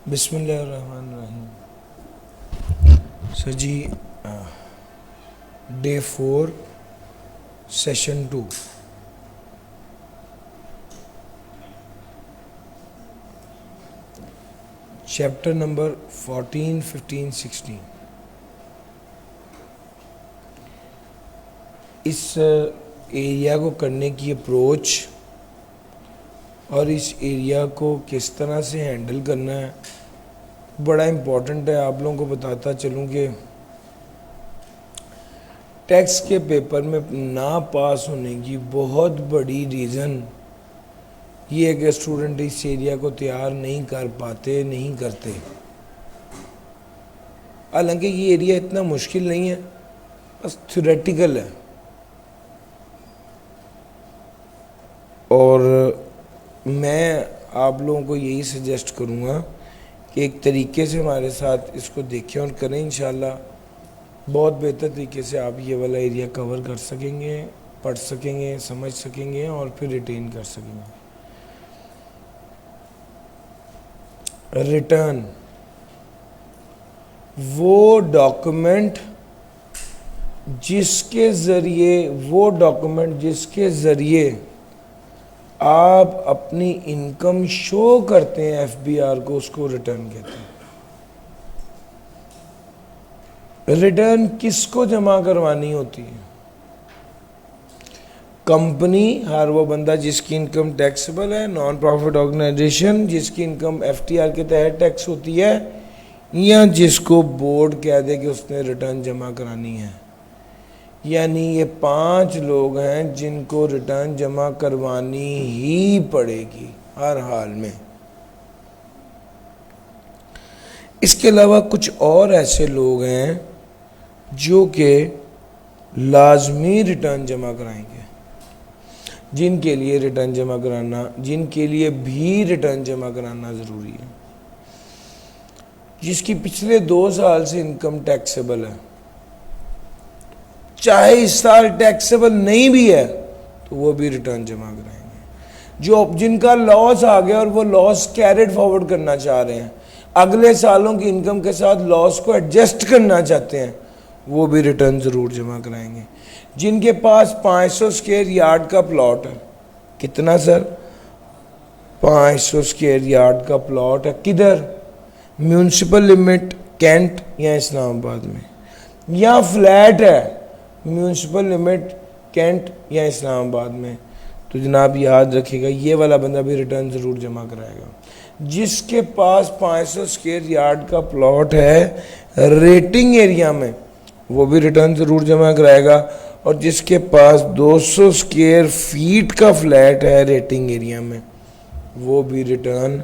बिस्मिल्लाहिर्रहमानिर्रहीम। सर जी, day 4 session 2। Chapter number 14, 15, 16। इस area को करने की अप्रोच और इस एरिया को किस तरह से हैंडल करना है बड़ा इम्पोर्टेंट है। आप लोगों को बताता चलूँ कि टैक्स के पेपर में ना पास होने की बहुत बड़ी रीज़न ये है कि स्टूडेंट इस एरिया को तैयार नहीं कर पाते, नहीं करते। हालांकि ये एरिया इतना मुश्किल नहीं है, बस थ्योरेटिकल है। और मैं आप लोगों को यही सजेस्ट करूँगा कि एक तरीके से हमारे साथ इसको देखें और करें। इंशाल्लाह बहुत बेहतर तरीके से आप ये वाला एरिया कवर कर सकेंगे, पढ़ सकेंगे, समझ सकेंगे और फिर रिटेन कर सकेंगे। रिटर्न वो डॉक्यूमेंट जिसके ज़रिए आप अपनी इनकम शो करते हैं एफबीआर को, उसको रिटर्न कहते हैं। रिटर्न किसको जमा करवानी होती है? कंपनी, हर वो बंदा जिसकी इनकम टैक्सेबल है, नॉन प्रॉफिट ऑर्गेनाइजेशन जिसकी इनकम एफटीआर के तहत टैक्स होती है, या जिसको बोर्ड कह दे कि उसने रिटर्न जमा करानी है। यानी ये 5 लोग हैं जिनको रिटर्न जमा करवानी ही पड़ेगी हर हाल में। इसके अलावा कुछ और ऐसे लोग हैं जो कि लाजमी रिटर्न जमा कराएंगे, जिनके लिए भी रिटर्न जमा कराना ज़रूरी है। जिसकी पिछले 2 साल से इनकम टैक्सेबल है, चाहे इस साल टैक्सेबल नहीं भी है तो वो भी रिटर्न जमा कराएंगे। जिनका लॉस आ गया और वो लॉस कैरिड फॉरवर्ड करना चाह रहे हैं, अगले सालों की इनकम के साथ लॉस को एडजस्ट करना चाहते हैं, वो भी रिटर्न ज़रूर जमा कराएंगे। जिनके पास 500 स्क्वायर यार्ड का प्लॉट है, कितना सर? 500 स्क्वायर यार्ड का प्लॉट है, किधर? म्यूनसिपल लिमिट कैंट या इस्लामाबाद में, या फ्लैट है म्यूनसिपल लिमिट कैंट या इस्लामाबाद में, तो जनाब याद रखिएगा ये वाला बंदा भी रिटर्न ज़रूर जमा कराएगा। जिसके पास 500 स्क्वायर यार्ड का प्लॉट है रेटिंग एरिया में, वो भी रिटर्न ज़रूर जमा कराएगा। और जिसके पास 200 स्क्वायर फीट का फ्लैट है रेटिंग एरिया में, वो भी रिटर्न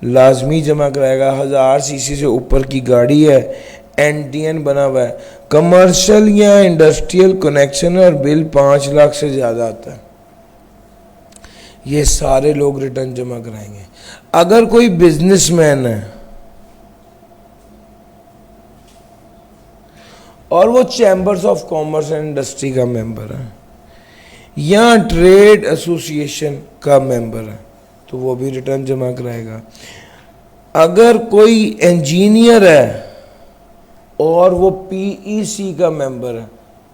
लाजमी जमा कराएगा। 1000 सीसी से ऊपर की गाड़ी है, एनटीएन बना हुआ है, कमर्शियल या इंडस्ट्रियल कनेक्शन है और बिल 5 लाख से ज़्यादा आता है, ये सारे लोग रिटर्न जमा कराएंगे। अगर कोई बिजनेसमैन है और वो chambers of commerce and industry का मेंबर है या ट्रेड एसोसिएशन का मेंबर है, तो वो भी रिटर्न जमा कराएगा। अगर कोई इंजीनियर है और वो पीईसी का मेंबर है,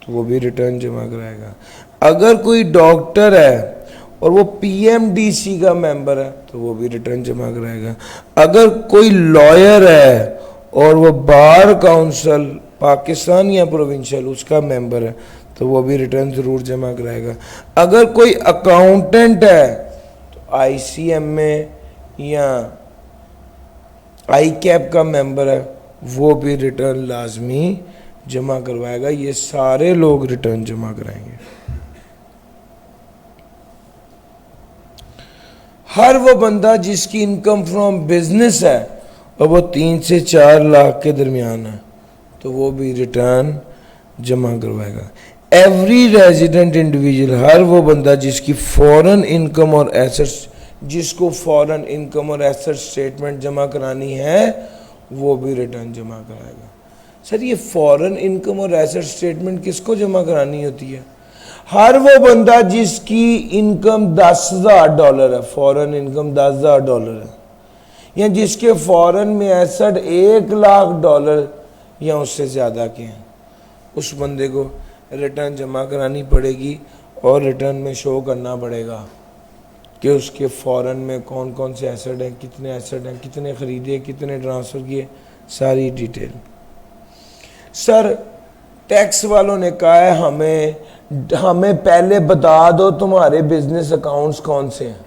तो वो भी रिटर्न जमा कराएगा। अगर कोई डॉक्टर है और वो पीएमडीसी का मेंबर है, तो वो भी रिटर्न जमा कराएगा। अगर कोई लॉयर है और वो बार काउंसिल पाकिस्तान या प्रोविंशियल उसका मेंबर है, तो वो भी रिटर्न ज़रूर जमा कराएगा। अगर कोई अकाउंटेंट है तो आईसीएमए या आईकैप का मेंबर है, वो भी रिटर्न लाजमी जमा करवाएगा। ये सारे लोग रिटर्न जमा कराएंगे। हर वो बंदा जिसकी इनकम फ्रॉम बिजनेस है और वो 3 से 4 लाख के दरमियान है, तो वो भी रिटर्न जमा करवाएगा। एवरी रेजिडेंट इंडिविजुअल, हर वो बंदा जिसकी फॉरेन इनकम और एसेट्स, जिसको फॉरेन इनकम और एसेट स्टेटमेंट जमा करानी है, वो भी रिटर्न जमा कराएगा। सर ये फॉरेन इनकम और एसेट स्टेटमेंट किसको जमा करानी होती है? हर वो बंदा जिसकी इनकम $10,000 है, फॉरेन इनकम $10,000 है, या जिसके फॉरेन में एसेट $1,00,000 या उससे ज़्यादा के हैं, उस बंदे को रिटर्न जमा करानी पड़ेगी और रिटर्न में शो करना पड़ेगा कि उसके फॉरेन में कौन कौन से एसेट हैं, कितने एसेट हैं, कितने ख़रीदे, कितने ट्रांसफ़र किए, सारी डिटेल। सर टैक्स वालों ने कहा है हमें पहले बता दो तुम्हारे बिजनेस अकाउंट्स कौन से हैं,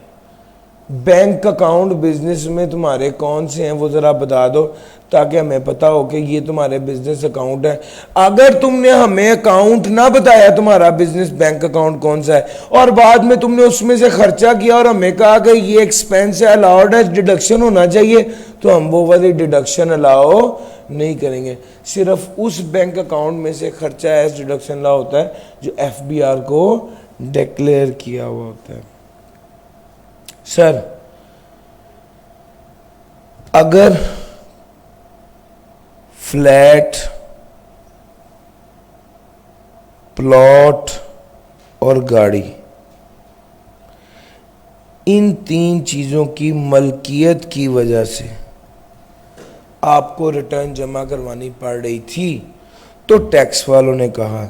बैंक अकाउंट बिजनेस में तुम्हारे कौन से हैं वो ज़रा बता दो ताकि हमें पता हो कि ये तुम्हारे बिजनेस अकाउंट है। अगर तुमने हमें अकाउंट ना बताया तुम्हारा बिजनेस बैंक अकाउंट कौन सा है और बाद में तुमने उसमें से खर्चा किया और हमें कहा कि ये एक्सपेंस है, अलाउड है, डिडक्शन होना चाहिए, तो हम वो वाली डिडक्शन अलाउ नहीं करेंगे। सिर्फ उस बैंक अकाउंट में से खर्चा एज डिडक्शन अलाउ होता है जो FBR को डिक्लेयर किया हुआ होता है। सर अगर फ्लैट, प्लॉट और गाड़ी, इन 3 चीज़ों की मलकियत की वजह से आपको रिटर्न जमा करवानी पड़ रही थी, तो टैक्स वालों ने कहा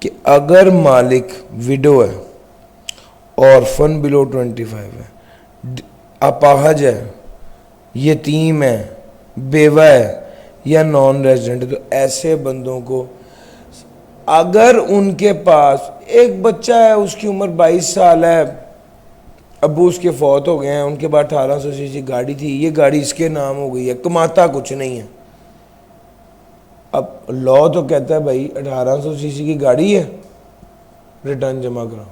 कि अगर मालिक विडो है, ऑर्फन बिलो 25 है, अपाहज है, यतीम है, बेवा है या नॉन रेजिडेंट, तो ऐसे बंदों को अगर उनके पास एक बच्चा है, उसकी उम्र 22 साल है, अबू उसके फौत हो गए हैं, उनके बाद 1800 सीसी गाड़ी थी, ये गाड़ी इसके नाम हो गई है, कमाता कुछ नहीं है। अब लॉ तो कहता है भाई 1800 सीसी की गाड़ी है, रिटर्न जमा कराओ।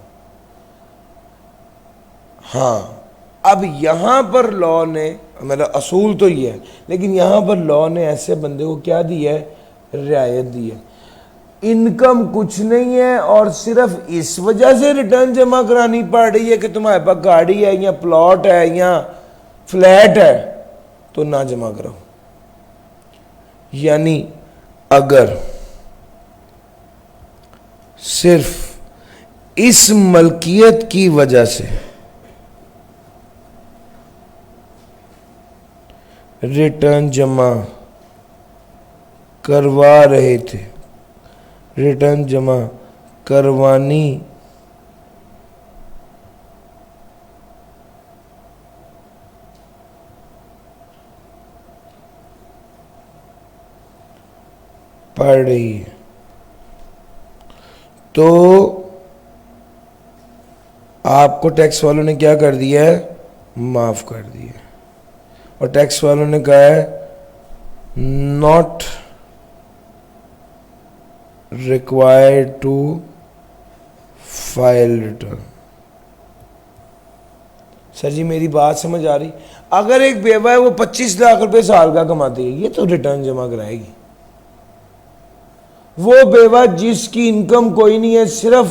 हाँ, अब यहाँ पर लॉ ने, मेरा असूल तो ये है, लेकिन यहाँ पर लॉ ने ऐसे बंदे को क्या दी है, रियायत दी है। इनकम कुछ नहीं है और सिर्फ इस वजह से रिटर्न जमा करानी पड़ रही है कि तुम्हारे पास गाड़ी है या प्लॉट है या फ्लैट है, तो ना जमा कराओ। यानी अगर सिर्फ इस मलकियत की वजह से रिटर्न जमा करवा रहे थे, रिटर्न जमा करवानी पड़ रही है, तो आपको टैक्स वालों ने क्या कर दिया है, माफ कर दिया। और टैक्स वालों ने कहा है not required to file return. Sir ji मेरी बात समझ आ रही? अगर एक बेवा है वो 25 लाख रुपए साल का कमाती है, ये तो रिटर्न जमा कराएगी। वो बेवा जिसकी इनकम कोई नहीं है, सिर्फ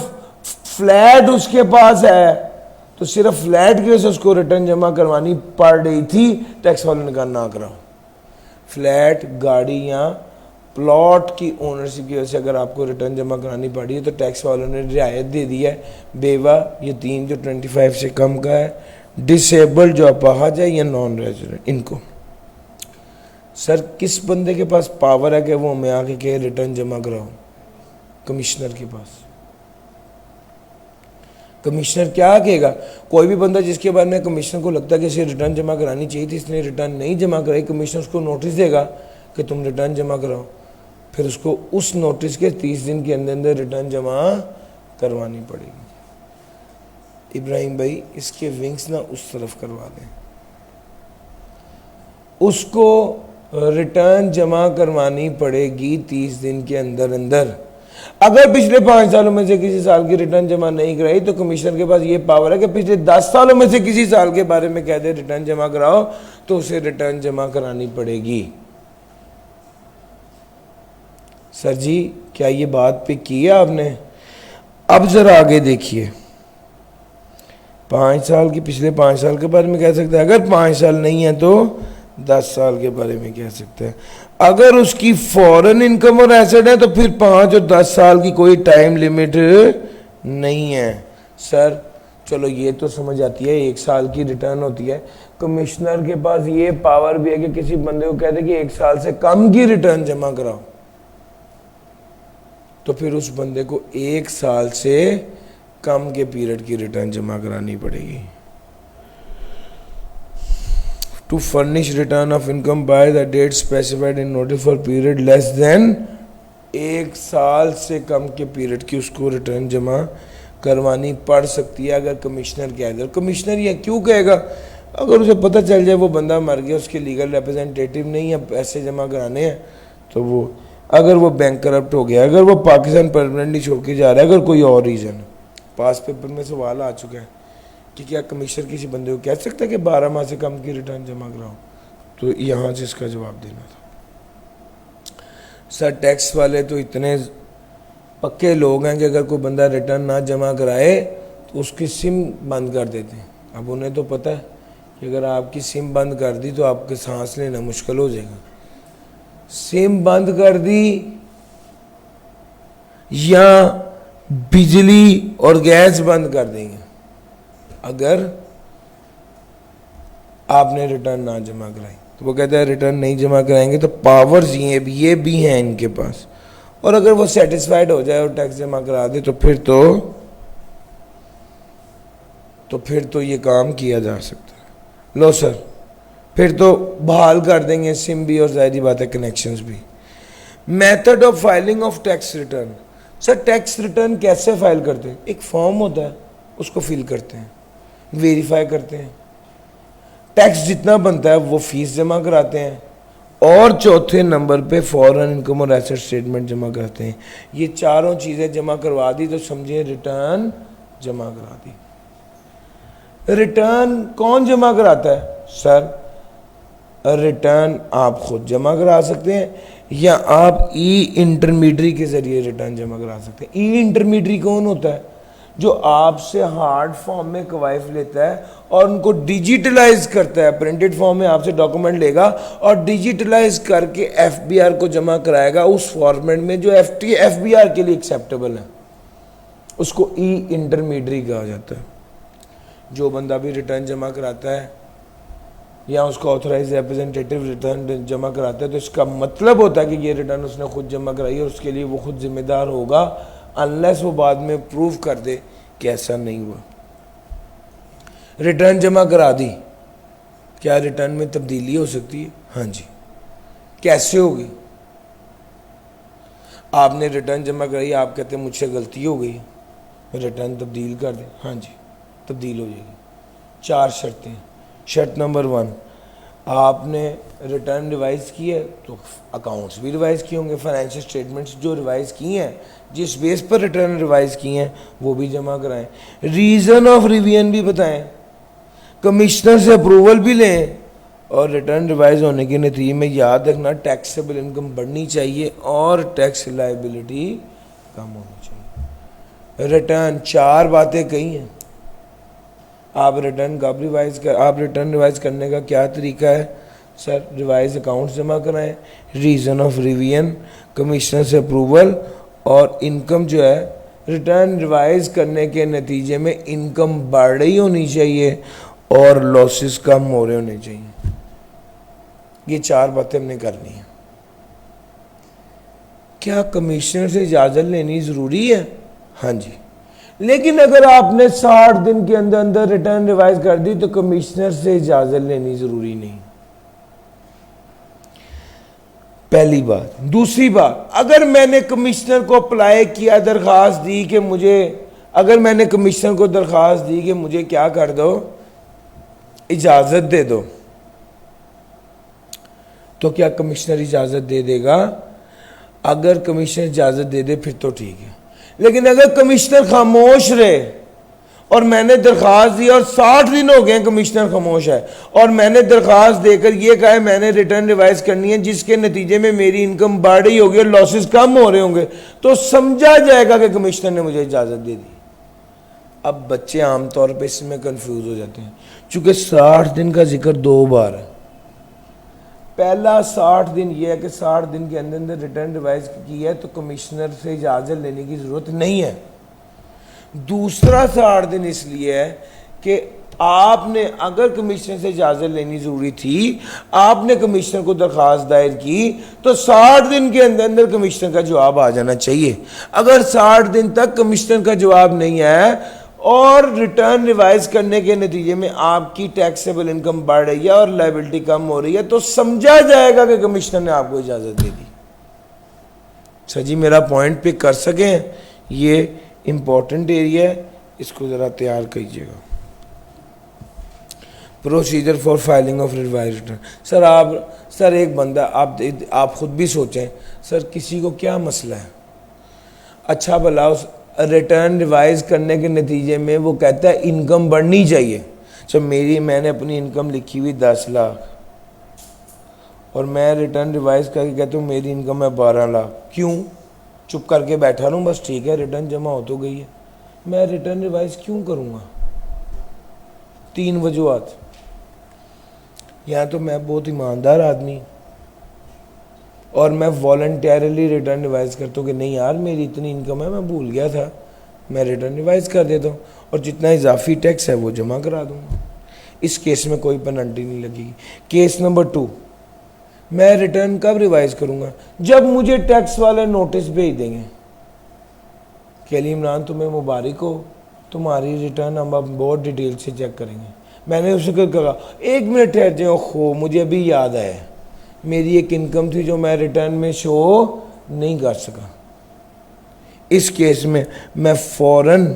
फ्लैट उसके पास है, तो सिर्फ फ्लैट की वजह से उसको रिटर्न जमा करवानी पड़ रही थी, टैक्स वालों ने कहा ना कराओ। फ्लैट, गाड़ी या प्लॉट की ओनरशिप की वजह से अगर आपको रिटर्न जमा करानी पड़ी है तो टैक्स वालों ने रियायत दे दी है। बेवा, यतीम जो 25 से कम का है, डिसेबल्ड जो अपाहज है या नॉन रेजिडेंट, इनको। सर किस बंदे के पास पावर है कि वो हमें आके कहे रिटर्न जमा कराओ? कमिश्नर के पास। कमिश्नर क्या कहेगा? कोई भी बंदा जिसके बारे में कमिश्नर को लगता है कि इसे रिटर्न जमा करानी चाहिए थी, इसने रिटर्न नहीं जमा कराई, कमिश्नर उसको नोटिस देगा कि तुम रिटर्न जमा कराओ, फिर उसको उस नोटिस के 30 दिन के अंदर अंदर रिटर्न जमा करवानी पड़ेगी। इब्राहिम भाई इसके विंग्स ना उस तरफ करवा दें, उसको रिटर्न जमा करवानी पड़ेगी 30 दिन के अंदर अंदर। अगर पिछले 5 सालों में से किसी साल की रिटर्न जमा नहीं कराई तो कमिश्नर के पास ये पावर है कि पिछले 10 सालों में से किसी साल के बारे में कह दे रिटर्न जमा कराओ, तो उसे रिटर्न जमा करानी पड़ेगी। सर जी क्या ये बात पिक की है आपने? अब जरा आगे देखिए, 5 साल की, पिछले 5 साल के बारे में कह सकते हैं, अगर 5 साल नहीं है तो 10 साल के बारे में कह सकते हैं। अगर उसकी फॉरेन इनकम और एसेट है तो फिर 5 और 10 साल की कोई टाइम लिमिट नहीं है। सर चलो ये तो समझ आती है, 1 साल की रिटर्न होती है, कमिश्नर के पास ये पावर भी है कि किसी बंदे को कहते कि 1 साल से कम की रिटर्न जमा कराओ, तो फिर उस बंदे को 1 साल से कम के पीरियड की रिटर्न जमा करानी पड़ेगी। To furnish return of income by the date specified in notice for period less than 1 साल से कम के पीरियड की उसको रिटर्न जमा करवानी पड़ सकती है अगर कमिश्नर कह दे। कमिश्नर ये क्यों कहेगा? अगर उसे पता चल जाए वो बंदा मर गया, उसके लीगल रिप्रेजेंटेटिव नहीं है, पैसे जमा कराने हैं, तो वो अगर वो बैंक करप्ट हो गया, अगर वो पाकिस्तान परमानेंटली छोड़ के जा रहा है, अगर कोई और रीज़न, पास पेपर में सवाल आ चुका है कि क्या कमिश्नर किसी बंदे को कह सकता है कि 12 माह से कम की रिटर्न जमा कराओ, तो यहाँ से इसका जवाब देना था। सर टैक्स वाले तो इतने पक्के लोग हैं कि अगर कोई बंदा रिटर्न ना जमा कराए तो उसकी सिम बंद कर देते हैं। अब उन्हें तो पता है कि अगर आपकी सिम बंद कर दी तो आपके सांस लेना मुश्किल हो जाएगा। सिम बंद कर दी या बिजली और गैस बंद कर देंगे अगर आपने रिटर्न ना जमा कराई। तो वो कहता है रिटर्न नहीं जमा कराएंगे तो पावर्स ये भी हैं इनके पास, और अगर वो सेटिस्फाइड हो जाए और टैक्स जमा करा दे तो फिर तो ये काम किया जा सकता है। लो सर, फिर तो बहाल कर देंगे सिम भी और जाहिर बात है कनेक्शंस भी। Method of filing of tax return. Sir tax return कैसे फाइल करते हैं? एक फॉर्म होता है, उसको फिल करते हैं, वेरीफाई करते हैं, टैक्स जितना बनता है वो फीस जमा कराते हैं, और चौथे नंबर पे फॉरेन इनकम और एसेट स्टेटमेंट जमा कराते हैं। ये चारों चीज़ें जमा करवा दी तो समझिए रिटर्न जमा करा दी। रिटर्न कौन जमा कराता है? सर रिटर्न आप खुद जमा करा सकते हैं या आप ई इंटरमीडियरी के ज़रिए रिटर्न जमा करा सकते हैं। ई इंटरमीडियरी कौन होता है? जो आपसे हार्ड फॉर्म में कवायफ लेता है और उनको डिजिटलाइज करता है। प्रिंटेड फॉर्म में आपसे डॉक्यूमेंट लेगा और डिजिटलाइज करके एफबीआर को जमा कराएगा उस फॉर्मेट में जो एफबीआर के लिए एक्सेप्टेबल है। उसको ई इंटरमीडियरी कहा जाता है। जो बंदा भी रिटर्न जमा कराता है या उसका ऑथराइज रिप्रेजेंटेटिव रिटर्न जमा कराता है तो इसका मतलब होता है कि ये रिटर्न उसने खुद जमा कराई है और उसके लिए वो खुद जिम्मेदार होगा, अनलेस वो बाद में प्रूव कर दे कि ऐसा नहीं हुआ। रिटर्न जमा करा दी, क्या रिटर्न में तब्दीली हो सकती है? हाँ जी। कैसे होगी? आपने रिटर्न जमा कराई, आप कहते हैं मुझसे गलती हो गई, रिटर्न तब्दील कर दें। हाँ जी, तब्दील हो जाएगी। 4 शर्तें। शर्त नंबर 1, आपने रिटर्न रिवाइज की है तो अकाउंट्स भी रिवाइज किए होंगे, फाइनेंशियल स्टेटमेंट्स जो रिवाइज की हैं, जिस बेस पर रिटर्न रिवाइज की हैं वो भी जमा कराएं। रीज़न ऑफ रिवीजन भी बताएं, कमिश्नर से अप्रूवल भी लें, और रिटर्न रिवाइज होने के नतीजे में याद रखना टैक्सेबल इनकम बढ़नी चाहिए और टैक्स लायबिलिटी कम होनी चाहिए। रिटर्न 4 बातें कही हैं। आप रिटर्न कब आप रिटर्न रिवाइज करने का क्या तरीका है? सर रिवाइज अकाउंट्स जमा कराएं, रीज़न ऑफ रिवीजन, कमिश्नर से अप्रूवल, और इनकम जो है रिटर्न रिवाइज करने के नतीजे में इनकम बढ़ रही होनी चाहिए और लॉसेस कम हो रहे होने चाहिए। ये 4 बातें हमने करनी है। क्या कमिश्नर से इजाज़त लेनी ज़रूरी है? हाँ जी। लेकिन अगर आपने 60 दिन के अंदर अंदर रिटर्न रिवाइज कर दी तो कमिश्नर से इजाज़त लेनी ज़रूरी नहीं। पहली बात। दूसरी बात, अगर मैंने कमिश्नर को अप्लाई किया, दरख्वास्त दी कि मुझे, अगर मैंने कमिश्नर को दरख्वास्त दी कि मुझे क्या कर दो, इजाज़त दे दो, तो क्या कमिश्नर इजाज़त दे देगा? अगर कमिश्नर इजाज़त दे दे फिर तो ठीक है, लेकिन अगर कमिश्नर खामोश रहे और मैंने दरख्वास्त दी और 60 दिन हो गए कमिश्नर खामोश है और मैंने दरख्वास्त देकर ये कहा है मैंने रिटर्न रिवाइज करनी है जिसके नतीजे में मेरी इनकम बढ़ रही होगी और लॉसेस कम हो रहे होंगे, तो समझा जाएगा कि कमिश्नर ने मुझे इजाज़त दे दी। अब बच्चे आमतौर पर इसमें कंफ्यूज हो जाते हैं, चूँकि 60 दिन का जिक्र 2 बार है। पहला 60 दिन ये है कि 60 दिन के अंदर अंदर रिटर्न रिवाइज की है तो कमिश्नर से इजाज़त लेने की ज़रूरत नहीं है। दूसरा 60 दिन इसलिए है कि आपने अगर कमिश्नर से इजाज़त लेनी ज़रूरी थी, आपने कमिश्नर को दरख्वास्त दायर की, तो 60 दिन के अंदर अंदर कमिश्नर का जवाब आ जाना चाहिए। अगर 60 दिन तक कमिश्नर का जवाब नहीं है और रिटर्न रिवाइज करने के नतीजे में आपकी टैक्सेबल इनकम बढ़ रही है और लायबिलिटी कम हो रही है, तो समझा जाएगा कि कमिश्नर ने आपको इजाज़त दे दी। सर जी, मेरा पॉइंट पिक कर सकें, ये इंपॉर्टेंट एरिया है, इसको ज़रा तैयार कीजिएगा। Procedure for filing of revise return. Sir एक बंदा, आप खुद भी सोचें, सर किसी को क्या मसला है, अच्छा भला उस रिटर्न रिवाइज करने के नतीजे में वो कहता है इनकम बढ़नी चाहिए। तो मैंने अपनी इनकम लिखी हुई 10 लाख और मैं रिटर्न रिवाइज करके कहता हूँ मेरी इनकम है 12 लाख। क्यों? चुप करके बैठा रहूँ, बस ठीक है रिटर्न जमा हो तो गई है, मैं रिटर्न रिवाइज क्यों करूँगा? 3 वजूहात। या तो मैं बहुत ईमानदार आदमी और मैं वॉलंटियरली रिटर्न रिवाइज करता हूँ कि नहीं यार मेरी इतनी इनकम है, मैं भूल गया था, मैं रिटर्न रिवाइज कर देता हूँ और जितना इजाफी टैक्स है वो जमा करा दूँगा। इस केस में कोई पेनल्टी नहीं लगेगी। केस नंबर 2, मैं रिटर्न कब रिवाइज करूँगा? जब मुझे टैक्स वाले नोटिस भेज देंगे कि अली इमरान तुम्हें मुबारक हो, तुम्हारी रिटर्न हम अब बहुत डिटेल से चेक करेंगे। मैंने उससे कहा 1 मिनट ठहर जाओ, खो मुझे अभी याद आया, मेरी एक इनकम थी जो मैं रिटर्न में शो नहीं कर सका। इस केस में मैं फौरन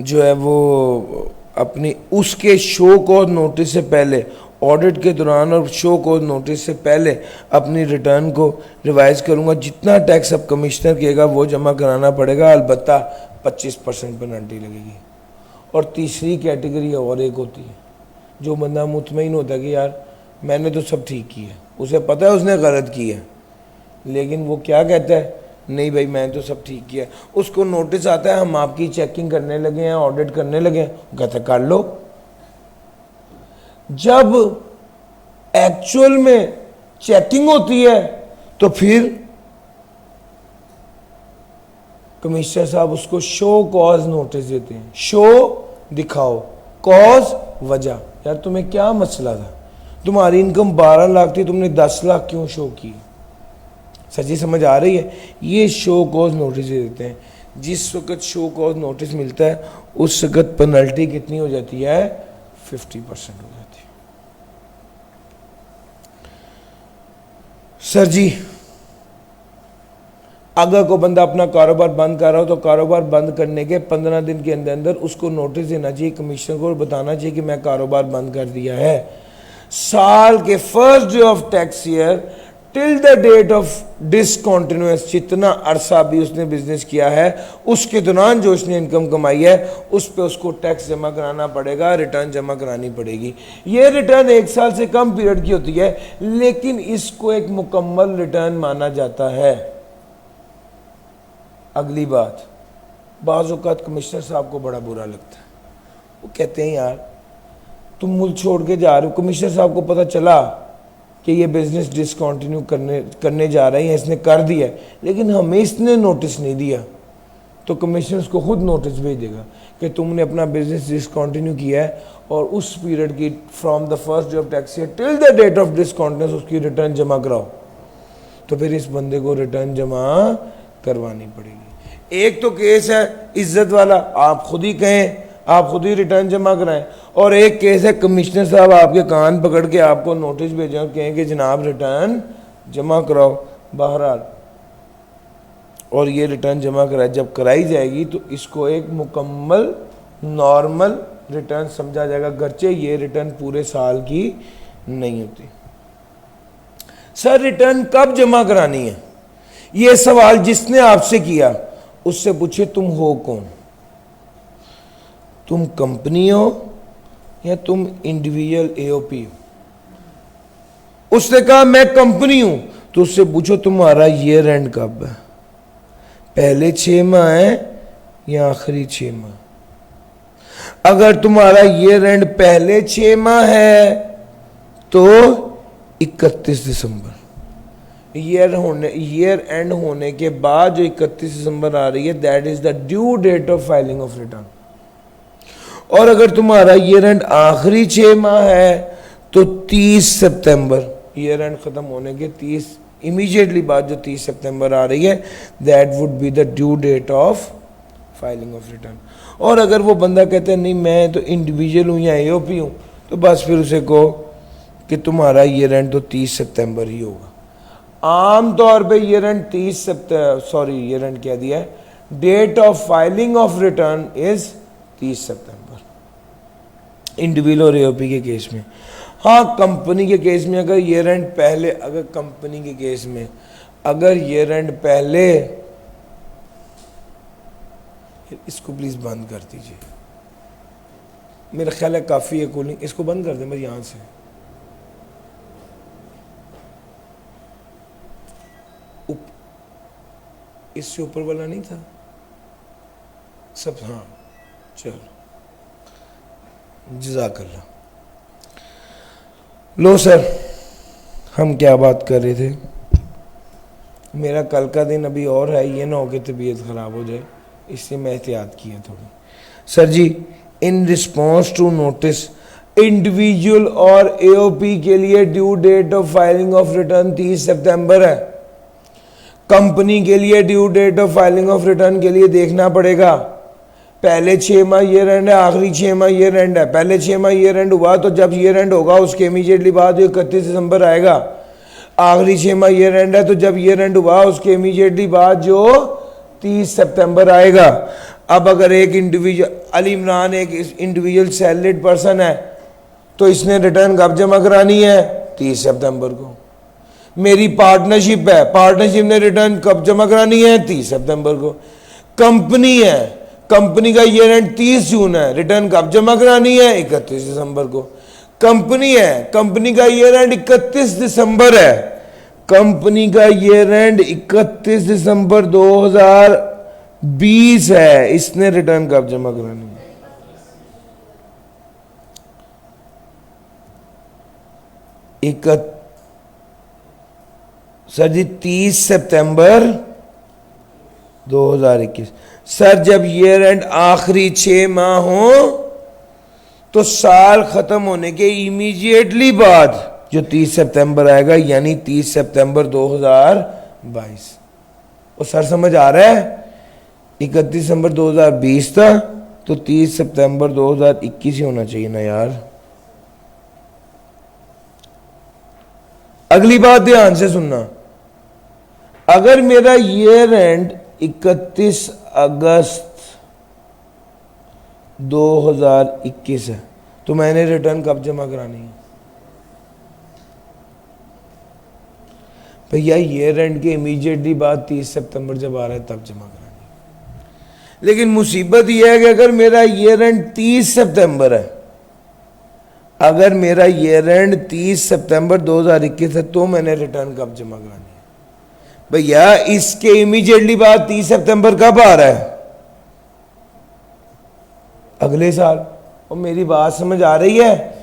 जो है वो अपनी उसके शो कॉज नोटिस से पहले, ऑडिट के दौरान और शो कॉज नोटिस से पहले अपनी रिटर्न को रिवाइज करूंगा। जितना टैक्स अब कमिश्नर कहेगा वो जमा कराना पड़ेगा, अलबत्ता 25% पेनल्टी लगेगी। और तीसरी कैटेगरी और एक होती है, जो बंदा मुतमईन होता है कि यार मैंने तो सब ठीक किया, उसे पता है उसने गलत किया, लेकिन वो क्या कहता है, नहीं भाई मैं तो सब ठीक किया। उसको नोटिस आता है हम आपकी चेकिंग करने लगे हैं, ऑडिट करने लगे हैं, कहता कर लो। जब एक्चुअल में चेकिंग होती है तो फिर कमिश्नर साहब उसको शो कॉज नोटिस देते हैं। शो दिखाओ, कॉज वजह, यार तुम्हें क्या मसला था, तुम्हारी इनकम 12 लाख थी, तुमने 10 लाख क्यों शो की? सच्ची समझ आ रही है? ये शो कॉज नोटिस दे देते हैं। जिस वक्त शो कॉज नोटिस मिलता है उस वक्त पेनल्टी कितनी हो जाती है? 50% हो जाती है। सर जी, अगर कोई बंदा अपना कारोबार बंद कर रहा हो तो कारोबार बंद करने के 15 दिन के अंदर अंदर उसको नोटिस देना चाहिए कमिश्नर को और बताना चाहिए कि मैं कारोबार बंद कर दिया है। साल के first day of tax year till the date of discontinuous, जितना अरसा भी उसने बिजनेस किया है उसके दौरान जो उसने इनकम कमाई है उस पर उसको टैक्स जमा कराना पड़ेगा, रिटर्न जमा करानी पड़ेगी। ये रिटर्न 1 साल से कम पीरियड की होती है, लेकिन इसको एक मुकम्मल रिटर्न माना जाता है। अगली बात, बाज़ औक़ात कमिश्नर साहब को बड़ा बुरा लगता है, वो कहते हैं यार तुम मुल्क छोड़ के जा रहे हो, कमिश्नर साहब को पता चला कि ये बिज़नेस डिसकंटिन्यू करने जा रहे हैं, इसने कर दिया है, लेकिन हमें इसने नोटिस नहीं दिया, तो कमिश्नर उसको खुद नोटिस भेज देगा कि तुमने अपना बिज़नेस डिसकंटिन्यू किया है और उस पीरियड की from the first day of tax year till the date of discontinuous उसकी रिटर्न जमा कराओ। तो फिर इस बंदे को रिटर्न जमा करवानी पड़ेगी। एक तो केस है इज्जत वाला, आप खुद ही कहें, आप खुद ही रिटर्न जमा कराएं, और एक केस है कमिश्नर साहब आपके कान पकड़ के आपको नोटिस भेजें और कहें कि जनाब रिटर्न जमा कराओ। बहरहाल, और ये रिटर्न जमा कराए जब कराई जाएगी तो इसको एक मुकम्मल नॉर्मल रिटर्न समझा जाएगा, गर्चे ये रिटर्न पूरे साल की नहीं होती। सर रिटर्न कब जमा करानी है, ये सवाल जिसने आपसे किया उससे पूछिए तुम हो कौन, तुम कंपनी हो या तुम इंडिविजुअल एओपी हो। उसने कहा मैं कंपनी हूं, तो उससे पूछो तुम्हारा ईयर एंड कब है, पहले 6 माह है या आखिरी 6 माह। अगर तुम्हारा ईयर एंड पहले 6 माह है तो 31 दिसंबर, ईयर एंड होने के बाद जो 31 दिसंबर आ रही है that is the due date of filing of return. और अगर तुम्हारा ईयर एंड आखिरी 6 माह है तो 30 सितंबर, ईयर एंड खत्म होने के 30 इमीडिएटली बाद जो 30 सितंबर आ रही है, that would be the due date of filing of return. और अगर वो बंदा कहता है नहीं मैं तो इंडिविजुअल हूँ या एओपी हूँ, तो बस फिर उसे कहो कि तुम्हारा ईयर एंड तो 30 सितंबर ही होगा। आम तौर पे ईयर एंड 30 सितंबर, सॉरी ईयर एंड क्या दिया है, date of filing of return is 30 सितंबर इंडिविजुअल और एओपी के केस में। हाँ, कंपनी के केस में अगर ईयर एंड पहले, अगर कंपनी के केस में अगर ईयर एंड पहले, इसको प्लीज बंद कर दीजिए, मेरा ख्याल है काफी है कूलिंग, इसको बंद कर दें मैं यहां से। इससे ऊपर वाला नहीं था सब, हाँ चलो जज़ाकल्लाह। लो सर, हम क्या बात कर रहे थे, मेरा कल का दिन अभी और है, ये ना हो कि तबीयत खराब हो जाए, इससे मैं एहतियात किया थोड़ी। Sir ji, in response to notice individual और एओपी के लिए due date of filing of return 30 सितंबर है। कंपनी के लिए due date of filing of return के लिए देखना पड़ेगा, पहले 6 माह ईयर एंड है, आखिरी 6 माह ईयर एंड है। पहले 6 माह ईयर एंड हुआ तो जब ईयर एंड होगा उसके इमीडिएटली बाद 31 दिसंबर आएगा। आखिरी 6 माह ईयर एंड है तो जब ईयर एंड हुआ उसके इमीडिएटली बाद जो 30 सितंबर आएगा। अब अगर एक इंडिविजुअल, अली इमरान एक इंडिविजुअल सैलरीड पर्सन है तो इसने रिटर्न कब जमा करानी है, 30 सितंबर को। मेरी पार्टनरशिप है, पार्टनरशिप ने रिटर्न कब जमा करानी है, 30 सितंबर को। कंपनी है, कंपनी का ईयर एंड 30 जून है, रिटर्न कब जमा करानी है, 31 दिसंबर को। कंपनी है, कंपनी का ईयर एंड 31 दिसंबर है, कंपनी का ईयर एंड 31 दिसंबर 2020 है, इसने रिटर्न कब जमा करानी है, सर जी 30 सितंबर 2021। सर जब ईयर एंड आखिरी 6 माह हो तो साल खत्म होने के इमीडिएटली बाद जो 30 सितंबर आएगा, यानी 30 सितंबर 2022। और सर समझ आ रहा है, 31 दिसंबर 2020 था तो 30 सितंबर 2021 ही होना चाहिए ना यार। अगली बात ध्यान से सुनना, अगर मेरा ईयर एंड 31 अगस्त 2021 है तो मैंने रिटर्न कब जमा करानी है, भैया ईयर एंड के इमीडिएटली बाद 30 सितंबर जब आ रहा है तब जमा करानी है। लेकिन मुसीबत यह है कि अगर मेरा ईयर एंड 30 सितंबर है, अगर मेरा ईयर एंड 30 सितंबर 2021 है तो मैंने रिटर्न कब जमा करानी है, भैया इसके इमीडिएटली बाद 30 सितंबर कब आ रहा है, अगले साल। और मेरी बात समझ आ रही है,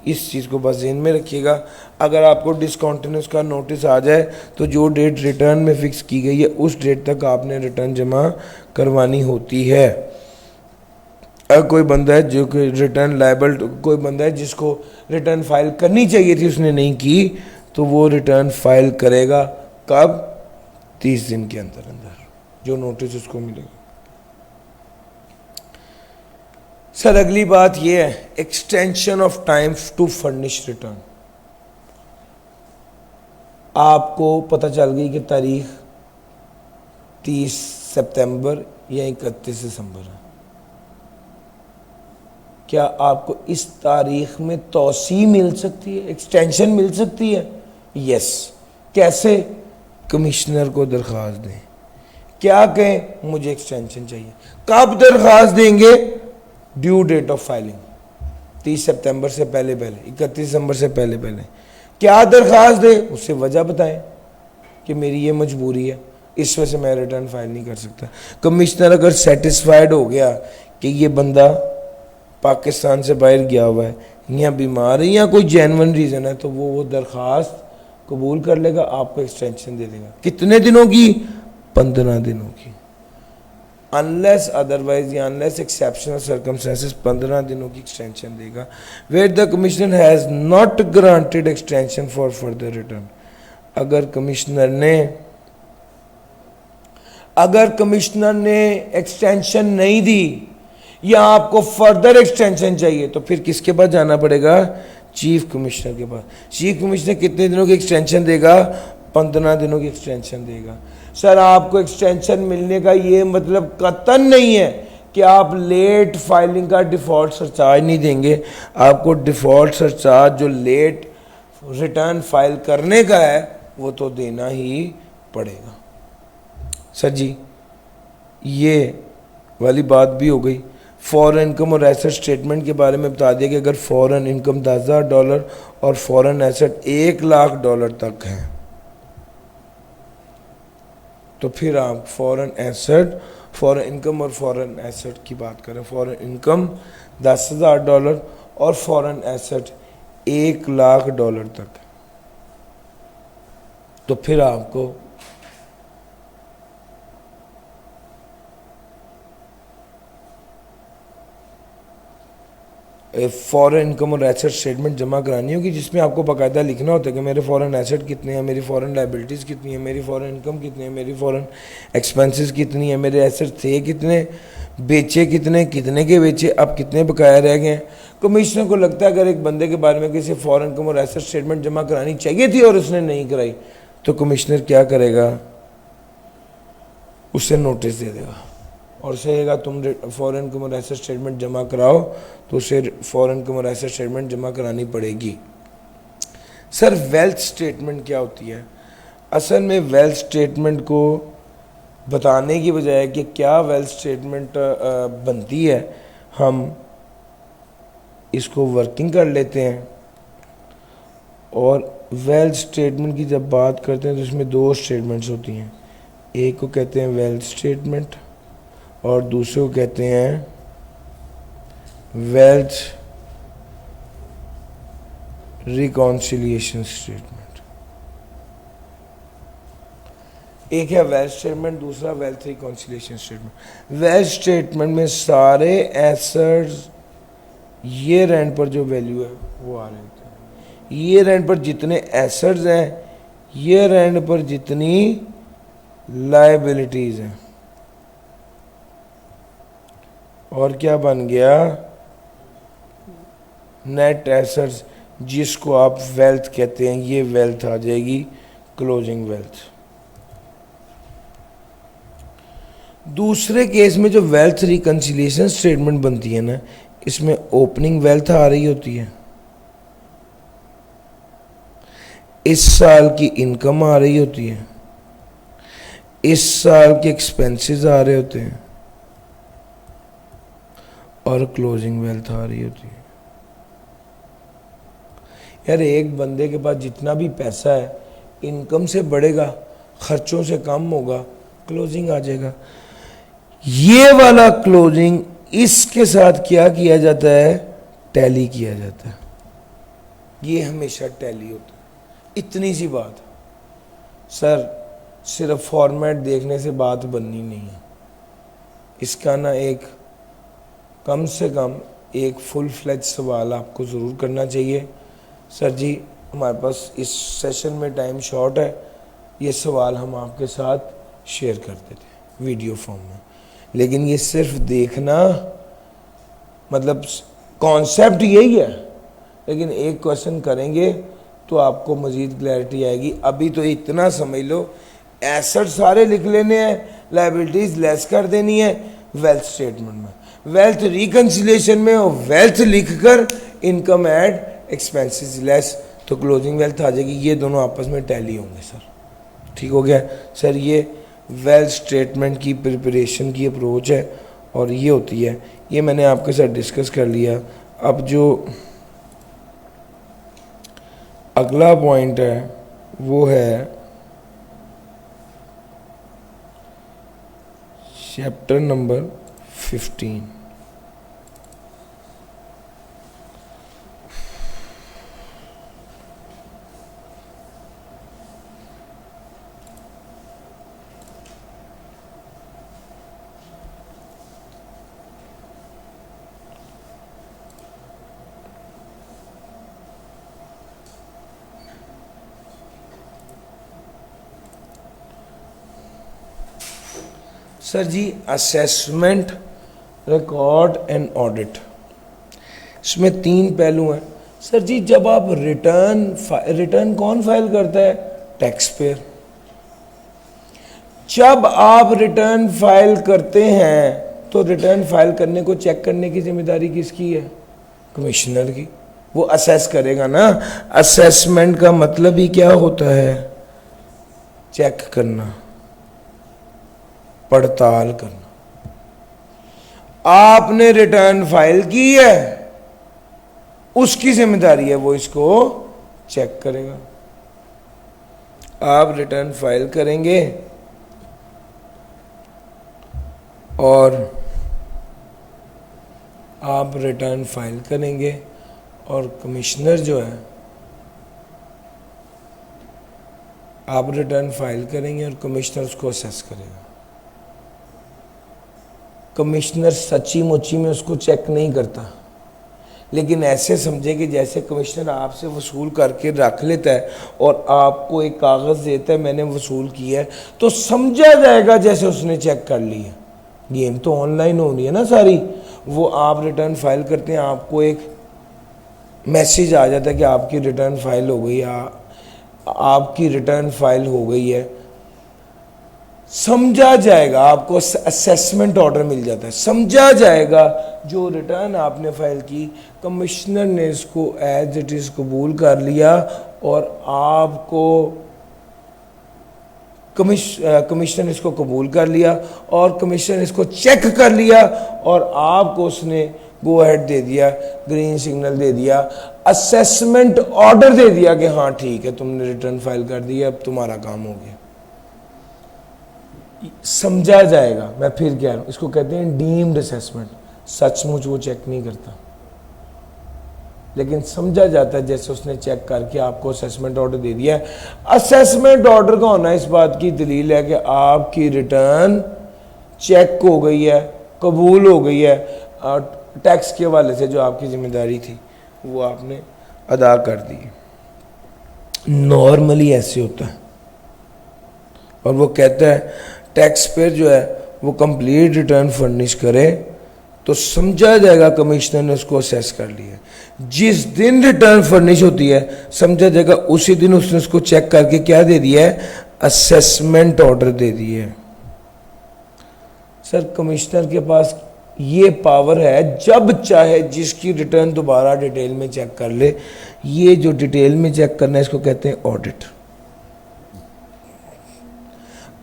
इस चीज को बस ध्यान में रखिएगा। अगर आपको डिसकंटिन्यूअस का नोटिस आ जाए तो जो डेट रिटर्न में फिक्स की गई है उस डेट तक आपने रिटर्न जमा करवानी होती है। अगर कोई बंदा है जो कि रिटर्न लायबल, कोई बंदा है जिसको रिटर्न फाइल करनी चाहिए थी उसने नहीं की, तो वो रिटर्न फाइल करेगा कब, 30 दिन के अंदर अंदर जो नोटिस उसको मिलेगा। सर अगली बात यह है, extension of time to furnish return. आपको पता चल गई कि तारीख 30 सितंबर या 31 दिसंबर है, क्या आपको इस तारीख में तौसी मिल सकती है, एक्सटेंशन मिल सकती है? यस। कैसे? कमिश्नर को दरख्वास्त दें, क्या कहें मुझे एक्सटेंशन चाहिए। कब दरख्वास्त देंगे? ड्यू डेट ऑफ फाइलिंग 30 सितंबर से पहले पहले, 31 दिसंबर से पहले पहले। क्या दरख्वास्त दे, उससे वजह बताएं कि मेरी ये मजबूरी है, इस वजह से मैं रिटर्न फाइल नहीं कर सकता। कमिश्नर अगर सेटिस्फाइड हो गया कि ये बंदा पाकिस्तान से बाहर गया हुआ है या बीमार है या कोई जेन्युइन रीज़न है, तो वो दरख्वास्त कबूल कर लेगा, आपको एक्सटेंशन दे देगा। कितने दिनों की? 15 दिनों की। अनलेस अदरवाइज या अनलेस एक्सेप्शनल सर्कमस्टेंसेस 15 दिनों की एक्सटेंशन देगा। Where the commissioner has not granted extension for further return, अगर कमिश्नर ने एक्सटेंशन नहीं दी या आपको फर्दर एक्सटेंशन चाहिए तो फिर किसके पास जाना पड़ेगा? चीफ कमिश्नर के पास। चीफ कमिश्नर कितने दिनों की एक्सटेंशन देगा? 15 दिनों की एक्सटेंशन देगा। सर आपको एक्सटेंशन मिलने का ये मतलब कतई नहीं है कि आप लेट फाइलिंग का डिफ़ॉल्ट सरचार्ज नहीं देंगे। आपको डिफ़ॉल्ट सरचार्ज जो लेट रिटर्न फाइल करने का है वो तो देना ही पड़ेगा। सर जी ये वाली बात भी हो गई। फॉरेन इनकम और एसेट स्टेटमेंट के बारे में बता दिया कि अगर फॉरेन इनकम $10,000 और फॉरेन एसेट $1,00,000 तक है तो फिर आप फॉरेन इनकम और फॉरेन एसेट की बात करें। फॉरेन इनकम $10,000 और फॉरेन एसेट $1,00,000 तक, तो फिर आपको फॉरेन इनकम और एसेट स्टेटमेंट जमा करानी होगी जिसमें आपको बाकायदा लिखना होता है कि मेरे फॉरेन एसेट कितने हैं, मेरी फॉरेन लाइबिलिटीज़ कितनी है, मेरी फॉरेन इनकम कितनी है, मेरी फॉरेन एक्सपेंसेस कितनी है, मेरे एसेट थे कितने, बेचे कितने, कितने के बेचे, अब कितने बकाया रह गए हैं। कमिश्नर को लगता है अगर एक बंदे के बारे में किसी फॉरेन इनकम और एसेट स्टेटमेंट जमा करानी चाहिए थी और उसने नहीं कराई तो कमिश्नर क्या करेगा? उसे नोटिस दे देगा और कहेगा तुम फॉरेन इनकम और एसेट स्टेटमेंट जमा कराओ, तो उसे फॉरेन इनकम और एसेट स्टेटमेंट जमा करानी पड़ेगी। सर वेल्थ स्टेटमेंट क्या होती है? असल में वेल्थ स्टेटमेंट को बताने की बजाय कि क्या वेल्थ स्टेटमेंट बनती है, हम इसको वर्किंग कर लेते हैं। और वेल्थ स्टेटमेंट की जब बात करते हैं तो इसमें दो स्टेटमेंट्स होती हैं, एक को कहते हैं वेल्थ स्टेटमेंट और दूसरे को कहते हैं वेल्थ रिकॉन्सिलिएशन स्टेटमेंट। एक है वेल्थ स्टेटमेंट, दूसरा wealth reconciliation statement. Wealth statement में सारे एसेट्स ईयर एंड पर जो वैल्यू है वो आ रहे होते हैं। ईयर एंड पर जितने एसेट्स हैं, ईयर एंड पर जितनी लायबिलिटीज हैं, और क्या बन गया? नेट एसेट्स, जिसको आप वेल्थ कहते हैं, ये वेल्थ आ जाएगी, क्लोजिंग वेल्थ। दूसरे केस में जो वेल्थ रिकंसिलिएशन स्टेटमेंट बनती है ना, इसमें ओपनिंग वेल्थ आ रही होती है, इस साल की इनकम आ रही होती है, इस साल के एक्सपेंसेस आ रहे होते हैं और क्लोजिंग वेल्थ आ रही होती है। यार एक बंदे के पास जितना भी पैसा है, इनकम से बढ़ेगा, खर्चों से कम होगा, क्लोजिंग आ जाएगा। ये वाला क्लोजिंग इसके साथ क्या किया जाता है? टैली किया जाता है। ये हमेशा टैली होता है। इतनी सी बात। सर सिर्फ फॉर्मेट देखने से बात बननी नहीं है, इसका ना एक कम से कम एक फुल फ्लेज सवाल आपको ज़रूर करना चाहिए। सर जी हमारे पास इस सेशन में टाइम शॉर्ट है, ये सवाल हम आपके साथ शेयर करते थे वीडियो फॉर्म में, लेकिन ये सिर्फ देखना, मतलब कॉन्सेप्ट यही है, लेकिन एक क्वेश्चन करेंगे तो आपको मज़ीद क्लैरिटी आएगी। अभी तो इतना समझ लो, एसेट सारे लिख लेने हैं, लायबिलिटीज़ लेस कर देनी है वेल्थ स्टेटमेंट में, वेल्थ रिकंसिलिएशन में और वेल्थ लिखकर इनकम ऐड एक्सपेंसेस लेस, तो क्लोजिंग वेल्थ आ जाएगी। ये दोनों आपस में टैली होंगे सर। ठीक हो गया सर। ये वेल्थ स्टेटमेंट की प्रिपरेशन की अप्रोच है और ये होती है, ये मैंने आपके साथ डिस्कस कर लिया। अब जो अगला पॉइंट है वो है chapter number 15। Sir ji assessment, record and audit, इसमें 3 पहलू हैं। सर जी जब आप रिटर्न कौन फाइल करता है? Tax payer. जब आप रिटर्न फाइल करते हैं तो रिटर्न फाइल करने को चेक करने की जिम्मेदारी किसकी है? कमिश्नर की। वो असेस करेगा ना। असेसमेंट का मतलब ही क्या होता है? चेक करना, पड़ताल करना। आपने रिटर्न फाइल की है, उसकी जिम्मेदारी है वो इसको चेक करेगा। आप रिटर्न फाइल करेंगे और आप रिटर्न फाइल करेंगे और कमिश्नर जो है, आप रिटर्न फाइल करेंगे और कमिश्नर उसको असेस करेगा। कमिश्नर सच्ची मुच्ची में उसको चेक नहीं करता, लेकिन ऐसे समझे कि जैसे कमिश्नर आपसे वसूल करके रख लेता है और आपको एक कागज़ देता है मैंने वसूल किया है, तो समझा जाएगा जैसे उसने चेक कर लिया। गेम तो ऑनलाइन हो रही है ना सारी। वो आप रिटर्न फाइल करते हैं, आपको एक मैसेज आ जाता है कि आपकी रिटर्न फाइल हो गई, आपकी रिटर्न फाइल हो गई है, समझा जाएगा। आपको असेसमेंट ऑर्डर मिल जाता है, समझा जाएगा जो रिटर्न आपने फाइल की कमिश्नर ने इसको एज इट इज कबूल कर लिया और आपको कमिश्नर इसको कबूल कर लिया और कमिश्नर इसको चेक कर लिया और आपको उसने गो अहेड दे दिया, ग्रीन सिग्नल दे दिया, असेसमेंट ऑर्डर दे दिया कि हाँ ठीक है तुमने रिटर्न फाइल कर दिया, अब तुम्हारा काम हो गया। समझा जाएगा। मैं फिर कह रहा हूं, इसको कहते हैं डीम्ड असेसमेंट। सचमुच वो चेक नहीं करता, लेकिन समझा जाता है जैसे उसने चेक करके आपको असेसमेंट ऑर्डर दे दिया है। असेसमेंट ऑर्डर का होना इस बात की दलील है कि आपकी रिटर्न चेक हो गई है, कबूल हो गई है, टैक्स के हवाले से जो आपकी जिम्मेदारी थी वो आपने अदा कर दी। नॉर्मली ऐसे होता है। और वो कहता है टैक्स पेयर जो है वो कंप्लीट रिटर्न फर्निश करे तो समझा जाएगा कमिश्नर ने उसको असेस कर लिया। जिस दिन रिटर्न फर्निश होती है समझा जाएगा उसी दिन उसने उसको चेक करके क्या दे दिया है? असेसमेंट ऑर्डर दे दिए है। सर कमिश्नर के पास ये पावर है जब चाहे जिसकी रिटर्न दोबारा डिटेल में चेक कर ले। ये जो डिटेल में चेक करना है इसको कहते हैं ऑडिट।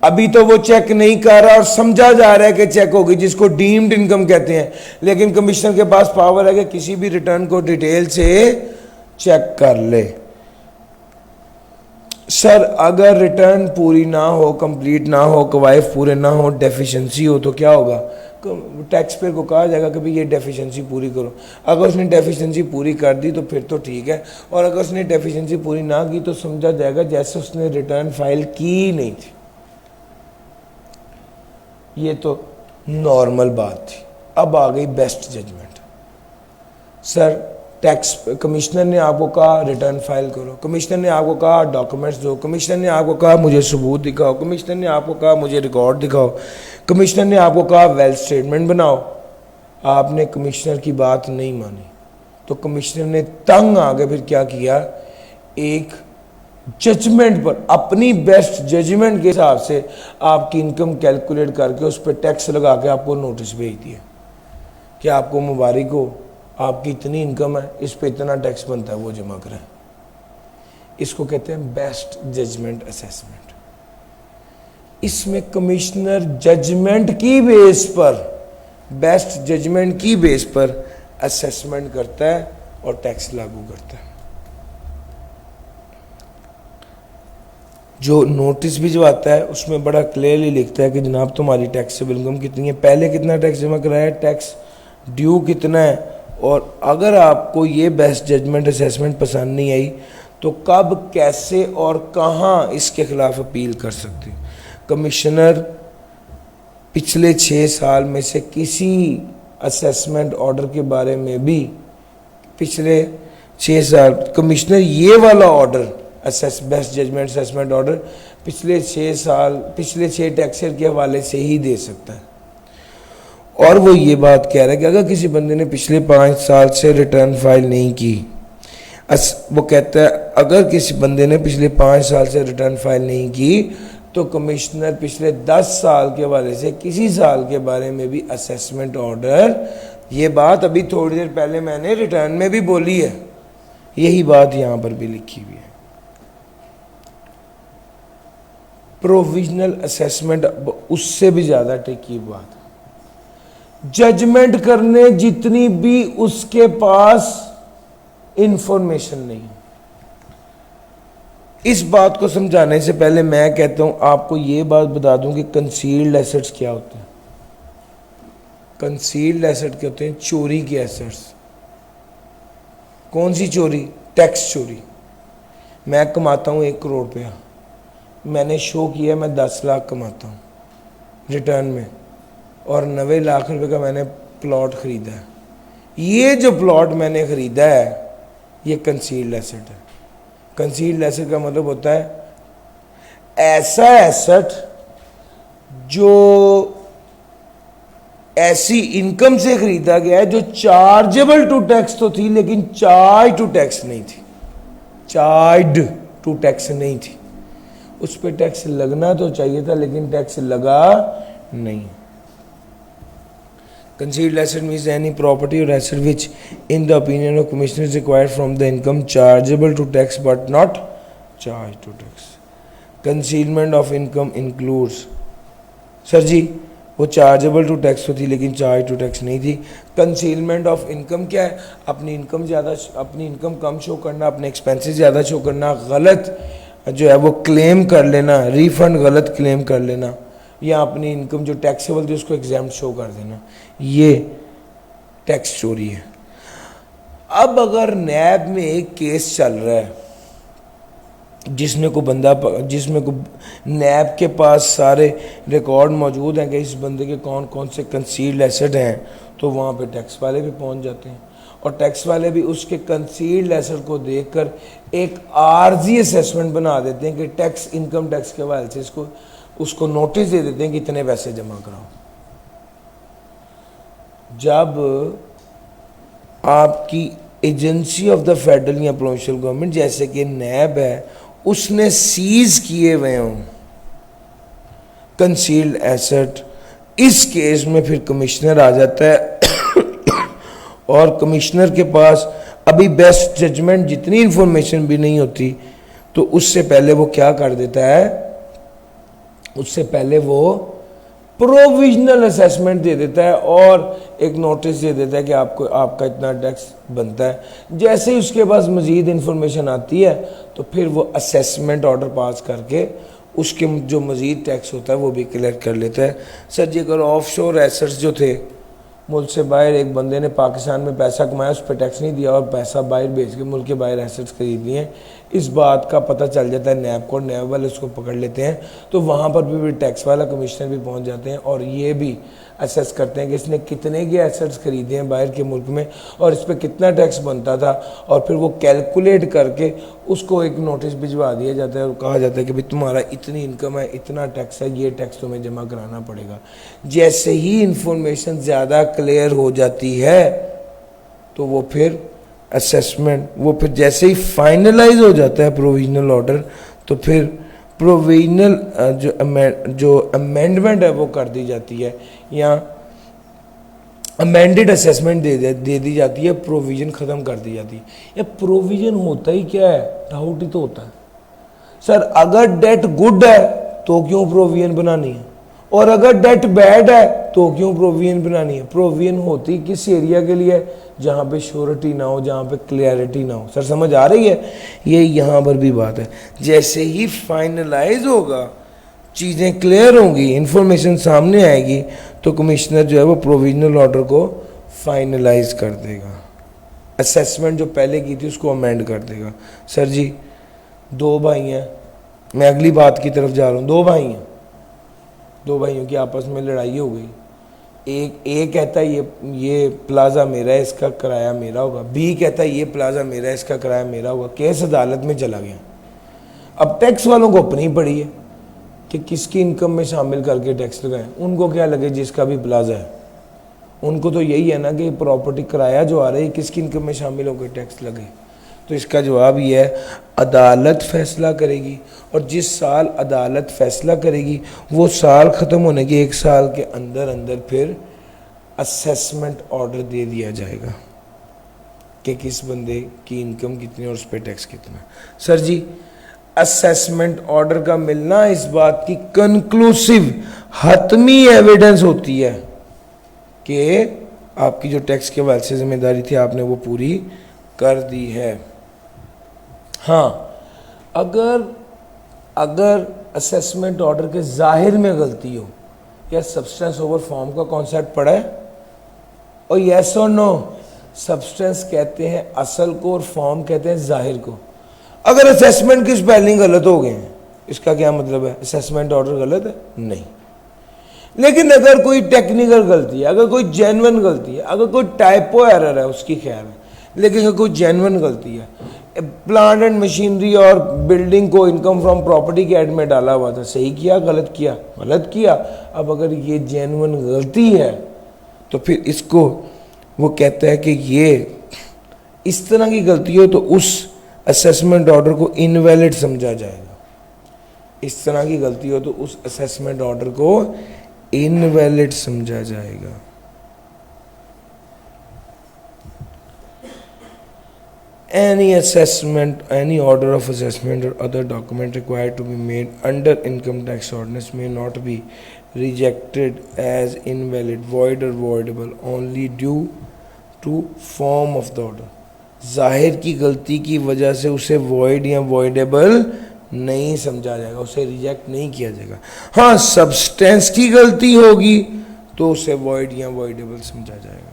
अभी तो वो चेक नहीं कर रहा और समझा जा रहा है कि चेक होगी, जिसको डीम्ड इनकम कहते हैं, लेकिन कमिश्नर के पास पावर है कि किसी भी रिटर्न को डिटेल से चेक कर ले। सर अगर रिटर्न पूरी ना हो, कंप्लीट ना हो, कवायद पूरे ना हो, डेफिशिएंसी हो तो क्या होगा? टैक्स पेयर को कहा जाएगा कि भाई ये डेफिशिएंसी पूरी करो। अगर उसने डेफिशिएंसी पूरी कर दी तो फिर तो ठीक है, और अगर उसने डेफिशिएंसी पूरी ना की तो समझा जाएगा जैसे उसने रिटर्न फाइल की नहीं थी। ये तो नॉर्मल बात थी। अब आ गई best judgment. Sir tax commissioner ने आपको कहा रिटर्न फाइल करो, कमिश्नर ने आपको कहा डॉक्यूमेंट्स दो, कमिश्नर ने आपको कहा मुझे सबूत दिखाओ, कमिश्नर ने आपको कहा मुझे रिकॉर्ड दिखाओ, कमिश्नर ने आपको कहा वेल्थ स्टेटमेंट बनाओ। आपने कमिश्नर की बात नहीं मानी तो कमिश्नर ने तंग आके फिर क्या किया? एक जजमेंट पर अपनी बेस्ट जजमेंट के हिसाब से आपकी इनकम कैलकुलेट करके उस पर टैक्स लगा के आपको नोटिस भेज दिया कि आपको मुबारक हो, आपकी इतनी इनकम है, इस पे इतना टैक्स बनता है, वो जमा करें। इसको कहते हैं बेस्ट जजमेंट असेसमेंट। इसमें कमिश्नर जजमेंट की बेस पर, बेस्ट जजमेंट की बेस पर असेसमेंट करता है और टैक्स लागू करता है। जो नोटिस भिजवाता है उसमें बड़ा क्लियरली लिखता है कि जनाब तुम्हारी टैक्सेबल इनकम कितनी है, पहले कितना टैक्स जमा कराया है, टैक्स ड्यू कितना है, और अगर आपको ये बेस्ट जजमेंट असेसमेंट पसंद नहीं आई तो कब, कैसे और कहाँ इसके खिलाफ अपील कर सकते हैं। कमिश्नर पिछले 6 साल में से किसी असेसमेंट ऑर्डर के बारे में भी, पिछले 6 साल कमिश्नर ये वाला order best judgment assessment order पिछले 6 टैक्स ईयर के हवाले से ही दे सकता है। और वो ये बात कह रहा है कि अगर किसी बंदे ने पिछले 5 साल से रिटर्न फाइल नहीं की, वो कहता है अगर किसी बंदे ने पिछले 5 साल से रिटर्न फाइल नहीं की तो कमिश्नर पिछले 10 साल के हवाले से किसी साल के बारे में भी असेसमेंट ऑर्डर, ये बात अभी थोड़ी देर पहले मैंने रिटर्न में भी बोली है, यही बात यहां पर भी लिखी हुई है। प्रोविजनल असेसमेंट उससे भी ज्यादा टिकी बात, जजमेंट करने जितनी भी उसके पास इंफॉर्मेशन नहीं। इस बात को समझाने से पहले मैं कहता हूं आपको यह बात बता दूं कि कंसील्ड एसेट्स क्या होते हैं। कंसील्ड एसेट क्या होते हैं? चोरी के एसेट्स। कौन सी चोरी? टैक्स चोरी। मैं कमाता हूं 1 करोड़ रुपया, मैंने शो किया मैं 10 लाख कमाता हूं रिटर्न में, और 90 लाख रुपए का मैंने प्लॉट खरीदा है। ये जो प्लॉट मैंने खरीदा है ये कंसील्ड एसेट है। कंसील्ड एसेट का मतलब होता है ऐसा एसेट जो ऐसी इनकम से खरीदा गया है जो चार्जेबल टू टैक्स तो थी लेकिन चार्ज टू टैक्स नहीं थी, चार्ज टू टैक्स नहीं थी। उस पर टैक्स लगना तो चाहिए था लेकिन टैक्स लगा नहीं। Concealed asset means any property or asset which, in the opinion of commissioner, is acquired from the income chargeable to tax but not charged to tax. Concealment of income includes, sir ji वो chargeable to tax तो थी लेकिन charge to tax नहीं थी। Concealment of income क्या है? अपनी income कम show करना, अपने एक्सपेंसेस ज़्यादा शो करना, गलत जो है वो क्लेम कर लेना, रिफंड गलत क्लेम कर लेना, या अपनी इनकम जो टैक्सेबल थी उसको एग्जाम्प्ट शो कर देना, ये टैक्स चोरी है। अब अगर नैब में एक केस चल रहा है जिसमें को नैब के पास सारे रिकॉर्ड मौजूद हैं कि इस बंदे के कौन कौन से कंसील्ड एसेट हैं, तो वहाँ पे टैक्स वाले भी पहुँच जाते हैं और टैक्स वाले भी उसके कंसील्ड एसेट को देखकर एक आर्जी असेसमेंट बना देते हैं कि इनकम टैक्स के हवाले से उसको नोटिस दे देते हैं कि इतने पैसे जमा कराओ। जब आपकी एजेंसी ऑफ द फेडरल या प्रोविंशियल गवर्नमेंट जैसे कि नैब है उसने सीज किए हुए हों कंसील्ड एसेट, इस केस में फिर कमिश्नर आ जाता है और कमिश्नर के पास अभी बेस्ट जजमेंट जितनी इंफॉर्मेशन भी नहीं होती तो उससे पहले वो क्या कर देता है, उससे पहले वो प्रोविजनल असेसमेंट दे देता है और एक नोटिस दे देता है कि आपका इतना टैक्स बनता है। जैसे ही उसके पास मजीद इंफॉर्मेशन आती है तो फिर वो असेसमेंट ऑर्डर पास करके उसके जो मजीद टैक्स होता है वो भी क्लियर कर लेता है। सर जी अगर ऑफशोर एसेट्स जो थे मुल्क से बाहर, एक बंदे ने पाकिस्तान में पैसा कमाया उस पर टैक्स नहीं दिया और पैसा बाहर भेज के मुल्क के बाहर एसेट्स खरीद लिए, इस बात का पता चल जाता है नैब को, नैब वाले उसको पकड़ लेते हैं, तो वहाँ पर भी टैक्स वाला कमिश्नर भी पहुँच जाते हैं और ये भी असेस करते हैं कि इसने कितने के एसेट्स खरीदे हैं बाहर के मुल्क में और इस पर कितना टैक्स बनता था, और फिर वो कैलकुलेट करके उसको एक नोटिस भिजवा दिया जाता है और कहा जाता है कि भाई तुम्हारा इतनी इनकम है, इतना टैक्स है, ये टैक्स तुम्हें जमा कराना पड़ेगा। जैसे ही इंफॉर्मेशन ज़्यादा क्लियर हो जाती है तो वो फिर असेसमेंट, वो फिर जैसे ही फाइनलाइज हो जाता है प्रोविजनल ऑर्डर तो फिर प्रोविजनल जो अमेंडमेंट है वो कर दी जाती है या अमेंडेड असेसमेंट दे दी जाती है, प्रोविजन ख़त्म कर दी जाती है। या प्रोविजन होता ही क्या है, डाउट ही तो होता है। सर अगर डेट गुड है तो क्यों प्रोविजन बनानी है, और अगर डेट बैड है तो क्यों प्रोविजन बनानी है। प्रोविजन होती किस एरिया के लिए, जहाँ पे श्योरिटी ना हो, जहाँ पे क्लियरिटी ना हो। सर समझ आ रही है, ये यहाँ पर भी बात है। जैसे ही फाइनलाइज होगा, चीज़ें क्लियर होंगी, इंफॉर्मेशन सामने आएगी, तो कमिश्नर जो है वो प्रोविजनल ऑर्डर को फाइनलाइज कर देगा, असेसमेंट जो पहले की थी उसको अमेंड कर देगा। सर जी 2 भाई हैं, मैं अगली बात की तरफ जा रहा हूँ। 2 भाई हैं, 2 भाइयों की आपस में लड़ाई हो गई। एक कहता है ये प्लाजा मेरा है, इसका किराया मेरा होगा। बी कहता है ये प्लाजा मेरा है, इसका किराया मेरा होगा। केस अदालत में चला गया। अब टैक्स वालों को अपनी पड़ी है कि किसकी इनकम में शामिल करके टैक्स लगाएं, उनको क्या लगे जिसका भी प्लाजा है, उनको तो यही है ना कि प्रॉपर्टी किराया जो आ रहा है किसकी इनकम में शामिल होकर टैक्स लगे। तो इसका जवाब ये है अदालत फैसला करेगी, और जिस साल अदालत फैसला करेगी वो साल ख़त्म होने के 1 साल के अंदर अंदर फिर असेसमेंट ऑर्डर दे दिया जाएगा कि किस बंदे की इनकम कितनी और उस पर टैक्स कितना। सर जी, असेसमेंट ऑर्डर का मिलना इस बात की कंक्लूसिव हतमी एविडेंस होती है कि आपकी जो टैक्स के हवाले से जिम्मेदारी थी आपने वो पूरी कर दी है। हाँ, अगर असेसमेंट ऑर्डर के जाहिर में गलती हो, या सब्सटेंस ओवर फॉर्म का कॉन्सेप्ट पढ़ा है, और यस और नो, सब्सटेंस कहते हैं असल को और फॉर्म कहते हैं जाहिर को। अगर असेसमेंट की स्पेलिंग गलत हो गए हैं, इसका क्या मतलब है? असेसमेंट ऑर्डर गलत है? नहीं। लेकिन अगर कोई टेक्निकल गलती है, अगर कोई जेन्युइन गलती है, अगर कोई टाइपो एरर है उसकी खैर है, लेकिन अगर कोई जेन्युइन गलती है, प्लांट एंड मशीनरी और बिल्डिंग को इनकम फ्रॉम प्रॉपर्टी के ऐड में डाला हुआ था, सही किया गलत किया? गलत किया। अब अगर ये जेन्युइन गलती है तो फिर इसको वो कहता है कि ये इस तरह की गलती हो तो उस असेसमेंट ऑर्डर को इनवैलिड समझा जाएगा। इस तरह की गलती हो तो उस असेसमेंट ऑर्डर को इनवैलिड समझा जाएगा। Any assessment, any order of assessment or other document required to be made under income tax ordinance may not be rejected as invalid, void or voidable only due to form of the order. जाहिर की गलती की वजह से उसे void या voidable नहीं समझा जाएगा, उसे रिजेक्ट नहीं किया जाएगा। हाँ, सब्सटेंस की गलती होगी तो उसे void या voidable समझा जाएगा।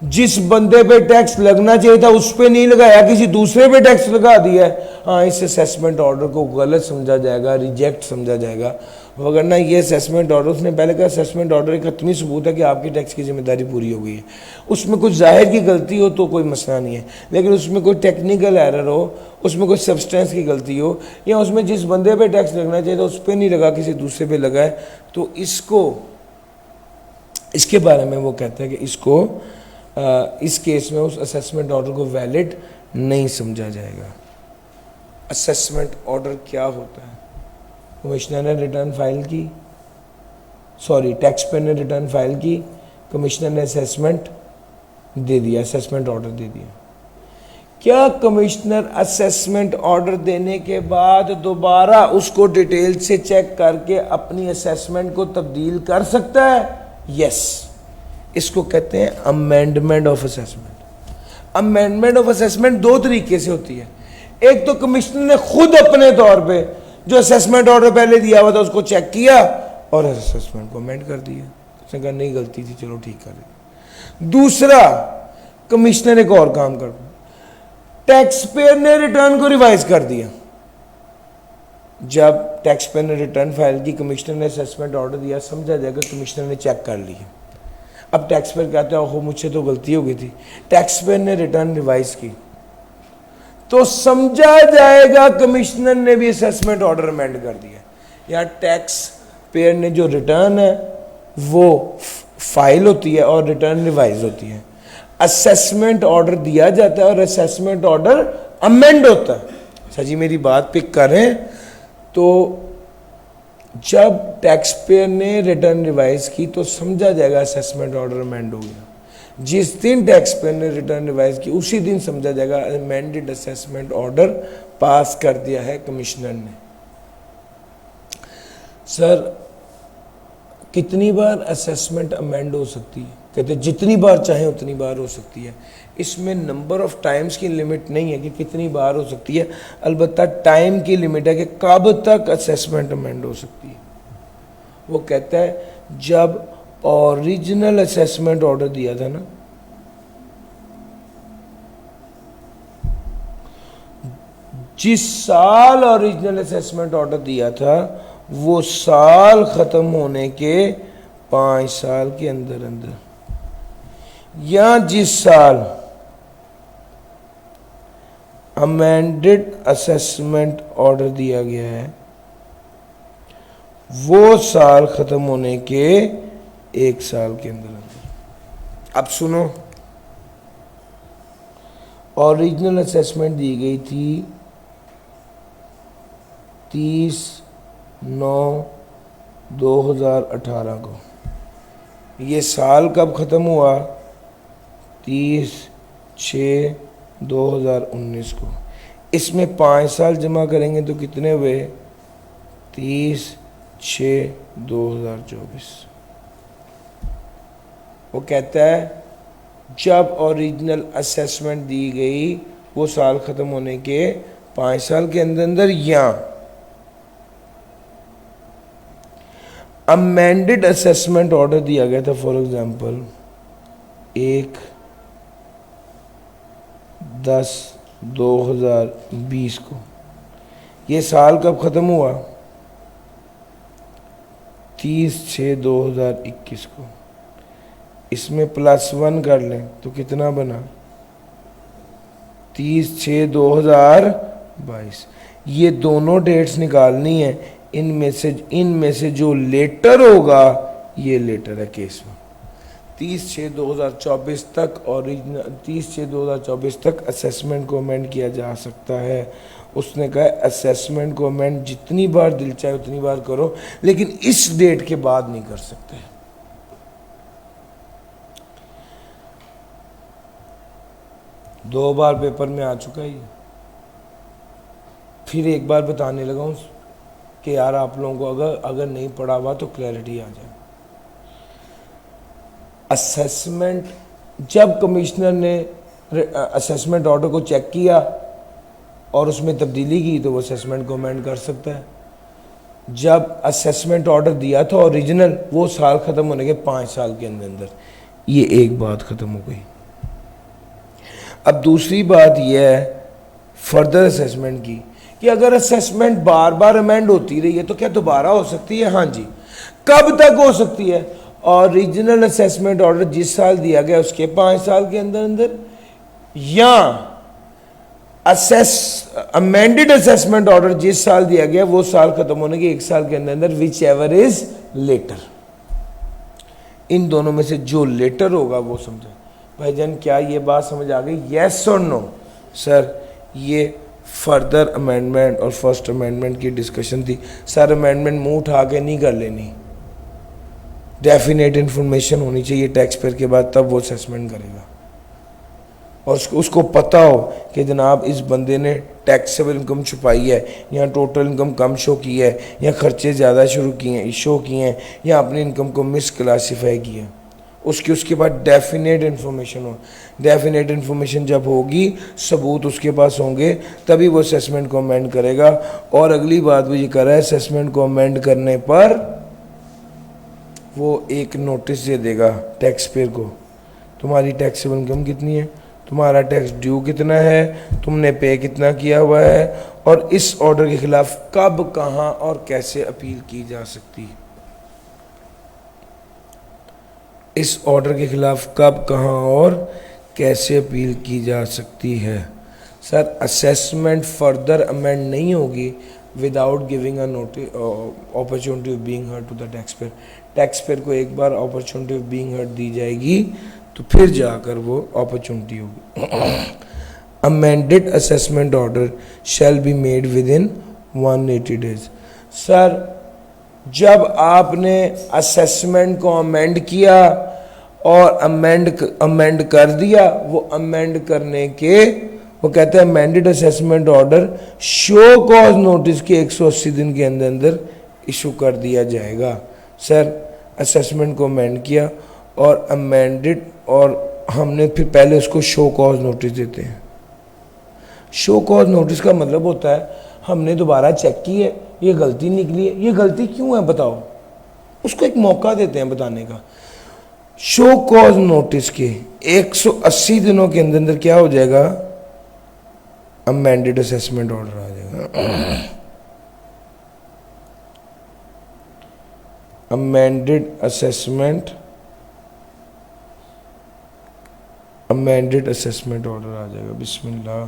जिस बंदे पे टैक्स लगना चाहिए था उस पे नहीं लगाया, किसी दूसरे पे टैक्स लगा दिया है, हाँ, इस असेसमेंट ऑर्डर को गलत समझा जाएगा, रिजेक्ट समझा जाएगा। वरना ये असेसमेंट ऑर्डर, उसने पहले कहा असेसमेंट ऑर्डर एक हतमी सबूत है कि आपकी टैक्स की जिम्मेदारी पूरी हो गई है। उसमें कुछ जाहिर की गलती हो तो कोई मसला नहीं है, लेकिन उसमें कोई टेक्निकल एरर हो, उसमें कोई सब्सटेंस की गलती हो, या उसमें जिस बंदे पे टैक्स लगना चाहिए था उस पर नहीं लगा, किसी दूसरे पे लगा है, तो इसके बारे में वो कहते हैं कि इसको इस केस में उस असेसमेंट ऑर्डर को वैलिड नहीं समझा जाएगा। असेसमेंट ऑर्डर क्या होता है? कमिश्नर ने रिटर्न फाइल की, टैक्स पेयर ने रिटर्न फाइल की, कमिश्नर ने असेसमेंट दे दिया, असेसमेंट ऑर्डर दे दिया। क्या कमिश्नर असेसमेंट ऑर्डर देने के बाद दोबारा उसको डिटेल से चेक करके अपनी असेसमेंट को तब्दील कर सकता है? यस। इसको कहते हैं amendment of assessment. Amendment of assessment 2 तरीके से होती है। एक तो कमिश्नर ने खुद अपने तौर पे जो असेसमेंट ऑर्डर पहले दिया हुआ था उसको चेक किया और असेसमेंट को अमेंड कर दिया, उसने कहा नहीं गलती थी, चलो ठीक कर दिया। दूसरा, कमिश्नर एक और काम कर, टैक्स पेयर ने रिटर्न को रिवाइज कर दिया। जब टैक्स पेयर ने रिटर्न फाइल की, कमिश्नर ने असेसमेंट ऑर्डर दिया, समझा जाएगा कमिश्नर ने चेक कर लिया। अब टैक्स पेयर कहते हैं ओहो मुझसे तो गलती हो गई थी, टैक्स पेयर ने रिटर्न रिवाइज की, तो समझा जाएगा कमिश्नर ने भी असेसमेंट ऑर्डर अमेंड कर दिया। या टैक्स पेयर ने जो रिटर्न है वो फाइल होती है और रिटर्न रिवाइज होती है। असेसमेंट ऑर्डर दिया जाता है और असेसमेंट ऑर्डर अमेंड होता है। अच्छा जी, मेरी बात पिक करें तो जब टैक्स पेयर ने रिटर्न रिवाइज की तो समझा जाएगा असेसमेंट ऑर्डर अमेंड हो गया। जिस दिन टैक्स पेयर ने रिटर्न रिवाइज की उसी दिन समझा जाएगा अमेंडेड असेसमेंट ऑर्डर पास कर दिया है कमिश्नर ने। सर, कितनी बार असेसमेंट अमेंड हो सकती है? कहते जितनी बार चाहे उतनी बार हो सकती है। इसमें नंबर ऑफ टाइम्स की लिमिट नहीं है कि कितनी बार हो सकती है, अलबत्ता टाइम की लिमिट है कि कब तक असेसमेंट अमेंड हो सकती है। वो कहता है जब ओरिजिनल असेसमेंट ऑर्डर दिया था ना, जिस साल ओरिजिनल असेसमेंट ऑर्डर दिया था वो साल खत्म होने के 5 साल के अंदर अंदर, या जिस साल अमेंडेड असेसमेंट ऑर्डर दिया गया है, वो साल खत्म होने के 1 साल के अंदर अंदर। अब सुनो, ओरिजिनल असेसमेंट दी गई थी 30/9/2018 को। ये साल कब ख़त्म हुआ? 30/6/2019 को। इसमें 5 साल जमा करेंगे तो कितने हुए? 30/6/2024। वो कहता है जब ओरिजिनल असेसमेंट दी गई वो साल ख़त्म होने के 5 साल के अंदर अंदर, या अमेंडेड असेसमेंट ऑर्डर दिया गया था फॉर एग्जांपल 1/10/2020 को। ये साल कब ख़त्म हुआ? 30/6/2021 को। इसमें +1 कर लें तो कितना बना? 30/6/2022। ये दोनों डेट्स निकालनी है। इनमें से जो लेटर होगा, ये लेटर है केस में। 30/6/2024 तक ओरिजिनल 30/6/2024 तक असेसमेंट को अमेंड किया जा सकता है। उसने कहा असेसमेंट को अमेंड जितनी बार दिल चाहे उतनी बार करो, लेकिन इस डेट के बाद नहीं कर सकते। दो बार पेपर में आ चुका है ये। फिर एक बार बताने लगा हूँ कि यार आप लोगों को अगर नहीं पढ़ा हुआ तो क्लैरिटी आ जाए। असेसमेंट, जब कमिश्नर ने असेसमेंट ऑर्डर को चेक किया और उसमें तब्दीली की तो वो असेसमेंट को अमेंड कर सकता है। जब असेसमेंट ऑर्डर दिया था ओरिजिनल, वो साल ख़त्म होने के 5 साल के अंदर अंदर। ये एक बात ख़त्म हो गई। अब दूसरी बात यह है फर्दर असेसमेंट की, कि अगर असेसमेंट बार बार अमेंड होती रही है तो क्या दोबारा हो सकती है? हाँ जी। कब तक हो सकती है? ओरिजिनल असेसमेंट ऑर्डर जिस साल दिया गया उसके 5 साल के अंदर अंदर, या अमेंडेड असेसमेंट ऑर्डर जिस साल दिया गया वो साल खत्म होने के 1 साल के अंदर अंदर, विच एवर इज लेटर। इन दोनों में से जो लेटर होगा वो समझे। भाईजान क्या ये बात समझ आ गई? यस और नो? सर ये फर्दर अमेंडमेंट और फर्स्ट अमेंडमेंट की डिस्कशन थी। सर अमेंडमेंट मुंह उठा के नहीं कर लेनी, डेफिनेट इन्फॉर्मेशन होनी चाहिए टैक्स पेयर के बाद, तब वो असेसमेंट करेगा। और उसको पता हो कि जनाब इस बंदे ने टैक्सेबल इनकम छुपाई है, या टोटल इनकम कम शो की है, या खर्चे ज़्यादा शो किए हैं, या अपनी इनकम को मिस क्लासीफाई किया। उसके बाद डेफिनेट इन्फॉर्मेशन हो। डेफिनेट इन्फॉर्मेशन जब होगी, सबूत उसके पास होंगे, तभी वो असेसमेंट को अमेंड करेगा। और अगली बात वो ये कर रहा है, असेसमेंट को अमेंड करने पर वो एक नोटिस दे देगा टैक्स पेयर को, तुम्हारी टैक्सेबल इनकम कितनी है, तुम्हारा टैक्स ड्यू कितना है, तुमने पे कितना किया हुआ है, और इस ऑर्डर के खिलाफ कब, कहाँ और कैसे अपील की जा सकती है। इस ऑर्डर के खिलाफ कब, कहाँ और कैसे अपील की जा सकती है। सर असेसमेंट फर्दर अमेंड नहीं होगी without giving a notice opportunity of being heard to the tax payer. Tax payer को एक बार अपॉर्चुनिटी ऑफ बीइंग हर्ड दी जाएगी तो फिर जाकर वो अपॉर्चुनिटी होगी। Amended assessment order shall be made within 180 days. Sir जब आपने असेसमेंट को अमेंड किया और अमेंड कर दिया, वो अमेंड करने के वो कहते हैं amended assessment order show cause notice के 180 दिन के अंदर अंदर इशू कर दिया जाएगा। सर असेसमेंट को अमेंड किया और अमेंडेड, और हमने फिर पहले उसको शो कॉज नोटिस देते हैं। शो कॉज नोटिस का मतलब होता है हमने दोबारा चेक की है, ये गलती निकली है, ये गलती क्यों है बताओ, उसको एक मौका देते हैं बताने का। शो कॉज नोटिस के 180 दिनों के अंदर अंदर क्या हो जाएगा, अमेंडेड असेसमेंट ऑर्डर आ जाएगा। अमेंडेड असेसमेंट ऑर्डर आ जाएगा। बिस्मिल्लाह।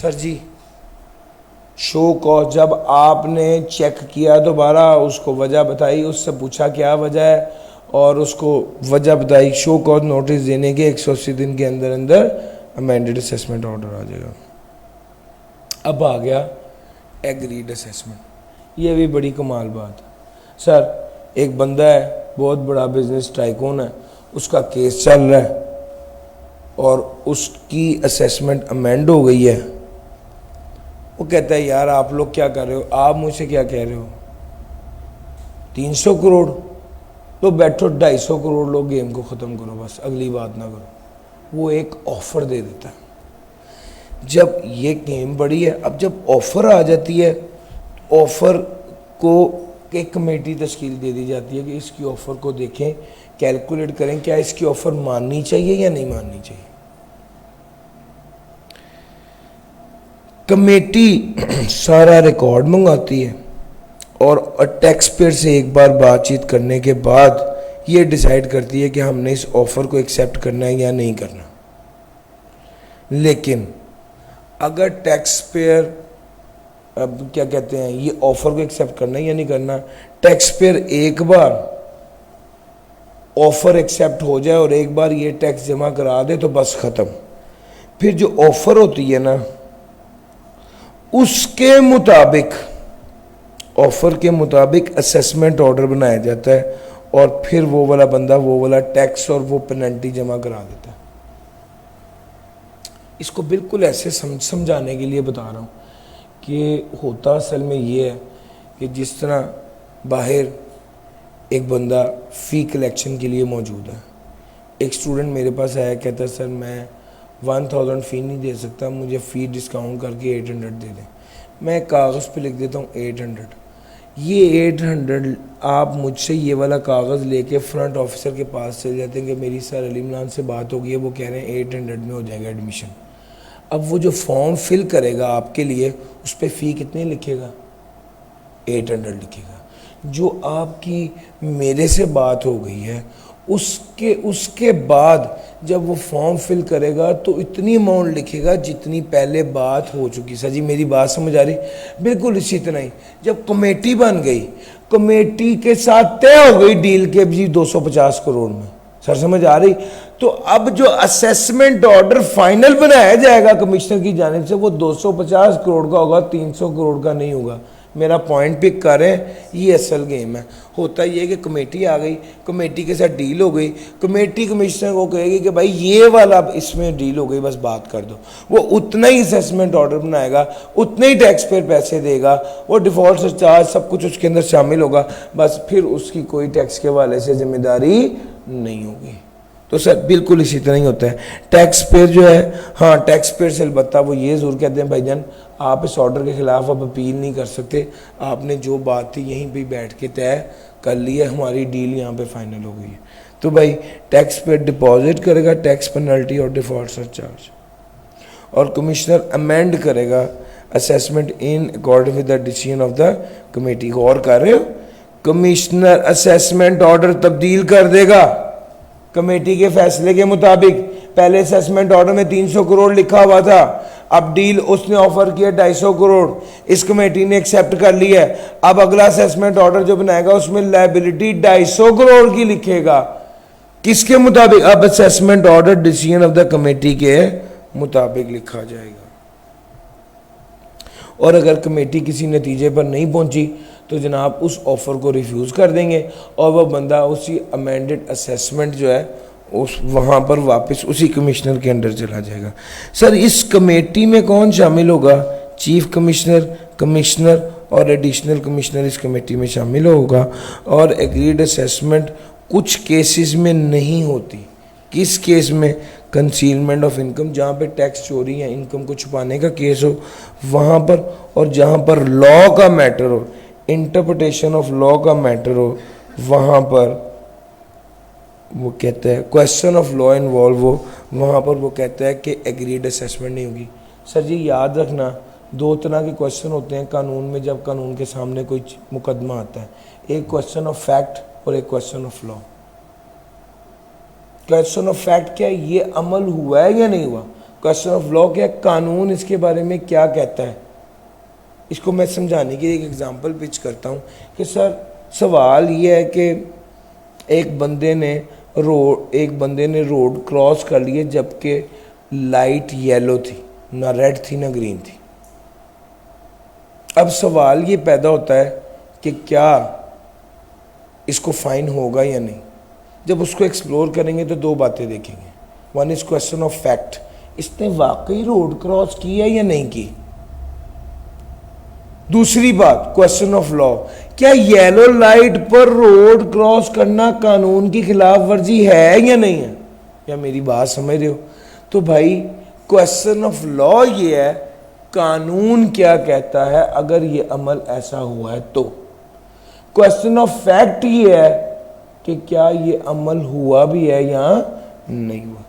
सर जी शो कॉज, जब आपने चेक किया दोबारा, उसको वजह बताई, उससे पूछा क्या वजह है और उसको वजह बताई, शो कॉज नोटिस देने के 180 दिन के अंदर अंदर अमेंडेड असेसमेंट ऑर्डर आ जाएगा। अब आ गया एग्रीड असेसमेंट, ये भी बड़ी कमाल बात है। सर एक बंदा है, बहुत बड़ा बिजनेस टाइकून है, उसका केस चल रहा है और उसकी असेसमेंट अमेंड हो गई है। वो कहता है यार आप लोग क्या कर रहे हो, आप मुझसे क्या कह रहे हो 300 करोड़, तो बैठो 250 करोड़ लो, गेम को ख़त्म करो, बस अगली बात ना करो। वो एक ऑफ़र दे देता है। जब ये गेम बड़ी है, अब जब ऑफ़र आ जाती है, ऑफ़र को एक कमेटी तश्कील दे दी जाती है कि इसकी ऑफ़र को देखें, कैलकुलेट करें क्या इसकी ऑफ़र माननी चाहिए या नहीं माननी चाहिए। कमेटी सारा रिकॉर्ड मंगाती है और टैक्स पेयर से एक बार बातचीत करने के बाद ये डिसाइड करती है कि हमने इस ऑफ़र को एक्सेप्ट करना है या नहीं करना। लेकिन अगर टैक्स पेयर, अब क्या कहते हैं, ये ऑफ़र को एक्सेप्ट करना है या नहीं करना, टैक्स पेयर एक बार ऑफ़र एक्सेप्ट हो जाए और एक बार ये टैक्स जमा करा दे तो बस ख़त्म। फिर जो ऑफ़र होती है ना, उसके मुताबिक, ऑफ़र के मुताबिक असेसमेंट ऑर्डर बनाया जाता है और फिर वो वाला बंदा वो वाला टैक्स और वो पेनल्टी जमा करा देता है। इसको बिल्कुल ऐसे समझाने के लिए बता रहा हूँ कि होता असल में ये है कि जिस तरह बाहर एक बंदा फ़ी कलेक्शन के लिए मौजूद है, एक स्टूडेंट मेरे पास आया, कहता है सर मैं 1000 फ़ी नहीं दे सकता, मुझे फ़ी डिस्काउंट करके 800 दे दें। मैं कागज़ पे लिख देता हूँ 800। ये 800 आप मुझसे ये वाला कागज़ लेके फ्रंट ऑफिसर के पास चले जाते हैं कि मेरी सर अली इमरान से बात हो गई है, वो कह रहे हैं 800 में हो जाएगा एडमिशन। अब वो जो फॉर्म फिल करेगा आपके लिए, उस पर फ़ी कितनी लिखेगा, 800 लिखेगा। जो आपकी मेरे से बात हो गई है, उसके बाद जब वो फॉर्म फिल करेगा तो इतनी अमाउंट लिखेगा जितनी पहले बात हो चुकी। सर जी मेरी बात समझ आ रही? बिल्कुल इसी तरह ही जब कमेटी बन गई, कमेटी के साथ तय हो गई डील के जी 250 करोड़ में, सर समझ आ रही? तो अब जो असेसमेंट ऑर्डर फाइनल बनाया जाएगा कमिश्नर की जानिब से, वो 250 करोड़ का होगा, 300 करोड़ का नहीं होगा। मेरा पॉइंट पिक कर रहे हैं, ये असल गेम है। होता ये कि कमेटी आ गई, कमेटी के साथ डील हो गई, कमेटी कमिश्नर को कहेगी कि भाई ये वाला इसमें डील हो गई, बस बात कर दो। वो उतना ही असेसमेंट ऑर्डर बनाएगा, उतने ही टैक्स पेयर पैसे देगा, वो डिफ़ॉल्ट चार्ज सब कुछ उसके अंदर शामिल होगा, बस फिर उसकी कोई टैक्स के हवाले से जिम्मेदारी नहीं होगी। तो सर बिल्कुल इसी तरह ही होता है। टैक्स पेयर जो है, हाँ टैक्स पेयर से अलबत्ता वो ये ज़रूर कहते हैं भाईजान आप इस ऑर्डर के ख़िलाफ़ अब अपील नहीं कर सकते, आपने जो बात थी यहीं पे बैठ के तय कर ली है, हमारी डील यहाँ पे फाइनल हो गई है। तो भाई टैक्स पेयर डिपॉजिट करेगा टैक्स पेनल्टी और डिफ़ॉल्ट सरचार्ज, और कमिश्नर अमेंड करेगा assessment in according with the decision of the committee. गौर कर रहे हो, कमिश्नर असेसमेंट ऑर्डर तब्दील कर देगा कमेटी के फैसले के मुताबिक। पहले असेसमेंट ऑर्डर में 300 करोड़ लिखा हुआ था, अब डील उसने ऑफर किया 250 करोड़, इस कमेटी ने एक्सेप्ट कर लिया है। अब अगला असेसमेंट ऑर्डर जो बनाएगा उसमें लायबिलिटी 250 करोड़ की लिखेगा। किसके मुताबिक? अब assessment order decision of the committee के मुताबिक लिखा जाएगा। और अगर कमेटी किसी नतीजे पर नहीं पहुंची तो जनाब उस ऑफ़र को रिफ्यूज़ कर देंगे और वह बंदा उसी अमेंडेड असेसमेंट जो है उस वहाँ पर वापस उसी कमिश्नर के अंडर चला जाएगा। सर इस कमेटी में कौन शामिल होगा? चीफ कमिश्नर, कमिश्नर और एडिशनल कमिश्नर इस कमेटी में शामिल होगा। और एग्रीड असेसमेंट कुछ केसेस में नहीं होती। किस केस में? कंसीलमेंट ऑफ इनकम, जहाँ पे टैक्स चोरी या इनकम को छुपाने का केस हो वहाँ पर, और जहाँ पर लॉ का मैटर हो, इंटरप्रिटेशन ऑफ लॉ का मैटर हो, वहाँ पर वो कहता है क्वेश्चन ऑफ लॉ इन्वॉल्व हो, वहाँ पर वो कहता है कि एग्रीड असेसमेंट नहीं होगी। सर जी याद रखना, दो तरह के क्वेश्चन होते हैं कानून में जब कानून के सामने कोई मुकदमा आता है, एक क्वेश्चन ऑफ फैक्ट और एक question of law. Question of fact क्या है? ये अमल हुआ है या नहीं हुआ? क्वेश्चन ऑफ लॉ क्या, कानून इसके बारे में क्या कहता है, इसको मैं समझाने की एक एग्जांपल पिच करता हूँ कि सर सवाल ये है कि एक बंदे ने रोड क्रॉस कर लिए जबकि लाइट येलो थी, ना रेड थी ना ग्रीन थी। अब सवाल ये पैदा होता है कि क्या इसको फाइन होगा या नहीं। जब उसको एक्सप्लोर करेंगे तो दो बातें देखेंगे। One is question of fact, इसने वाकई रोड क्रॉस की है या नहीं की। दूसरी बात क्वेश्चन ऑफ लॉ, क्या येलो लाइट पर रोड क्रॉस करना कानून की खिलाफ वर्जी है या नहीं है। क्या मेरी बात समझ रहे हो। तो भाई क्वेश्चन ऑफ लॉ ये है कानून क्या कहता है अगर ये अमल ऐसा हुआ है तो। क्वेश्चन ऑफ फैक्ट ये है कि क्या ये अमल हुआ भी है या नहीं हुआ।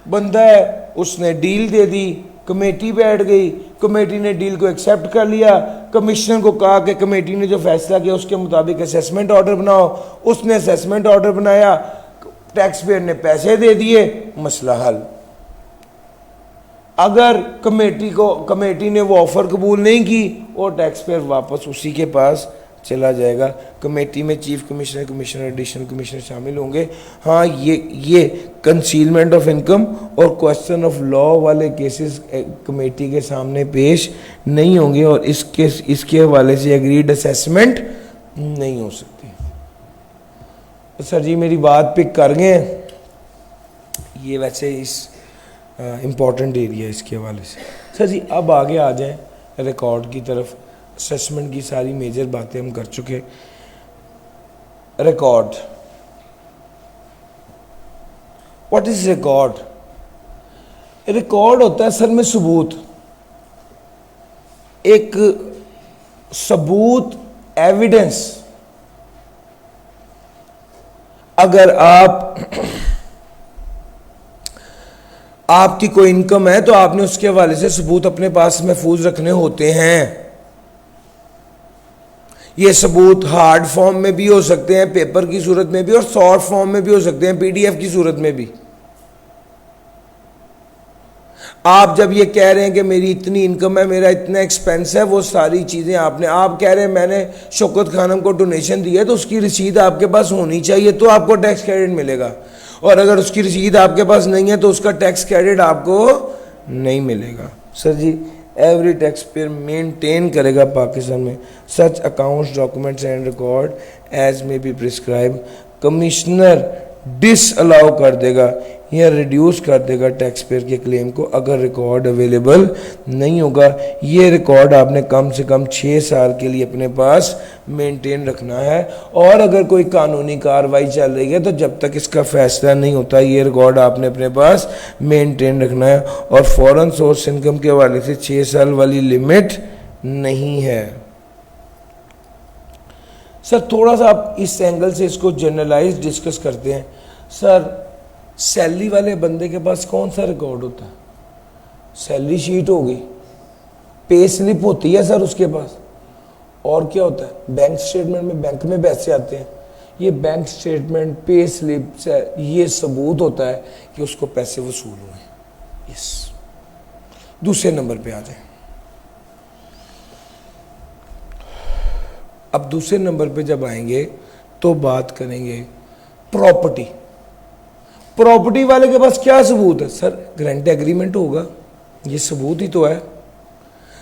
बंदा है, उसने डील दे दी, कमेटी बैठ गई, कमेटी ने डील को एक्सेप्ट कर लिया, कमिश्नर को कहा कि कमेटी ने जो फैसला किया उसके मुताबिक असेसमेंट ऑर्डर बनाओ, उसने असेसमेंट ऑर्डर बनाया, टैक्स पेयर ने पैसे दे दिए, मसला हल। अगर कमेटी ने वो ऑफर कबूल नहीं की और टैक्स पेयर वापस उसी के पास चला जाएगा। कमेटी में chief commissioner, commissioner, additional commissioner शामिल होंगे। हाँ, ये कंसीलमेंट ऑफ इनकम और क्वेश्चन ऑफ लॉ वाले केसेस कमेटी के सामने पेश नहीं होंगे और इसके हवाले से एग्रीड असेसमेंट नहीं हो सकती। तो सर जी मेरी बात पिक कर गए। ये वैसे इस इम्पॉर्टेंट एरिया इसके हवाले से। सर जी अब आगे आ जाए रिकॉर्ड की तरफ। असेसमेंट की सारी मेजर बातें हम कर चुके। Record, what is record. Record होता है सर में सबूत, एक सबूत, एविडेंस। अगर आपकी कोई इनकम है तो आपने उसके हवाले से सबूत अपने पास महफूज रखने होते हैं। ये सबूत हार्ड फॉर्म में भी हो सकते हैं, पेपर की सूरत में भी, और सॉफ्ट फॉर्म में भी हो सकते हैं, पीडीएफ की सूरत में भी। आप जब ये कह रहे हैं कि मेरी इतनी इनकम है, मेरा इतना एक्सपेंस है, वो सारी चीजें आप कह रहे हैं मैंने शौकत खानम को डोनेशन दी है तो उसकी रसीद आपके पास होनी चाहिए तो आपको टैक्स क्रेडिट मिलेगा, और अगर उसकी रसीद आपके पास नहीं है तो उसका टैक्स क्रेडिट आपको नहीं मिलेगा। Sir ji every tax payer maintain करेगा पाकिस्तान में such accounts, documents and record as may be prescribe. Commissioner disallow कर देगा या रिड्यूस कर देगा टैक्स पेयर के क्लेम को अगर रिकॉर्ड अवेलेबल नहीं होगा। ये रिकॉर्ड आपने कम से कम 6 साल के लिए अपने पास मेंटेन रखना है, और अगर कोई कानूनी कार्रवाई चल रही है तो जब तक इसका फैसला नहीं होता ये रिकॉर्ड आपने अपने पास मेंटेन रखना है। और फॉरेन सोर्स इनकम के हवाले से 6 साल वाली लिमिट नहीं है। सर थोड़ा सा आप इस एंगल से इसको जनरलाइज डिस्कस करते हैं। सर सैलरी वाले बंदे के पास कौन सा रिकॉर्ड होता है। सैलरी शीट होगी, पे स्लिप होती है सर उसके पास, और क्या होता है बैंक स्टेटमेंट में, बैंक में पैसे आते हैं। ये बैंक स्टेटमेंट, पे स्लिप से ये सबूत होता है कि उसको पैसे वसूल हुए। यस, दूसरे नंबर पे आ जाए। अब दूसरे नंबर पे जब आएंगे तो बात करेंगे प्रॉपर्टी। प्रॉपर्टी वाले के पास क्या सबूत है। सर गारंटी एग्रीमेंट होगा, ये सबूत ही तो है।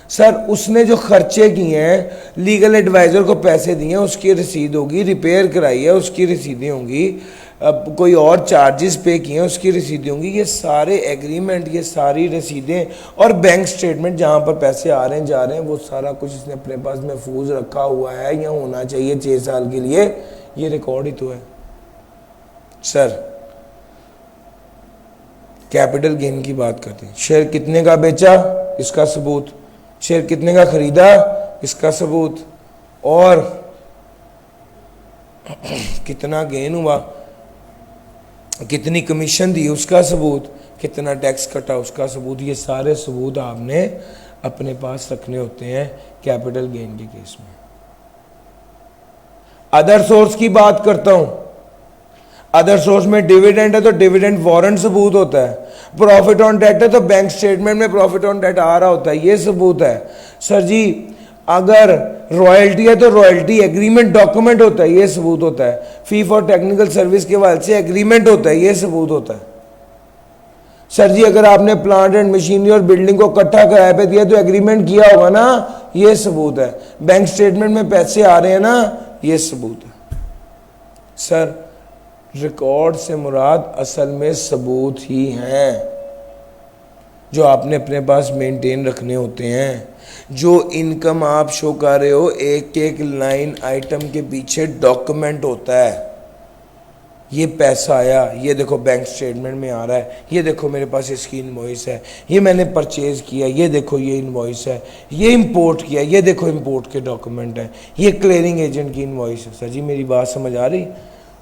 सर उसने जो खर्चे किए हैं, लीगल एडवाइजर को पैसे दिए हैं उसकी रसीद होगी, रिपेयर कराई है उसकी रसीदें होंगी, अब कोई और चार्जेस पे किए हैं उसकी रसीदें होंगी। ये सारे एग्रीमेंट, ये सारी रसीदें और बैंक स्टेटमेंट जहाँ पर पैसे आ रहे हैं जा रहे हैं, वो सारा कुछ इसने अपने पास महफूज रखा हुआ है या होना चाहिए 6 साल के लिए। ये रिकॉर्ड ही तो है। सर कैपिटल गेन की बात करते हैं। शेयर कितने का बेचा, इसका सबूत। शेयर कितने का खरीदा, इसका सबूत। और कितना गेन हुआ, कितनी कमीशन दी, उसका सबूत। कितना टैक्स कटा, उसका सबूत। ये सारे सबूत आपने अपने पास रखने होते हैं कैपिटल गेन के केस में। अदर सोर्स की बात करता हूं। अदर सोर्स में डिविडेंड है तो डिविडेंड वारंट सबूत होता है। प्रॉफिट ऑन डेट है तो बैंक स्टेटमेंट में प्रॉफिट ऑन डेट आ रहा होता है, ये सबूत है। सर जी अगर रॉयल्टी है तो रॉयल्टी एग्रीमेंट डॉक्यूमेंट होता है, ये सबूत होता है। फी फॉर टेक्निकल सर्विस के हवाले से एग्रीमेंट होता है, ये सबूत होता है। सर जी अगर आपने प्लांट एंड मशीनरी और बिल्डिंग को इकट्ठा किराए पे दिया तो एग्रीमेंट किया होगा ना, ये सबूत है। बैंक स्टेटमेंट में पैसे आ रहे हैं ना, ये सबूत है। सर रिकॉर्ड से मुराद असल में सबूत ही हैं जो आपने अपने पास मेंटेन रखने होते हैं। जो इनकम आप शो कर रहे हो, एक एक लाइन आइटम के पीछे डॉक्यूमेंट होता है। ये पैसा आया, ये देखो बैंक स्टेटमेंट में आ रहा है, ये देखो मेरे पास इसकी इनवॉइस है, ये मैंने परचेज किया, ये देखो ये इनवॉइस है, ये इंपोर्ट किया, ये देखो इंपोर्ट के डॉक्यूमेंट हैं, ये क्लियरिंग एजेंट की इनवॉइस है। सर जी मेरी बात समझ आ रही?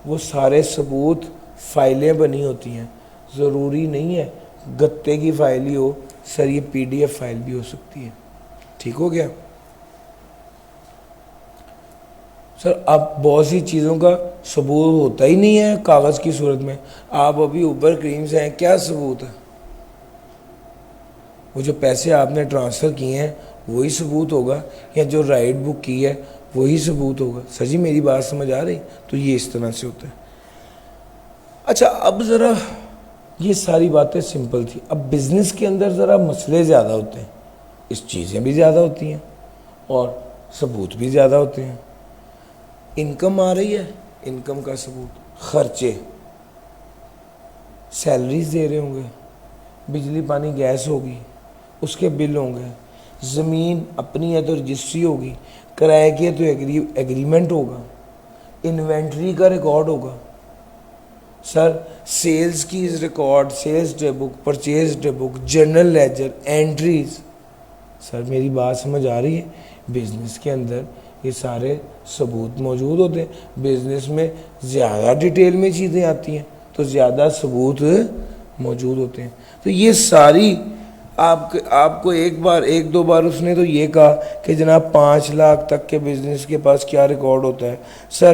वो सारे सबूत फाइलें बनी होती हैं, ज़रूरी नहीं है गत्ते की फाइल ही हो। सर ये PDF फाइल भी हो सकती है। ठीक हो गया? सर अब बहुत सी चीज़ों का सबूत होता ही नहीं है कागज़ की सूरत में। आप अभी ऊबर क्रीम से हैं, क्या सबूत है? वो जो पैसे आपने ट्रांसफ़र किए हैं वही सबूत होगा, या जो राइड बुक की है वही सबूत होगा। सर जी मेरी बात समझ आ रही? तो ये इस तरह से होता है। अच्छा अब ज़रा ये सारी बातें सिंपल थी। अब बिज़नेस के अंदर ज़रा मसले ज़्यादा होते हैं, इस चीज़ें भी ज़्यादा होती हैं और सबूत भी ज़्यादा होते हैं। इनकम आ रही है, इनकम का सबूत, खर्चे, सैलरीज दे रहे होंगे, बिजली पानी गैस होगी, उसके बिल होंगे, ज़मीन अपनी है तो रजिस्ट्री होगी, किराए की है तो एग्रीमेंट होगा, इन्वेंट्री का रिकॉर्ड होगा। सर सेल्स की record, sales day book, purchase day book, journal ledger, entries. Sir मेरी बात समझ आ रही है? बिजनेस के अंदर ये सारे सबूत मौजूद होते हैं। बिजनेस में ज़्यादा डिटेल में चीज़ें आती हैं तो ज़्यादा सबूत मौजूद होते हैं। तो ये सारी आपको एक दो बार उसने तो ये कहा कि जनाब 5 लाख तक के बिजनेस के पास क्या रिकॉर्ड होता है। सर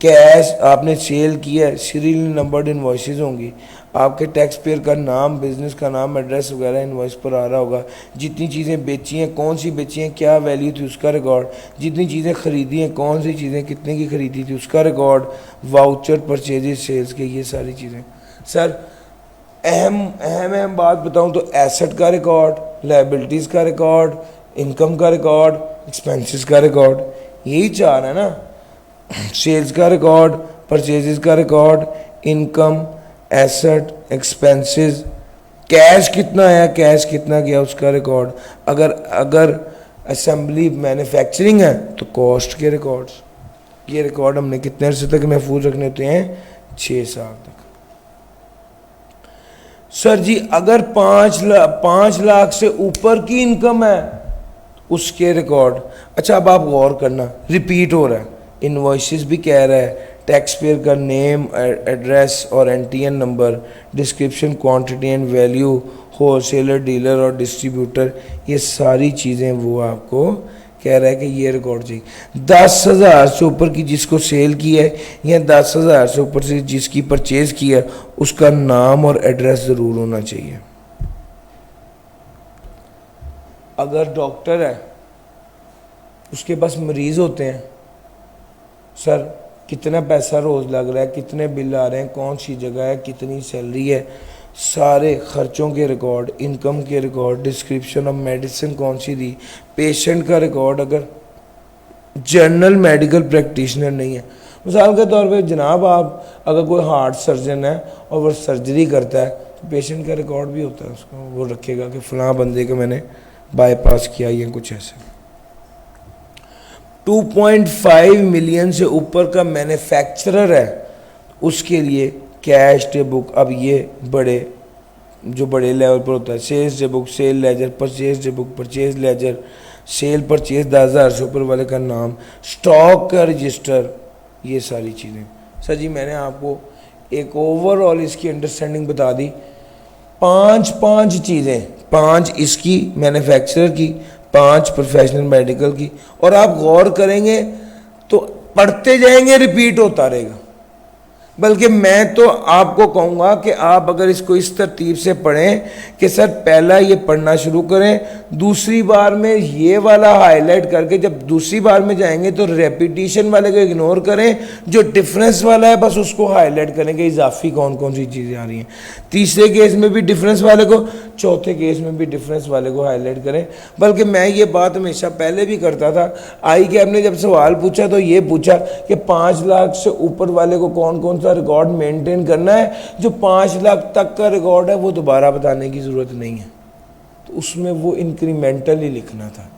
कैश आपने सेल किया है, सीरियल नंबर्ड इनवॉइसेस होंगी, आपके टैक्स पेयर का नाम, बिजनेस का नाम, एड्रेस वगैरह इनवॉइस पर आ रहा होगा। जितनी चीज़ें बेची हैं, कौन सी बेची हैं, क्या वैल्यू थी उसका रिकॉर्ड, जितनी चीज़ें खरीदी हैं, कौन सी चीज़ें कितने की खरीदी थी उसका रिकॉर्ड, वाउचर, परचेजेस, सेल्स के, ये सारी चीज़ें। सर अहम बात बताऊं तो एसेट का रिकॉर्ड, लायबिलिटीज़ का रिकॉर्ड, इनकम का रिकॉर्ड, एक्सपेंसेस का रिकॉर्ड, यही 4 है ना। सेल्स का रिकॉर्ड, परचेजेस का record, income, asset, expenses, cash कितना आया, कैश कितना गया उसका रिकॉर्ड। अगर असेंबली मैन्युफैक्चरिंग है तो कॉस्ट के रिकॉर्ड्स। ये रिकॉर्ड हमने कितने अर्से तक महफूज रखने होते हैं? 6 साल तक। सर जी अगर 5 लाख से ऊपर की इनकम है उसके रिकॉर्ड। अच्छा अब आप गौर करना, रिपीट हो रहा है, इनवॉइसेस भी कह रहा है, टैक्स पेयर का नेम, एड्रेस और NTN number, description, quantity and value, wholesaler, dealer और डिस्ट्रीब्यूटर, ये सारी चीज़ें वो आपको कह रहा है कि ये रिकॉर्ड चाहिए। 10,000 से ऊपर की जिसको सेल की है या 10,000 से ऊपर से जिसकी परचेज की है उसका नाम और एड्रेस ज़रूर होना चाहिए। अगर डॉक्टर है उसके पास मरीज़ होते हैं, सर कितना पैसा रोज़ लग रहा है, कितने बिल आ रहे हैं, कौन सी जगह है, कितनी सैलरी है, सारे खर्चों के रिकॉर्ड, इनकम के रिकॉर्ड, डिस्क्रिप्शन ऑफ मेडिसिन कौन सी दी, पेशेंट का रिकॉर्ड। अगर जनरल मेडिकल प्रैक्टिशनर नहीं है, मिसाल के तौर पे जनाब आप अगर कोई हार्ट सर्जन है और वो सर्जरी करता है तो पेशेंट का रिकॉर्ड भी होता है, उसको वो रखेगा कि फ़लाँ बंदे को मैंने बाईपास किया या कुछ ऐसे। 2.5 मिलियन से ऊपर का मैन्युफैक्चरर है उसके लिए कैश डे बुक। अब ये जो बड़े लेवल पर होता है, sales day book, sale ledger, purchase day book, purchase ledger, sale purchase 10,000 से ऊपर वाले का नाम, स्टॉक का रजिस्टर, ये सारी चीज़ें। सर जी मैंने आपको एक ओवरऑल इसकी अंडरस्टैंडिंग बता दी। 5 चीज़ें, 5 इसकी मैन्युफैक्चरर की, 5 प्रोफेशनल मेडिकल की, और आप गौर करेंगे तो पढ़ते जाएंगे रिपीट होता रहेगा। बल्कि मैं तो आपको कहूँगा कि आप अगर इसको इस तरतीब से पढ़ें कि सर पहला ये पढ़ना शुरू करें, दूसरी बार में ये वाला हाईलाइट करके जब दूसरी बार में जाएंगे तो रेपिटेशन वाले को इग्नोर करें, जो डिफरेंस वाला है बस उसको हाईलाइट करें कि इजाफी कौन कौन सी चीज़ें आ रही हैं। तीसरे केस में भी डिफरेंस वाले को, चौथे केस में भी डिफरेंस वाले को हाईलाइट करें। बल्कि मैं ये बात हमेशा पहले भी करता था। आई के आपने जब सवाल पूछा तो ये पूछा कि 5 लाख से ऊपर वाले को कौन कौन सा रिकॉर्ड मेंटेन करना है, जो 5 लाख तक का रिकॉर्ड है वो दोबारा बताने की ज़रूरत नहीं है, तो उसमें वो इंक्रीमेंटल ही लिखना था।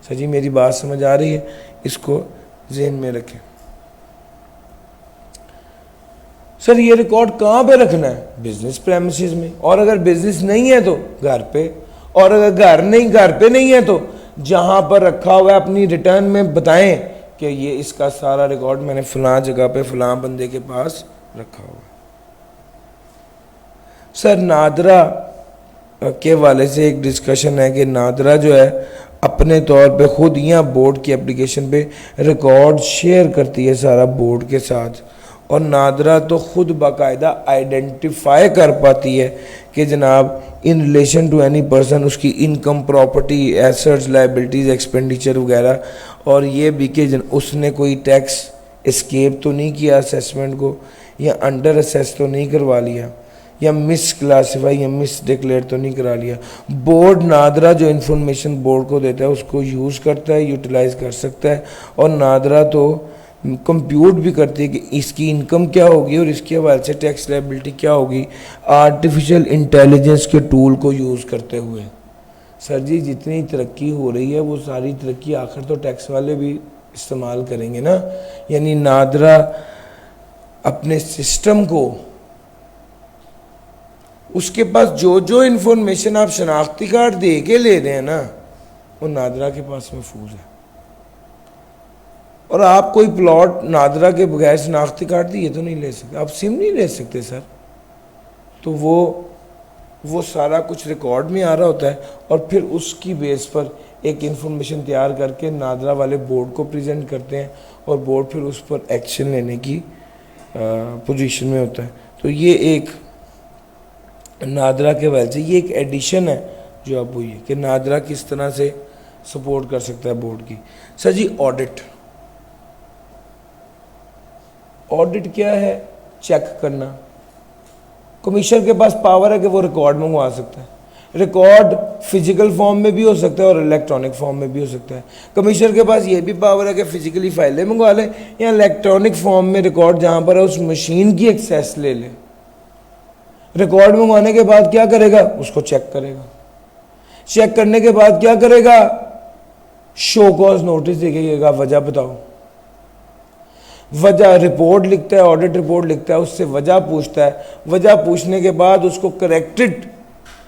सर जी मेरी बात समझ आ रही है, इसको ज़हन में रखें। सर ये रिकॉर्ड कहाँ पे रखना है? बिजनेस प्रेमिसेस में, और अगर बिजनेस नहीं है तो घर पे, और अगर घर पे नहीं है तो जहाँ पर रखा हुआ है अपनी रिटर्न में बताएं कि ये इसका सारा रिकॉर्ड मैंने फलां जगह पे फलां बंदे के पास रखा हुआ है। सर नादरा के हवाले से एक डिस्कशन है कि नादरा जो है अपने तौर पे खुद या बोर्ड की एप्लीकेशन पे रिकॉर्ड शेयर करती है सारा बोर्ड के साथ, और नादरा तो खुद बाकायदा आइडेंटिफाई कर पाती है कि जनाब in relation to any person उसकी income, property, assets, liabilities, expenditure वगैरह, और ये भी कि उसने कोई टैक्स एस्केप तो नहीं किया असेसमेंट को, या अंडर असेस तो नहीं करवा लिया, या मिस क्लासीफाई या मिस डिक्लेयर तो नहीं करा लिया। बोर्ड नादरा जो इन्फॉर्मेशन बोर्ड को देता है उसको यूज़ करता है, यूटिलाइज़ कर सकता है, और नादरा तो कंप्यूट भी करती है कि इसकी इनकम क्या होगी और इसके हवाले से टैक्स लायबिलिटी क्या होगी, आर्टिफिशियल इंटेलिजेंस के टूल को यूज़ करते हुए। सर जी जितनी तरक्की हो रही है वो सारी तरक्की आखिर तो टैक्स वाले भी इस्तेमाल करेंगे ना। यानी नादरा अपने सिस्टम को, उसके पास जो जो इन्फॉर्मेशन आप शनाख्ती कार्ड दे के ले रहे हैं ना, वो नादरा के पास महफूज है। और आप कोई प्लॉट नादरा के बगैर शनाख्ती कार्ड दिए तो नहीं ले सकते, आप सिम नहीं ले सकते सर। तो वो सारा कुछ रिकॉर्ड में आ रहा होता है, और फिर उसकी बेस पर एक इन्फॉर्मेशन तैयार करके नादरा वाले बोर्ड को प्रेजेंट करते हैं, और बोर्ड फिर उस पर एक्शन लेने की पोजीशन में होता है। तो ये एक नादरा के वजह से ये एक एडिशन है जो अब हुई है कि नादरा किस तरह से सपोर्ट कर सकता है बोर्ड की। सर जी ऑडिट क्या है? चेक करना। कमिश्नर के पास पावर है कि वो रिकॉर्ड मंगवा सकता है। रिकॉर्ड फिजिकल फॉर्म में भी हो सकता है और इलेक्ट्रॉनिक फॉर्म में भी हो सकता है। कमिश्नर के पास ये भी पावर है कि फिजिकली फाइलें मंगवा लें या इलेक्ट्रॉनिक फॉर्म में रिकॉर्ड जहाँ पर है उस मशीन की एक्सेस ले लें। रिकॉर्ड मंगवाने के बाद क्या करेगा? उसको चेक करेगा। चेक करने के बाद क्या करेगा? शो कॉज नोटिस देखेगा, वजह बताओ। वजह रिपोर्ट लिखता है, ऑडिट रिपोर्ट लिखता है, उससे वजह पूछता है। वजह पूछने के बाद उसको करेक्टेड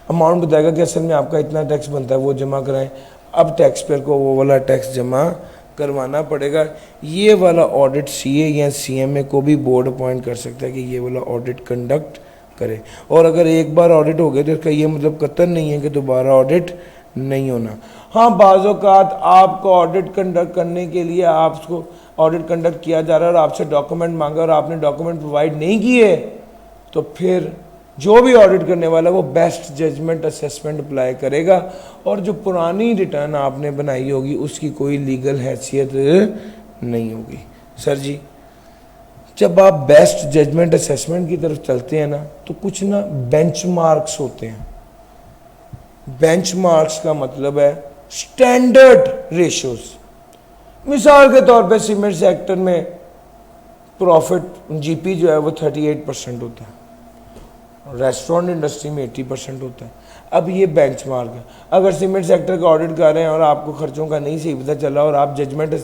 अमाउंट बताएगा कि असल में आपका इतना टैक्स बनता है, वो जमा कराएं। अब टैक्स पेयर को वो वाला टैक्स जमा करवाना पड़ेगा। ये वाला ऑडिट सीए या सीएमए को भी बोर्ड अपॉइंट कर सकता है कि ये वाला ऑडिट कंडक्ट करे। और अगर एक बार ऑडिट हो गया तो इसका ये मतलब कतई नहीं है कि दोबारा ऑडिट नहीं होना। हाँ, बाज़ औक़ात आपको ऑडिट कंडक्ट करने के लिए आपको ऑडिट कंडक्ट किया जा रहा है और आपसे डॉक्यूमेंट मांगा और आपने डॉक्यूमेंट प्रोवाइड नहीं किए, तो फिर जो भी ऑडिट करने वाला है वो बेस्ट जजमेंट असेसमेंट अप्लाई करेगा, और जो पुरानी रिटर्न आपने बनाई होगी उसकी कोई लीगल हैसियत नहीं होगी। सर जी जब आप बेस्ट जजमेंट असेसमेंट की तरफ चलते हैं ना, तो कुछ ना बेंचमार्क्स होते हैं। बेंचमार्क्स का मतलब है स्टैंडर्ड रेशियोज। मिसाल के तौर पे सीमेंट सेक्टर में प्रॉफिट जीपी जो है वो 38% होता है, रेस्टोरेंट इंडस्ट्री में 80% होता है। अब ये बेंचमार्क है। अगर सीमेंट सेक्टर का ऑडिट कर रहे हैं और आपको खर्चों का नहीं सही पता चला और आप जजमेंट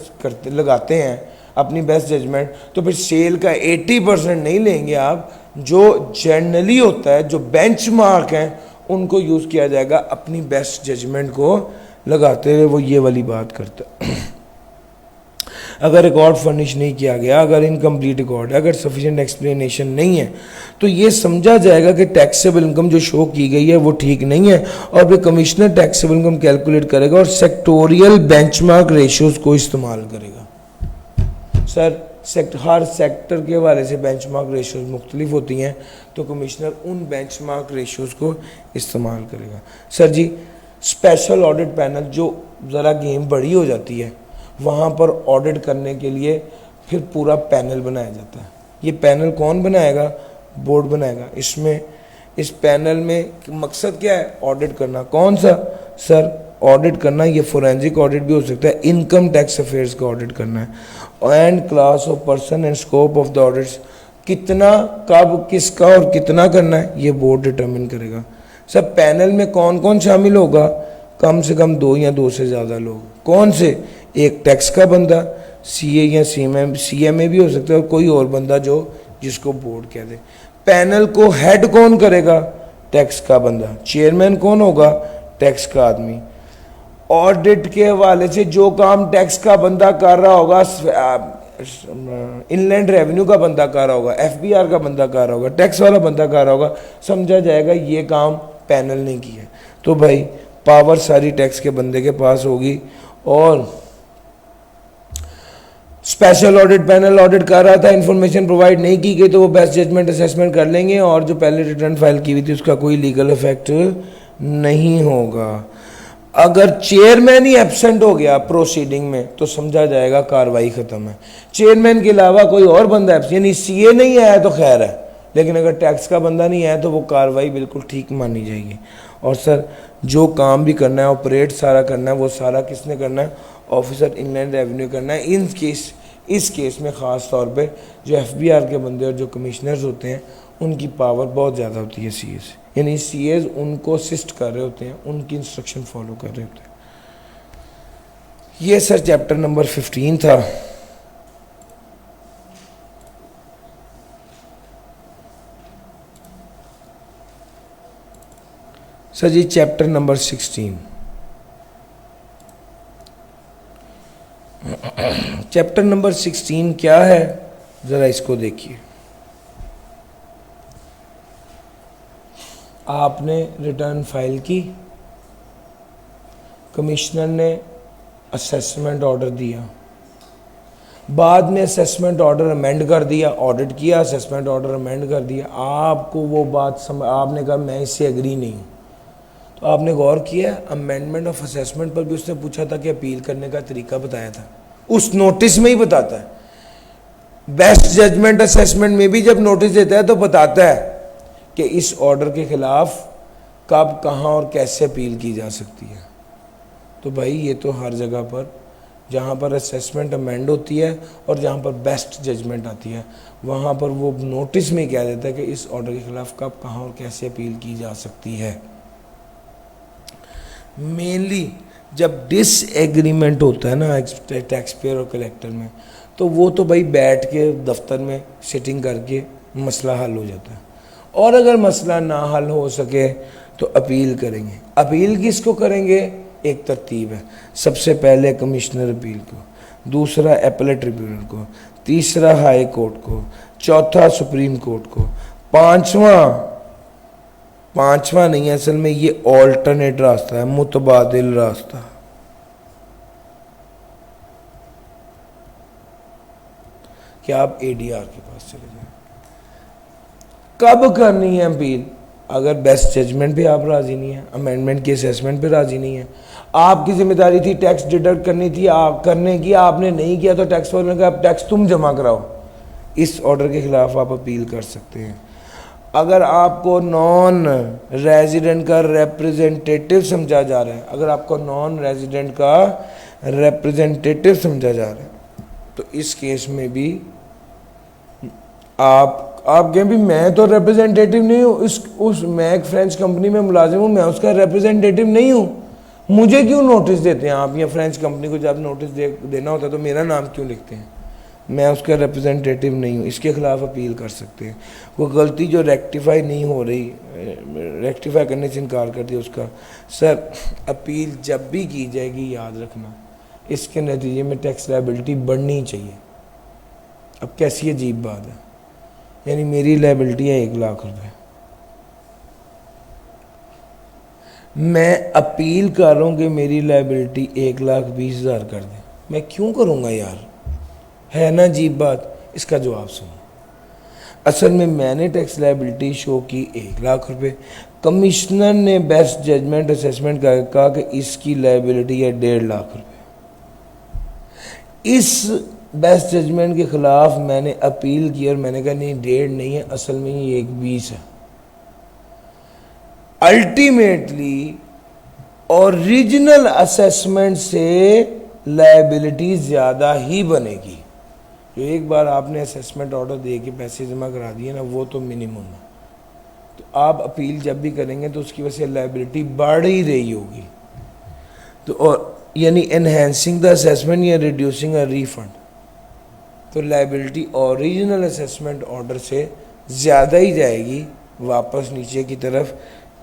लगाते हैं अपनी बेस्ट जजमेंट, तो फिर सेल का 80% नहीं लेंगे आप। जो जनरली होता है, जो बेंचमार्क हैं, उनको यूज़ किया जाएगा अपनी बेस्ट जजमेंट को लगाते हुए। वो ये वाली बात करता है। अगर रिकॉर्ड फर्निश नहीं किया गया, अगर इनकम्प्लीट रिकॉर्ड है, अगर सफिशिएंट एक्सप्लेनेशन नहीं है, तो ये समझा जाएगा कि टैक्सेबल इनकम जो शो की गई है वो ठीक नहीं है, और फिर कमिश्नर टैक्सेबल इनकम कैलकुलेट करेगा और सेक्टोरियल बेंचमार्क रेशियोज को इस्तेमाल करेगा। सर हर सेक्टर के हवाले से बेंचमार्क रेशियोज मुख्तलिफ होती हैं, तो कमिश्नर उन बेंचमार्क रेशियोज को इस्तेमाल करेगा। सर जी, स्पेशल ऑडिट पैनल जो ज़रा गेम बड़ी हो जाती है, वहाँ पर ऑडिट करने के लिए फिर पूरा पैनल बनाया जाता है। ये पैनल कौन बनाएगा? बोर्ड बनाएगा। इसमें इस पैनल में मकसद क्या है? ऑडिट करना। कौन सा? सर, ऑडिट करना, ये फोरेंसिक ऑडिट भी हो सकता है, इनकम टैक्स अफेयर्स का ऑडिट करना है। And class of person and scope of the audits, कितना, कब, किसका और कितना करना है, ये बोर्ड डिटरमिन करेगा। सर, पैनल में कौन कौन शामिल होगा? कम से कम 2 या 2 से ज़्यादा लोग। कौन से? एक टैक्स का बंदा, सीए या सीएमए भी हो सकता है, और कोई और बंदा जो जिसको बोर्ड कह दे। पैनल को हेड कौन करेगा? टैक्स का बंदा। चेयरमैन कौन होगा? टैक्स का आदमी। ऑडिट के हवाले से जो काम टैक्स का बंदा कर रहा होगा, इनलैंड रेवेन्यू का बंदा कर रहा होगा, एफबीआर का बंदा कर रहा होगा, टैक्स वाला बंदा कर रहा होगा, समझा जाएगा ये काम पैनल ने किया। तो भाई पावर सारी टैक्स के बंदे के पास होगी। और स्पेशल ऑडिट पैनल ऑडिट कर रहा था, इंफॉर्मेशन प्रोवाइड नहीं की गई, तो वो बेस्ट जजमेंट असेसमेंट कर लेंगे, और जो पहले रिटर्न फाइल की हुई थी उसका कोई लीगल इफेक्ट नहीं होगा। अगर चेयरमैन ही एब्सेंट हो गया प्रोसीडिंग में, तो समझा जाएगा कार्रवाई खत्म है। चेयरमैन के अलावा कोई और बंदा एब्सेंट, यानी सीए नहीं आया तो खैर है, लेकिन अगर टैक्स का बंदा नहीं आया तो वो कार्रवाई बिल्कुल ठीक मानी जाएगी। और सर, जो काम भी करना है, ऑपरेट सारा करना है, वो सारा किसने करना है? ऑफिसर इनलैंड रेवेन्यू करना है। इस केस में ख़ास तौर पे जो एफबीआर के बंदे और जो कमिश्नर्स होते हैं, उनकी पावर बहुत ज़्यादा होती है सीए से, यानी सीएज उनको असिस्ट कर रहे होते हैं, उनकी इंस्ट्रक्शन फॉलो कर रहे होते हैं। ये सर चैप्टर नंबर 15 था। सर जी, चैप्टर नंबर 16। चैप्टर नंबर 16 क्या है, ज़रा इसको देखिए। आपने रिटर्न फाइल की, कमिश्नर ने असेसमेंट ऑर्डर दिया, बाद में असेसमेंट ऑर्डर अमेंड कर दिया, ऑडिट किया, असेसमेंट ऑर्डर अमेंड कर दिया, आपको वो बात आपने कहा मैं इससे एग्री नहीं हूँ, तो आपने गौर किया अमेंडमेंट ऑफ असेसमेंट पर भी उसने पूछा था कि अपील करने का तरीका बताया था, उस नोटिस में ही बताता है। बेस्ट जजमेंट असेसमेंट में भी जब नोटिस देता है तो बताता है कि इस ऑर्डर के खिलाफ कब, कहाँ और कैसे अपील की जा सकती है। तो भाई ये तो हर जगह पर, जहाँ पर असेसमेंट अमेंड होती है और जहाँ पर बेस्ट जजमेंट आती है, वहाँ पर वो नोटिस में कह देता है कि इस ऑर्डर के खिलाफ कब, कहाँ और कैसे अपील की जा सकती है। मेनली जब डिसएग्रीमेंट होता है ना टैक्स पेयर और कलेक्टर में, तो वो तो भाई बैठ के दफ्तर में सिटिंग करके मसला हल हो जाता है। और अगर मसला ना हल हो सके तो अपील करेंगे। अपील किसको करेंगे? एक तरतीब है, सबसे पहले कमिश्नर अपील को, दूसरा एपेलेट ट्रिब्यूनल को, तीसरा हाई कोर्ट को, चौथा सुप्रीम कोर्ट को, पांचवा नहीं है असल में, ये ऑल्टरनेट रास्ता है, मुतबादिल रास्ता। कि आप एडीआर के पास चले जाए। कब करनी है अपील? अगर बेस्ट जजमेंट पे आप राजी नहीं है, अमेंडमेंट की असेसमेंट पे राजी नहीं है, आपकी जिम्मेदारी थी टैक्स डिडक्ट करनी थी, आप करने की, आपने नहीं किया, तो टैक्स वालों ने कहा टैक्स तुम जमा कराओ, इस ऑर्डर के खिलाफ आप अपील कर सकते हैं। अगर आपको नॉन रेजिडेंट का रिप्रेजेंटेटिव समझा जा रहा है, अगर आपको नॉन रेजिडेंट का रिप्रेजेंटेटिव समझा जा रहा है, तो इस केस में भी आप कहें भी मैं तो रिप्रेजेंटेटिव नहीं हूँ, मैं एक फ्रेंच कंपनी में मुलाजिम हूँ, मैं उसका रिप्रेजेंटेटिव नहीं हूँ, मुझे क्यों नोटिस देते हैं आप? या फ्रेंच कंपनी को जब नोटिस देना होता है तो मेरा नाम क्यों लिखते हैं? मैं उसका रिप्रेजेंटेटिव नहीं हूँ, इसके खिलाफ अपील कर सकते हैं। वो गलती जो रेक्टिफाई नहीं हो रही, रेक्टिफाई करने से इनकार कर दिया उसका, सर अपील जब भी की जाएगी याद रखना इसके नतीजे में टैक्स लायबिलिटी बढ़नी चाहिए। अब कैसी अजीब बात है, यानी मेरी लायबिलिटी है 1 लाख रुपए, मैं अपील कर रहा हूँ कि मेरी लायबिलिटी 1,20,000 कर दें, मैं क्यों करूँगा यार? है ना अजीब बात। इसका जवाब सुनो। असल में मैंने टैक्स लायबिलिटी शो की 1,00,000 रुपए, कमिश्नर ने बेस्ट जजमेंट असेसमेंट कहा कि इसकी लायबिलिटी है 1,50,000 रुपए। इस बेस्ट जजमेंट के खिलाफ मैंने अपील की और मैंने कहा नहीं 1.5 नहीं है, असल में ये 1,20 है। अल्टीमेटली ओरिजिनल असेसमेंट से लायबिलिटी ज़्यादा ही बनेगी। जो एक बार आपने असेसमेंट ऑर्डर दे के पैसे जमा करा दिए ना, वो तो मिनिमम है। तो आप अपील जब भी करेंगे तो उसकी वजह से लायबिलिटी बढ़ ही रही होगी। तो और यानी एनहेंसिंग द असेसमेंट या रिड्यूसिंग अ रीफंड, तो लायबिलिटी ओरिजिनल असेसमेंट ऑर्डर से ज़्यादा ही जाएगी, वापस नीचे की तरफ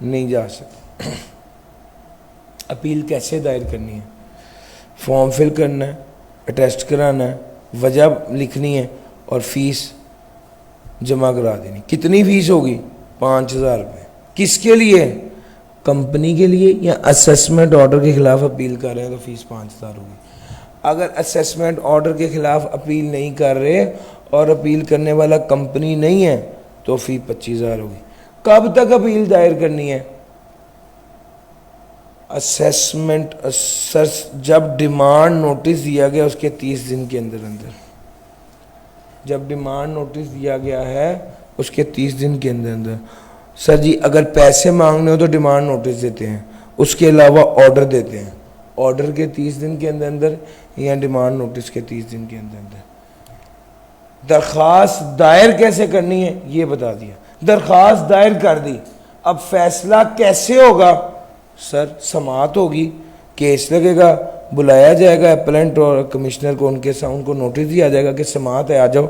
नहीं जा सकती। अपील कैसे दायर करनी है? फॉर्म फिल करना है, अटेस्ट कराना है, वजह लिखनी है और फीस जमा करा देनी। कितनी फीस होगी? 5,000 रुपये। किसके लिए? कंपनी के लिए, या असेसमेंट ऑर्डर के खिलाफ अपील कर रहे हैं तो फीस 5,000 होगी। अगर असेसमेंट ऑर्डर के खिलाफ अपील नहीं कर रहे और अपील करने वाला कंपनी नहीं है तो फीस 25,000 होगी। कब तक अपील दायर करनी है? असेसमेंट जब डिमांड नोटिस दिया गया उसके 30 दिन के अंदर अंदर, जब डिमांड नोटिस दिया गया है उसके 30 दिन के अंदर अंदर। सर जी अगर पैसे मांगने हो तो डिमांड नोटिस देते हैं, उसके अलावा ऑर्डर देते हैं, ऑर्डर के 30 दिन के अंदर अंदर या डिमांड नोटिस के 30 दिन के अंदर अंदर। दरख्वास्त दायर कैसे करनी है ये बता दिया, दरख्वास्त दायर कर दी। अब फैसला कैसे होगा? सर समाअत होगी, केस लगेगा, बुलाया जाएगा एप्लेंट और कमिश्नर को, उनको नोटिस दिया जाएगा कि समाअत है आ जाओ,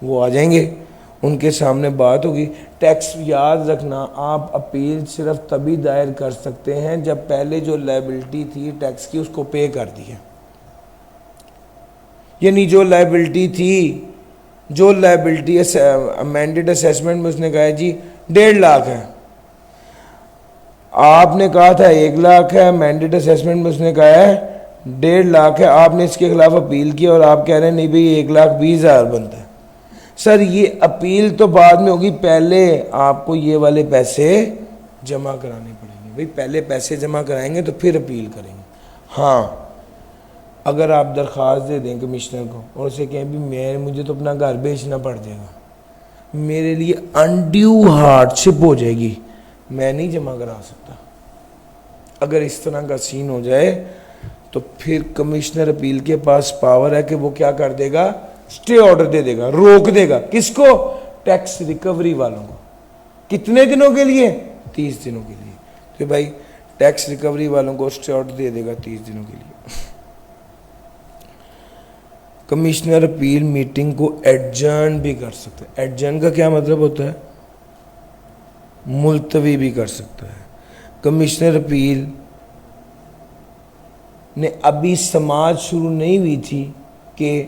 वो आ जाएंगे, उनके सामने बात होगी। टैक्स याद रखना, आप अपील सिर्फ तभी दायर कर सकते हैं जब पहले जो लायबिलिटी थी टैक्स की उसको पे कर दिया। यानी जो लायबिलिटी अमेंडेड असेसमेंट में उसने कहा है जी 1,50,000 है, आपने कहा था 1,00,000 है, अमेंडेड असेसमेंट में उसने कहा है 1,50,000 है, आपने इसके खिलाफ अपील की और आप कह रहे हैं नहीं भाई 1,20,000 बनता है। सर ये अपील तो बाद में होगी, पहले आपको ये वाले पैसे जमा कराने पड़ेंगे। भाई पहले पैसे जमा कराएंगे तो फिर अपील करेंगे। हाँ अगर आप दरख्वास्त दे दें कमिश्नर को और उसे कहें भी मुझे तो अपना घर बेचना पड़ जाएगा, मेरे लिए अनड्यू हार्डशिप हो जाएगी, मैं नहीं जमा करा सकता, अगर इस तरह का सीन हो जाए तो फिर कमिश्नर अपील के पास पावर है कि वो क्या कर देगा? स्टे ऑर्डर दे देगा, रोक देगा। किसको? टैक्स रिकवरी वालों को। कितने दिनों के लिए? 30 दिनों के लिए। तो भाई टैक्स रिकवरी वालों को स्टे ऑर्डर दे देगा 30 दिनों के लिए। कमिश्नर अपील मीटिंग को एडजर्न भी कर सकता है। एडजर्न का क्या मतलब होता है? मुलतवी भी कर सकता है। कमिश्नर अपील ने अभी समाज शुरू नहीं हुई थी कि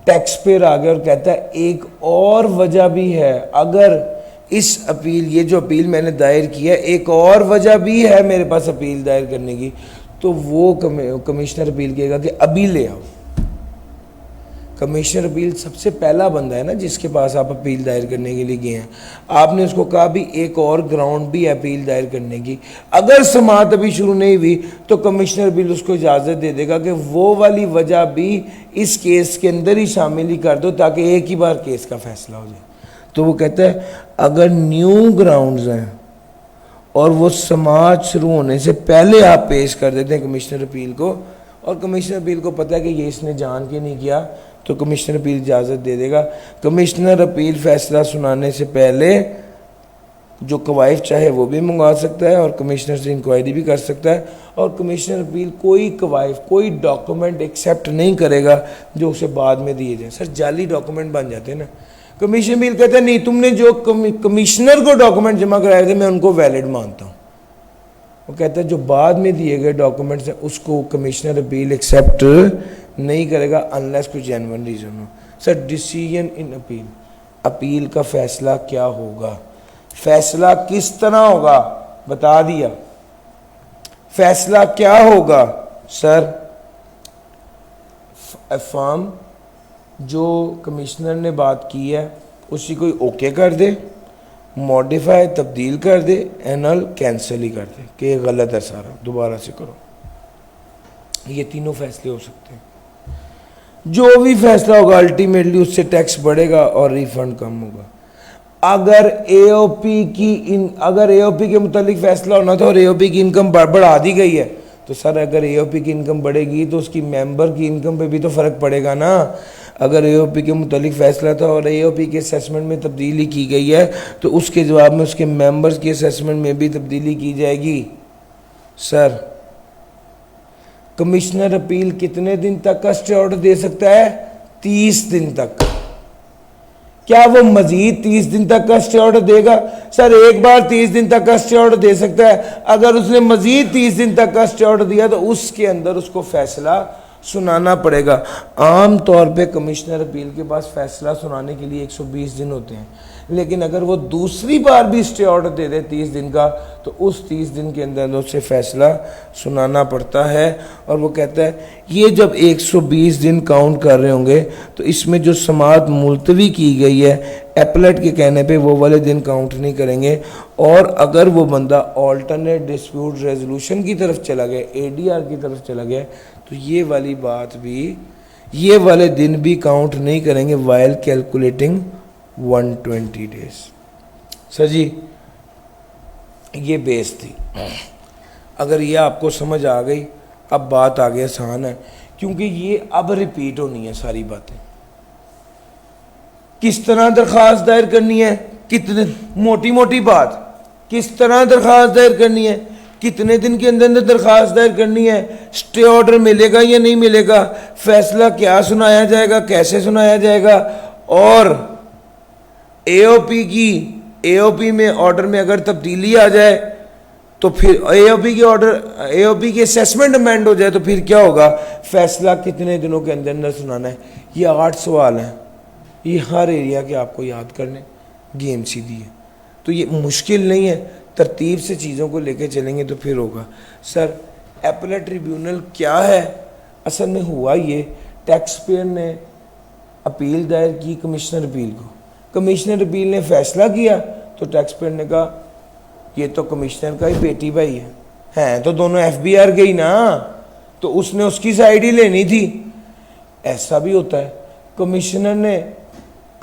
टैक्स पेयर आ गया और कहता है एक और वजह भी है, अगर इस अपील, ये जो अपील मैंने दायर की है, एक और वजह भी है मेरे पास अपील दायर करने की, तो वो कमिश्नर अपील कहेगा कि अभी ले आओ। कमिश्नर अपील सबसे पहला बंदा है ना जिसके पास आप अपील दायर करने के लिए गए हैं। आपने उसको कहा भी एक और ग्राउंड भी अपील दायर करने की, अगर समाअत अभी शुरू नहीं हुई तो कमिश्नर अपील उसको इजाज़त दे देगा कि वो वाली वजह भी इस केस के अंदर ही शामिल ही कर दो ताकि एक ही बार केस का फैसला हो जाए। तो वो कहता है अगर न्यू ग्राउंड्स हैं और वो समाअत शुरू होने से पहले आप पेश कर देते हैं कमिश्नर अपील को, और कमिश्नर अपील को पता है कि ये इसने जान के नहीं किया, तो कमिश्नर अपील इजाज़त दे देगा। कमिश्नर अपील फैसला सुनाने से पहले जो कवायद चाहे वो भी मंगवा सकता है और कमिश्नर से इंक्वायरी भी कर सकता है, और कमिश्नर अपील कोई कवायद, कोई डॉक्यूमेंट एक्सेप्ट नहीं करेगा जो उसे बाद में दिए जाए। सर जाली डॉक्यूमेंट बन जाते हैं ना। कमिश्नर अपील कहता है नहीं, तुमने जो कमिश्नर को डॉक्यूमेंट जमा कराए थे मैं उनको वैलिड मानता हूँ। वो कहता है जो बाद में दिए गए डॉक्यूमेंट्स हैं उसको कमिश्नर अपील एक्सेप्ट नहीं करेगा अनलेस कोई जेन्युइन रीज़न हो। Sir decision in appeal, appeal का फैसला क्या होगा, फैसला किस तरह होगा बता दिया। फैसला क्या होगा? सर अफर्म जो कमिश्नर ने बात की है उसी कोई ओके कर दे, मॉडिफाई तब्दील कर दे, एनल कैंसिल ही कर दे कि ये गलत है सारा, दोबारा से करो। ये तीनों फैसले हो सकते हैं। जो भी फैसला होगा अल्टीमेटली उससे टैक्स बढ़ेगा और रिफंड कम होगा। अगर एओपी के मुतालिक फैसला होना था और एओपी की इनकम बढ़ा दी गई है, तो सर अगर एओपी की इनकम बढ़ेगी तो उसकी मेंबर की इनकम पे भी तो फ़र्क पड़ेगा ना। अगर एओपी के मुतालिक फ़ैसला था और एओपी के असेसमेंट में तब्दीली की गई है तो उसके जवाब में उसके मेंबर्स के असेसमेंट में भी तब्दीली की जाएगी। सर कमिश्नर अपील कितने दिन तक का स्टे ऑर्डर दे सकता है? 30 दिन तक। क्या वो मजीद 30 दिन तक का स्टे ऑर्डर देगा? सर एक बार 30 दिन तक का स्टे ऑर्डर दे सकता है। अगर उसने मजीद 30 दिन तक का स्टे ऑर्डर दिया तो उसके अंदर उसको फैसला सुनाना पड़ेगा। आम तौर पे कमिश्नर अपील के पास फैसला सुनाने के लिए 120 दिन होते हैं, लेकिन अगर वो दूसरी बार भी स्टे ऑर्डर दे दे 30 दिन का तो उस 30 दिन के अंदर उसे फैसला सुनाना पड़ता है। और वो कहता है ये जब 120 दिन काउंट कर रहे होंगे तो इसमें जो समाअत मुलतवी की गई है एपलेट के कहने पे वो वाले दिन काउंट नहीं करेंगे। और अगर वो बंदा ऑल्टरनेट डिस्प्यूट रेजोल्यूशन की तरफ चला गया, एडीआर की तरफ चला गया, तो ये वाली बात भी, ये वाले दिन भी काउंट नहीं करेंगे वाइल कैलकुलेटिंग 120 डेज। सर जी ये बेस थी। अगर ये आपको समझ आ गई, अब बात आगे आसान है, क्योंकि ये अब रिपीट होनी है सारी बातें। किस तरह दरख्वास्त दायर करनी है, कितने, मोटी मोटी बात, किस तरह दरख्वास्त दायर करनी है, कितने दिन के अंदर दरख्वास्त दायर करनी है, स्टे ऑर्डर मिलेगा या नहीं मिलेगा, फैसला क्या सुनाया जाएगा, कैसे सुनाया जाएगा, और एओपी में ऑर्डर में अगर तब्दीली आ जाए तो फिर एओपी की असेसमेंट अमेंड हो जाए तो फिर क्या होगा, फैसला कितने दिनों के अंदर अंदर सुनाना है। ये 8 सवाल हैं, ये हर एरिया के आपको याद करने, गेम सीधी है, तो ये मुश्किल नहीं है, तरतीब से चीज़ों को लेके चलेंगे तो फिर होगा। सर एपलेट ट्रिब्यूनल क्या है? असल में हुआ ये, टैक्स पेयर ने अपील दायर की कमिश्नर अपील को, कमिश्नर अपील ने फैसला किया तो टैक्स पेयर ने कहा ये तो कमिश्नर का ही बेटी भाई है तो दोनों एफबीआर गई ना, तो उसने उसकी साइड ही लेनी थी। ऐसा भी होता है,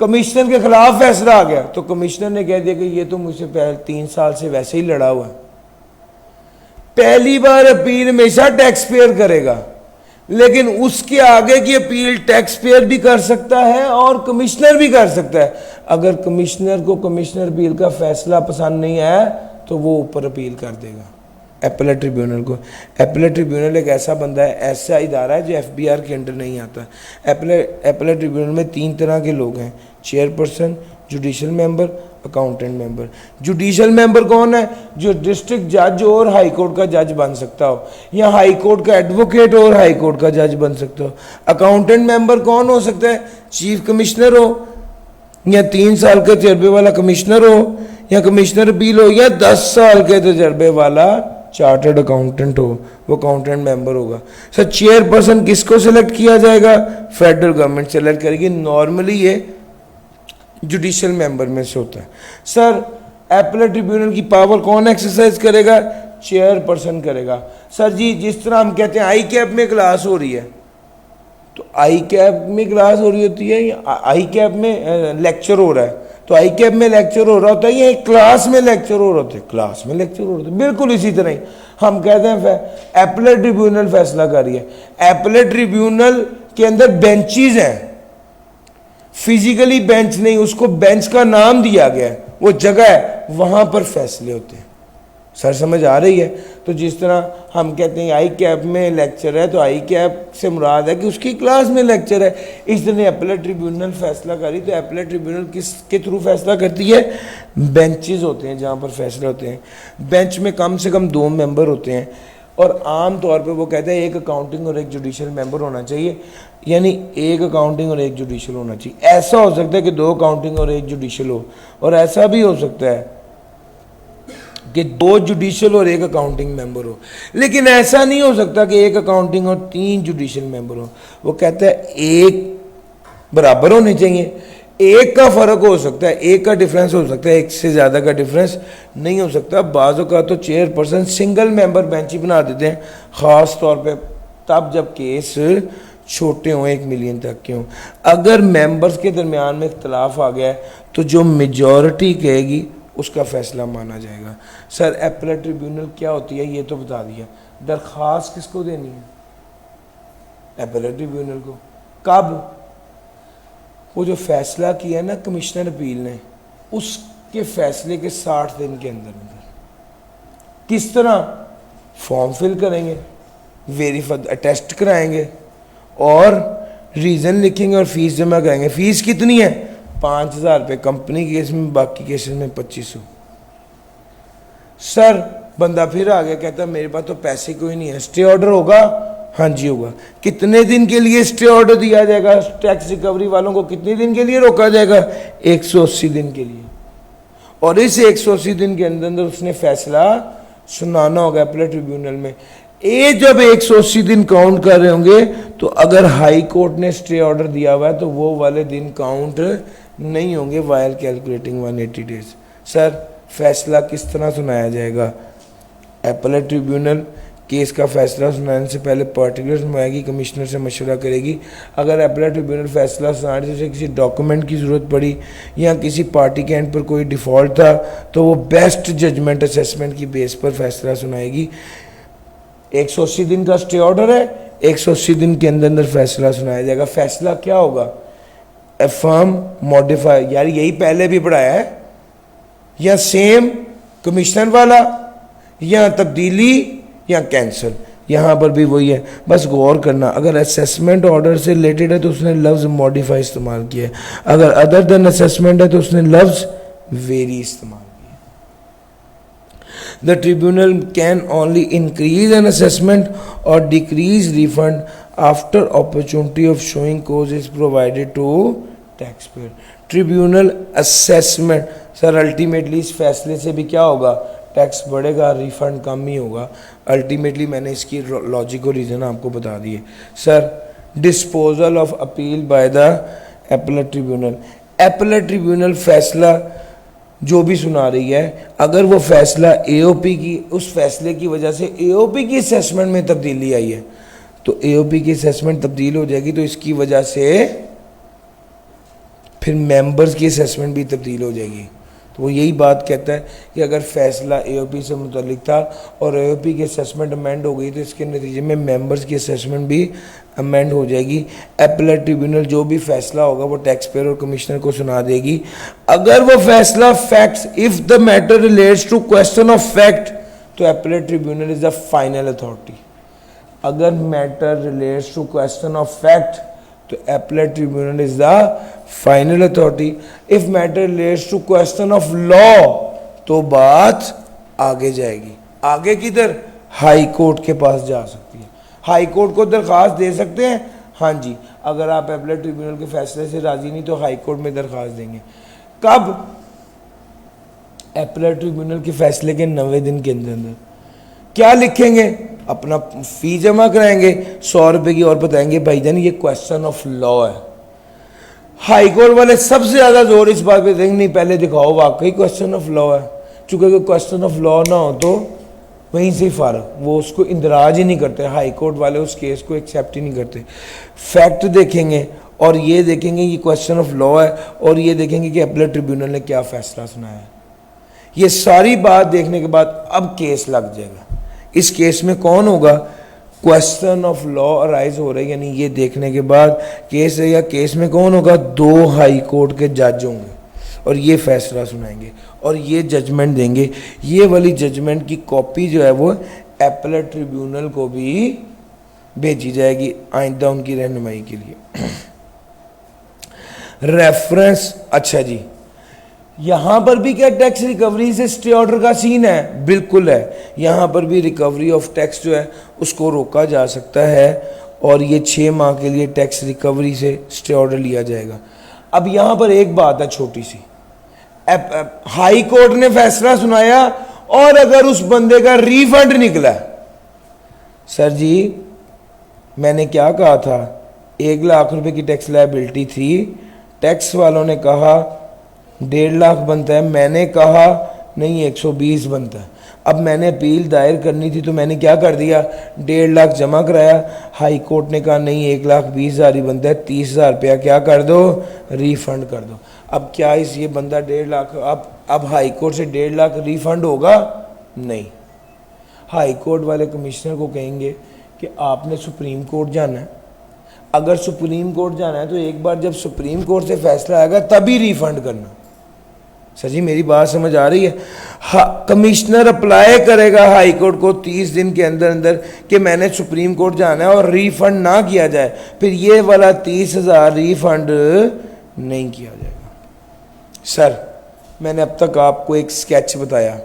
कमिश्नर के खिलाफ फैसला आ गया तो कमिश्नर ने कह दिया कि ये तो मुझसे पहले 3 साल से वैसे ही लड़ा हुआ है। पहली बार अपील हमेशा टैक्स पेयर करेगा, लेकिन उसके आगे की अपील टैक्स पेयर भी कर सकता है और कमिश्नर भी कर सकता है। अगर कमिश्नर को कमिश्नर अपील का फैसला पसंद नहीं आया तो वो ऊपर अपील कर देगा एपलेट ट्रिब्यूनल को। एपलेट ट्रिब्यूनल एक ऐसा बंदा है, ऐसा इदारा है जो एफबीआर के अंडर नहीं आता। एपलेट ट्रिब्यूनल में 3 तरह के लोग हैं, chairperson, judicial member, accountant member. Judicial member कौन है? जो डिस्ट्रिक्ट जज और हाई कोर्ट का जज बन सकता हो, या हाई कोर्ट का एडवोकेट और हाई कोर्ट का जज बन सकता हो। अकाउंटेंट मेंबर कौन हो सकता है? चीफ कमिश्नर हो, या 3 साल के तजर्बे वाला कमिश्नर हो, या कमिश्नर अपील हो, या 10 साल के तजर्बे वाला चार्टर्ड अकाउंटेंट हो, वो अकाउंटेंट मेंबर होगा। सर चेयरपर्सन किसको सिलेक्ट किया जाएगा? फेडरल गवर्नमेंट सेलेक्ट करेगी। नॉर्मली ये जुडिशियल मेंबर में से होता है। सर एपलेट ट्रिब्यूनल की पावर कौन एक्सरसाइज करेगा? चेयरपर्सन करेगा। सर जी जिस तरह हम कहते हैं आई कैप में क्लास हो रही है, तो आई कैप में क्लास हो रही होती है, या आई कैप में लेक्चर हो रहा है, तो आई कैप में लेक्चर हो रहा होता है, या क्लास में लेक्चर हो रहा होता है, क्लास में लेक्चर हो रहा होता है। बिल्कुल इसी तरह ही हम कहते हैं एपलेट ट्रिब्यूनल फैसला कर रही है। एपलेट ट्रिब्यूनल के अंदर बेंचेस हैं, फिजिकली बेंच नहीं, उसको बेंच का नाम दिया गया है, वो जगह है, वहां पर फैसले होते हैं। सर समझ आ रही है? तो जिस तरह हम कहते हैं आई कैप में लेक्चर है, तो आई कैप से मुराद है कि उसकी क्लास में लेक्चर है। इस तरह एपलेट ट्रिब्यूनल फैसला करी, तो एपलेट ट्रिब्यूनल किसके थ्रू फैसला करती है? बेंचेस होते हैं जहाँ पर फैसले होते हैं। बेंच में कम से कम 2 मेंबर होते हैं, और आम तौर पे वो कहते हैं एक अकाउंटिंग और एक जुडिशियल मेंबर होना चाहिए, यानी एक अकाउंटिंग और एक जुडिशियल होना चाहिए। ऐसा हो सकता है कि 2 अकाउंटिंग और 1 जुडिशियल हो, और ऐसा भी हो सकता है कि 2 जुडिशियल और 1 अकाउंटिंग मेंबर हो, लेकिन ऐसा नहीं हो सकता कि 1 अकाउंटिंग और 3 जुडिशियल मेंबर हो। वो कहता है एक बराबर होने चाहिए। एक का फर्क हो सकता है, एक का डिफरेंस हो सकता है, एक से ज़्यादा का डिफरेंस नहीं हो सकता। बाज़ों का तो चेयरपर्सन सिंगल मेंबर बेंच ही बना देते हैं, ख़ास तौर पे तब जब केस छोटे हों, 1 मिलियन तक के हों। अगर मेंबर्स के दरमियान में इख्तलाफ आ गया है तो जो मेजॉरिटी कहेगी उसका फैसला माना जाएगा। सर एपलेट ट्रिब्यूनल क्या होती है ये तो बता दिया। दरख्वास्त किसको देनी है? एपलेट ट्रिब्यूनल को। कब? वो जो फैसला किया ना कमिश्नर अपील ने, उसके फैसले के 60 दिन के अंदर अंदर। किस तरह? फॉर्म फिल करेंगे, वेरीफाई अटेस्ट कराएंगे और रीज़न लिखेंगे और फीस जमा कराएंगे। फीस कितनी है? 5,000 रुपये कंपनी केस में, बाकी केसेस में 2500। सर बंदा फिर आ गया, कहता मेरे पास तो पैसे कोई नहीं है, स्टे ऑर्डर होगा? हाँ जी होगा। कितने दिन के लिए स्टे ऑर्डर दिया जाएगा? टैक्स रिकवरी वालों को कितने दिन के लिए रोका जाएगा? 180 दिन के लिए। और इस 180 दिन के अंदर अंदर उसने फैसला सुनाना होगा एपलेट ट्रिब्यूनल में। ये जब 180 दिन काउंट कर रहे होंगे तो अगर हाई कोर्ट ने स्टे ऑर्डर दिया हुआ है तो वो वाले दिन काउंट नहीं होंगे वाइल कैलकुलेटिंग 180 डेज। सर फैसला किस तरह सुनाया जाएगा? एपलेट ट्रिब्यूनल केस का फैसला सुनाने से पहले पर्टिकुलर सुनाएगी, कमिश्नर से मशवरा करेगी। अगर एपलेट ट्रिब्यूनल फैसला सुनाने से किसी डॉक्यूमेंट की ज़रूरत पड़ी या किसी पार्टी के एंड पर कोई डिफ़ॉल्ट था तो वो बेस्ट जजमेंट असेसमेंट की बेस पर फैसला सुनाएगी। 180 दिन का स्टे ऑर्डर है, 180 दिन के अंदर अंदर फैसला सुनाया जाएगा। फैसला क्या होगा? अफर्म, मॉडिफाई, यार यही पहले भी पढ़ाया है, या सेम कमिश्नर वाला, या तब्दीली, या कैंसिल। यहाँ पर भी वही है, बस गौर करना। अगर असेसमेंट ऑर्डर से रिलेटेड है तो उसने लफ्ज़ मॉडिफाई इस्तेमाल किया है, अगर अदर देन असेसमेंट है तो उसने लफ्ज़ वेरी इस्तेमाल किया। The tribunal can only increase an assessment और decrease refund after opportunity of showing cause is provided to tax payer. Tribunal assessment, sir ultimately इस फैसले से भी क्या होगा? टैक्स बढ़ेगा, रिफंड कम ही होगा। अल्टीमेटली मैंने इसकी लॉजिक और रीज़न आपको बता दिए। Sir disposal of appeal by the appellate tribunal. Appellate tribunal फैसला जो भी सुना रही है, अगर वो फैसला एओपी की, उस फैसले की वजह से एओपी की असेसमेंट में तब्दीली आई है तो एओपी की असेसमेंट तब्दील हो जाएगी, तो इसकी वजह से फिर मेंबर्स की असेसमेंट भी तब्दील हो जाएगी। तो वो यही बात कहता है कि अगर फैसला एओपी से मुतल्लिक था और एओपी की असेसमेंट अमेंड हो गई तो इसके नतीजे में मेंबर्स की असेसमेंट भी अमेंड हो जाएगी। एपलेट ट्रिब्यूनल जो भी फैसला होगा वो टैक्स पेयर और कमिश्नर को सुना देगी। अगर वो फैसला facts, if the matter relates to question of fact, तो appellate tribunal is the final authority. अगर matter relates to question of fact तो appellate tribunal is the final authority. If matter relates to question of law तो बात आगे जाएगी। आगे किधर? High court के पास जा सकती है। हाई कोर्ट को दरख्वास्त दे सकते हैं? हाँ जी, अगर आप एपलेट ट्रिब्यूनल के फैसले से राजी नहीं तो हाई कोर्ट में दरख्वास्त देंगे। कब? एपलेट ट्रिब्यूनल के फैसले के 90 दिन के अंदर अंदर। क्या लिखेंगे? अपना फी जमा कराएंगे 100 रुपये की और बताएंगे भाईजान ये क्वेश्चन ऑफ लॉ है। हाई कोर्ट वाले सबसे ज़्यादा जोर इस बात पे देंगे, नहीं पहले दिखाओ वाकई क्वेश्चन ऑफ लॉ है। चूँकि अगर क्वेश्चन ऑफ लॉ ना हो तो वहीं से फ़र्क, वो उसको इंदराज ही नहीं करते। हाई कोर्ट वाले उस केस को एक्सेप्ट ही नहीं करते। फैक्ट देखेंगे और ये देखेंगे ये क्वेश्चन ऑफ लॉ है और ये देखेंगे कि एपलेट ट्रिब्यूनल ने क्या फैसला सुनाया है। ये सारी बात देखने के बाद अब केस लग जाएगा। इस केस में कौन होगा? क्वेश्चन ऑफ लॉ अराइज हो रही है, यानी ये देखने के बाद केस है, या केस में कौन होगा? 2 हाई कोर्ट के जज होंगे और ये फैसला सुनाएंगे और ये जजमेंट देंगे। ये वाली जजमेंट की कॉपी जो है वो एपलेट ट्रिब्यूनल को भी भेजी जाएगी आइंदा उनकी रहनुमाई के लिए। रेफरेंस, अच्छा जी, यहाँ पर भी क्या टैक्स रिकवरी से स्टे ऑर्डर का सीन है? बिल्कुल है। यहाँ पर भी रिकवरी ऑफ टैक्स जो है उसको रोका जा सकता है और ये 6 माह के लिए टैक्स रिकवरी से स्टे ऑर्डर लिया जाएगा। अब यहाँ पर एक बात है छोटी सी, हाई कोर्ट ने फैसला सुनाया और अगर उस बंदे का रिफंड निकला, सर जी मैंने क्या कहा था, 1,00,000 रुपए की टैक्स लायबिलिटी थी, टैक्स वालों ने कहा 1.5 लाख बनता है, मैंने कहा नहीं 120 बनता है। अब मैंने अपील दायर करनी थी तो मैंने क्या कर दिया, 1.5 लाख जमा कराया। हाई कोर्ट ने कहा नहीं 1,20,000 ही बनता है, 30,000 रुपया क्या कर दो, रिफंड कर दो। अब क्या इस ये बंदा 1.5 लाख, अब हाई कोर्ट से 1.5 लाख रिफंड होगा? नहीं। हाई कोर्ट वाले कमिश्नर को कहेंगे कि आपने सुप्रीम कोर्ट जाना है, अगर सुप्रीम कोर्ट जाना है तो एक बार जब सुप्रीम कोर्ट से फैसला आएगा तभी रिफंड करना। सर जी मेरी बात समझ आ रही है? कमिश्नर अप्लाई करेगा हाई कोर्ट को 30 दिन के अंदर अंदर कि मैंने सुप्रीम कोर्ट जाना है और रिफंड ना किया जाए, फिर ये वाला 30,000 रिफंड नहीं किया जाएगा। सर मैंने अब तक आपको एक स्केच बताया,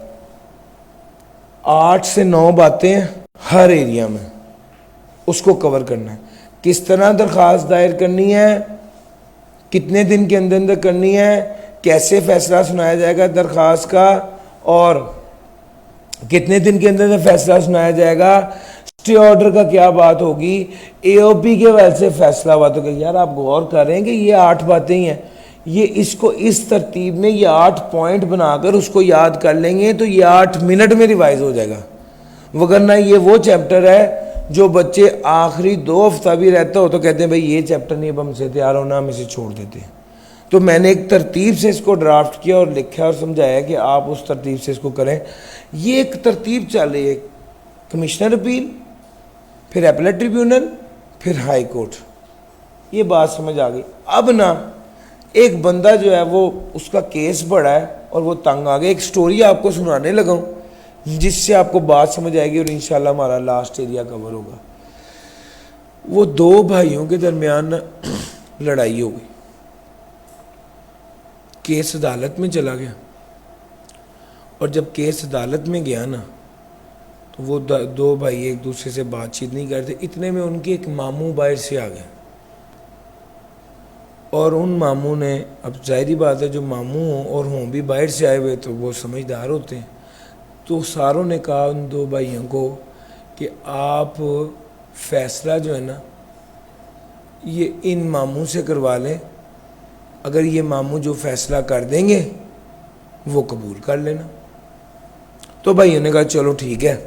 8 से 9 बातें हर एरिया में, उसको कवर करना है। किस तरह दरख्वास्त दायर करनी है, कितने दिन के अंदर अंदर करनी है, कैसे फैसला सुनाया जाएगा दरख्वास्त का, और कितने दिन के अंदर फैसला सुनाया जाएगा, स्टे ऑर्डर का क्या बात होगी, एओपी के वजह से फैसला हुआ तो यार आप गौर कर रहे हैं कि ये 8 बातें ही हैं, ये इसको इस तरतीब में ये 8 पॉइंट बनाकर उसको याद कर लेंगे तो ये 8 मिनट में रिवाइज हो जाएगा। वगरना ये वो चैप्टर है जो बच्चे आखिरी 2 हफ्ता भी रहता हो तो कहते हैं भाई ये चैप्टर नहीं अब हमसे तैयार होना, हम इसे छोड़ देते हैं। तो मैंने एक तरतीब से इसको ड्राफ्ट किया और लिखा और समझाया कि आप उस तरतीब से इसको करें। ये एक तरतीब चल रही है, कमिश्नर अपील, फिर अपीलेट ट्रिब्यूनल, फिर हाई कोर्ट। ये बात समझ आ गई। अब ना एक बंदा जो है वो उसका केस बड़ा है और वो तंग आ गया। एक स्टोरी आपको सुनाने लगा हूँ जिससे आपको बात समझ आएगी और इंशाल्लाह हमारा लास्ट एरिया कवर होगा। वो 2 भाइयों के दरमियान लड़ाई हो गई, केस अदालत में चला गया और जब केस अदालत में गया ना तो वो 2 भाई एक दूसरे से बातचीत नहीं करते। इतने में उनके एक मामू बाहर से आ गए और उन मामू ने, अब जाहिर बात है जो मामू हों और हों भी बाहर से आए हुए तो वो समझदार होते हैं, तो सारों ने कहा उन 2 भाइयों को कि आप फैसला जो है ना ये इन मामू से करवा लें, अगर ये मामू जो फैसला कर देंगे वो कबूल कर लेना। तो भाइयों ने कहा चलो ठीक है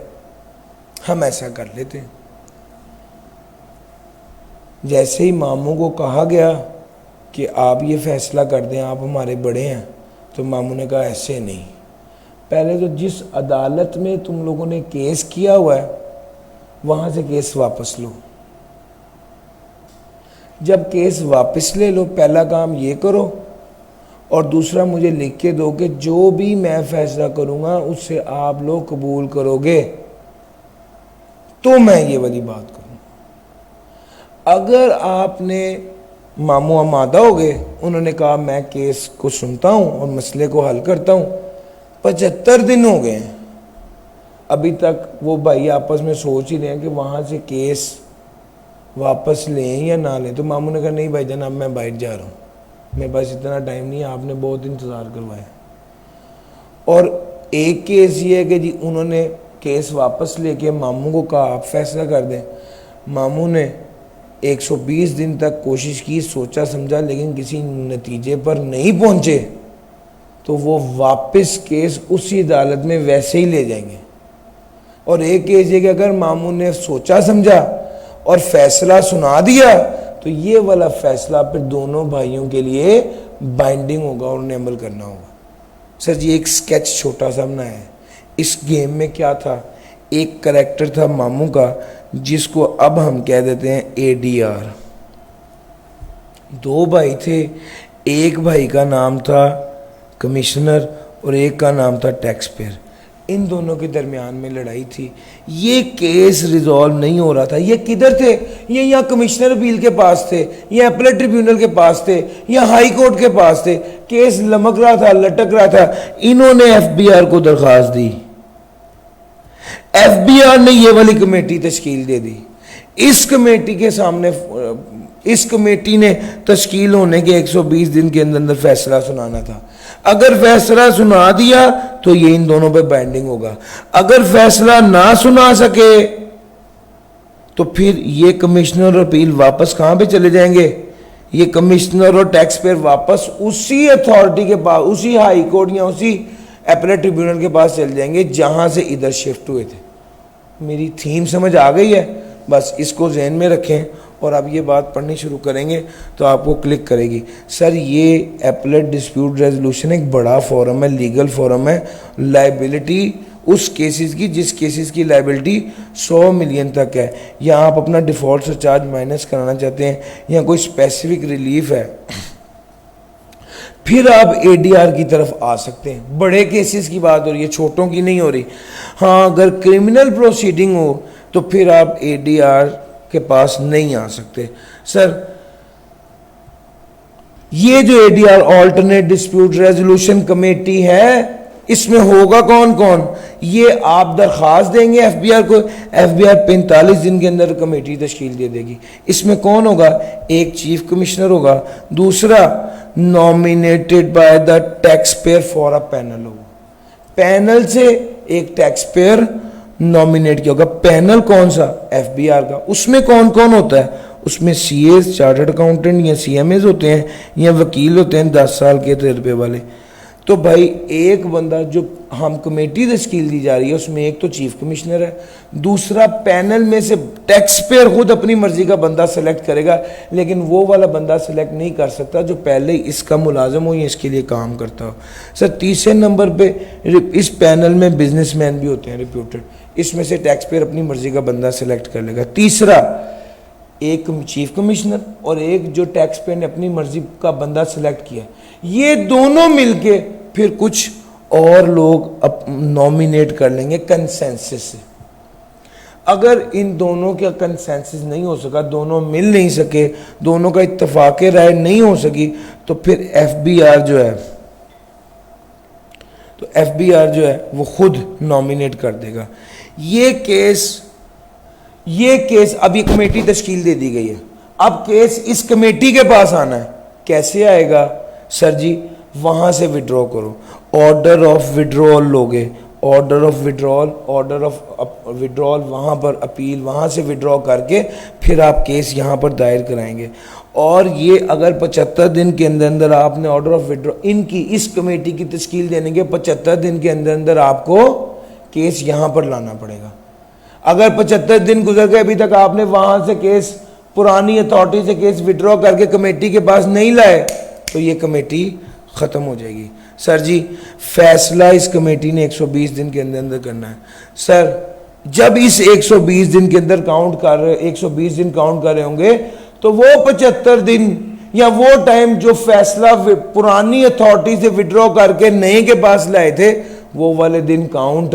हम ऐसा कर लेते हैं। जैसे ही मामू को कहा गया कि आप ये फैसला कर दें, आप हमारे बड़े हैं, तो मामू ने कहा ऐसे नहीं, पहले तो जिस अदालत में तुम लोगों ने केस किया हुआ है वहाँ से केस वापस लो। जब केस वापस ले लो पहला काम ये करो और दूसरा मुझे लिख के दो कि जो भी मैं फैसला करूँगा उससे आप लोग कबूल करोगे तो मैं ये वाली बात करूँ। अगर आपने मामू आमादा हो गए, उन्होंने कहा मैं केस को सुनता हूँ और मसले को हल करता हूँ, 75 दिन हो गए हैं अभी तक वो भाई आपस में सोच ही रहे हैं कि वहाँ से केस वापस लें या ना लें। तो मामू ने कहा नहीं भाई जान अब मैं बाहर जा रहा हूँ, मेरे पास इतना टाइम नहीं है, आपने बहुत इंतज़ार करवाया। और एक केस ये है कि जी उन्होंने केस वापस लेके मामू को कहा आप फैसला कर दें। मामू ने 120 दिन तक कोशिश की, सोचा समझा, लेकिन किसी नतीजे पर नहीं पहुँचे तो वो वापस केस उसी अदालत में वैसे ही ले जाएंगे। और एक केस ये कि अगर मामू ने सोचा समझा और फैसला सुना दिया तो ये वाला फैसला फिर दोनों भाइयों के लिए बाइंडिंग होगा और उन्हें अमल करना होगा। सर जी एक स्केच छोटा सा बनाया है। इस गेम में क्या था, एक करैक्टर था मामू का जिसको अब हम कह देते हैं ADR। 2 भाई थे, एक भाई का नाम था कमिश्नर और एक का नाम था टैक्स पेयर। इन दोनों के दरमियान में लड़ाई थी, ये केस रिजॉल्व नहीं हो रहा था। ये किधर थे, ये या कमिश्नर अपील के पास थे, या अपीलेट ट्रिब्यूनल के पास थे, या हाई कोर्ट के पास थे। केस लमक रहा था, लटक रहा था। इन्होंने FBR को दरख्वास्त दी, FBR ने ये वाली कमेटी तश्कील दे दी। इस कमेटी के सामने, इस कमेटी ने तश्कील होने के 120 दिन के अंदर अंदर फैसला सुनाना था। अगर फैसला सुना दिया तो ये इन दोनों पे बाइंडिंग होगा। अगर फैसला ना सुना सके तो फिर ये कमिश्नर और अपील वापस कहाँ पे चले जाएंगे? ये कमिश्नर और टैक्स पेयर वापस उसी अथॉरिटी के पास, उसी हाई कोर्ट या उसी अपीलेट ट्रिब्यूनल के पास चले जाएंगे जहाँ से इधर शिफ्ट हुए थे। मेरी थीम समझ आ गई है? बस इसको जहन में रखें और आप ये बात पढ़नी शुरू करेंगे तो आपको क्लिक करेगी। सर ये अपीलेट डिस्प्यूट रेजोल्यूशन एक बड़ा फोरम है, लीगल फोरम है, लाइबिलिटी उस केसेस की जिस केसेस की लाइबिलिटी 100 मिलियन तक है, या आप अपना डिफ़ॉल्ट सरचार्ज माइनस कराना चाहते हैं या कोई स्पेसिफिक रिलीफ है, फिर आप एडीआर की तरफ आ सकते हैं। बड़े केसेस की बात हो रही है, छोटों की नहीं हो रही। हाँ, अगर क्रिमिनल प्रोसीडिंग हो तो फिर आप एडीआर के पास नहीं आ सकते। सर ये जो ADR alternate dispute resolution committee है, इसमें होगा कौन कौन? ये आप दरख्वास्त देंगे एफबीआर को, एफबीआर 45 दिन के अंदर कमेटी तश्कील दे देगी। इसमें कौन होगा? एक चीफ कमिश्नर होगा, दूसरा nominated by the tax pair for a panel होगा। पैनल से एक टैक्स पेयर नॉमिनेट किया होगा। पैनल कौन सा? एफबीआर का। उसमें कौन कौन होता है? उसमें सीएस, चार्टर्ड अकाउंटेंट या सीएमएस होते हैं, या वकील होते हैं 10 साल के तजर्बे वाले। तो भाई एक बंदा जो हम कमेटी तश्कील दी जा रही है उसमें एक तो चीफ कमिश्नर है, दूसरा पैनल में से टैक्स पेयर खुद अपनी मर्जी का बंदा सेलेक्ट करेगा, लेकिन वो वाला बंदा सेलेक्ट नहीं कर सकता जो पहले इसका मुलाजम हो या इसके लिए काम करता हो। सर तीसरे नंबर पे इस पैनल में बिजनेसमैन भी होते हैं रिप्यूटेड, इसमें से टैक्स पेयर अपनी मर्जी का बंदा सेलेक्ट कर लेगा। तीसरा एक चीफ कमिश्नर और एक जो टैक्स पेयर ने अपनी मर्जी का बंदा सेलेक्ट किया, ये दोनों मिलके फिर कुछ और लोग नॉमिनेट कर लेंगे कंसेंसस से। अगर इन दोनों का कंसेंसस नहीं हो सका, दोनों मिल नहीं सके, दोनों का इत्तफाक राय नहीं हो सकी, तो फिर एफबीआर जो है वो खुद नॉमिनेट कर देगा। ये केस अब ये कमेटी तश्कील दे दी गई है, अब केस इस कमेटी के पास आना है। कैसे आएगा? सर जी वहां से विड्रॉ करो, ऑर्डर ऑफ विड्रॉल लोगे, ऑर्डर ऑफ विड्रॉल वहां पर अपील, वहां से विड्रॉ करके फिर आप केस यहां पर दायर कराएंगे। और ये अगर 75 दिन के अंदर अंदर आपने ऑर्डर ऑफ विड्रॉ इनकी इस कमेटी की तश्कील देने के 75 दिन के अंदर अंदर आपको केस यहां पर लाना पड़ेगा। अगर 75 दिन गुजर गए अभी तक आपने वहां से केस, पुरानी अथॉरिटी से केस विड्रॉ करके कमेटी के पास नहीं लाए, तो ये कमेटी खत्म हो जाएगी। सर जी फैसला इस कमेटी ने 120 दिन के अंदर अंदर करना है। सर जब इस 120 दिन के अंदर 120 दिन काउंट कर रहे होंगे, तो वो 75 दिन या वो टाइम जो फैसला पुरानी अथॉरिटी से विड्रॉ करके नए के पास लाए थे, वो वाले दिन काउंट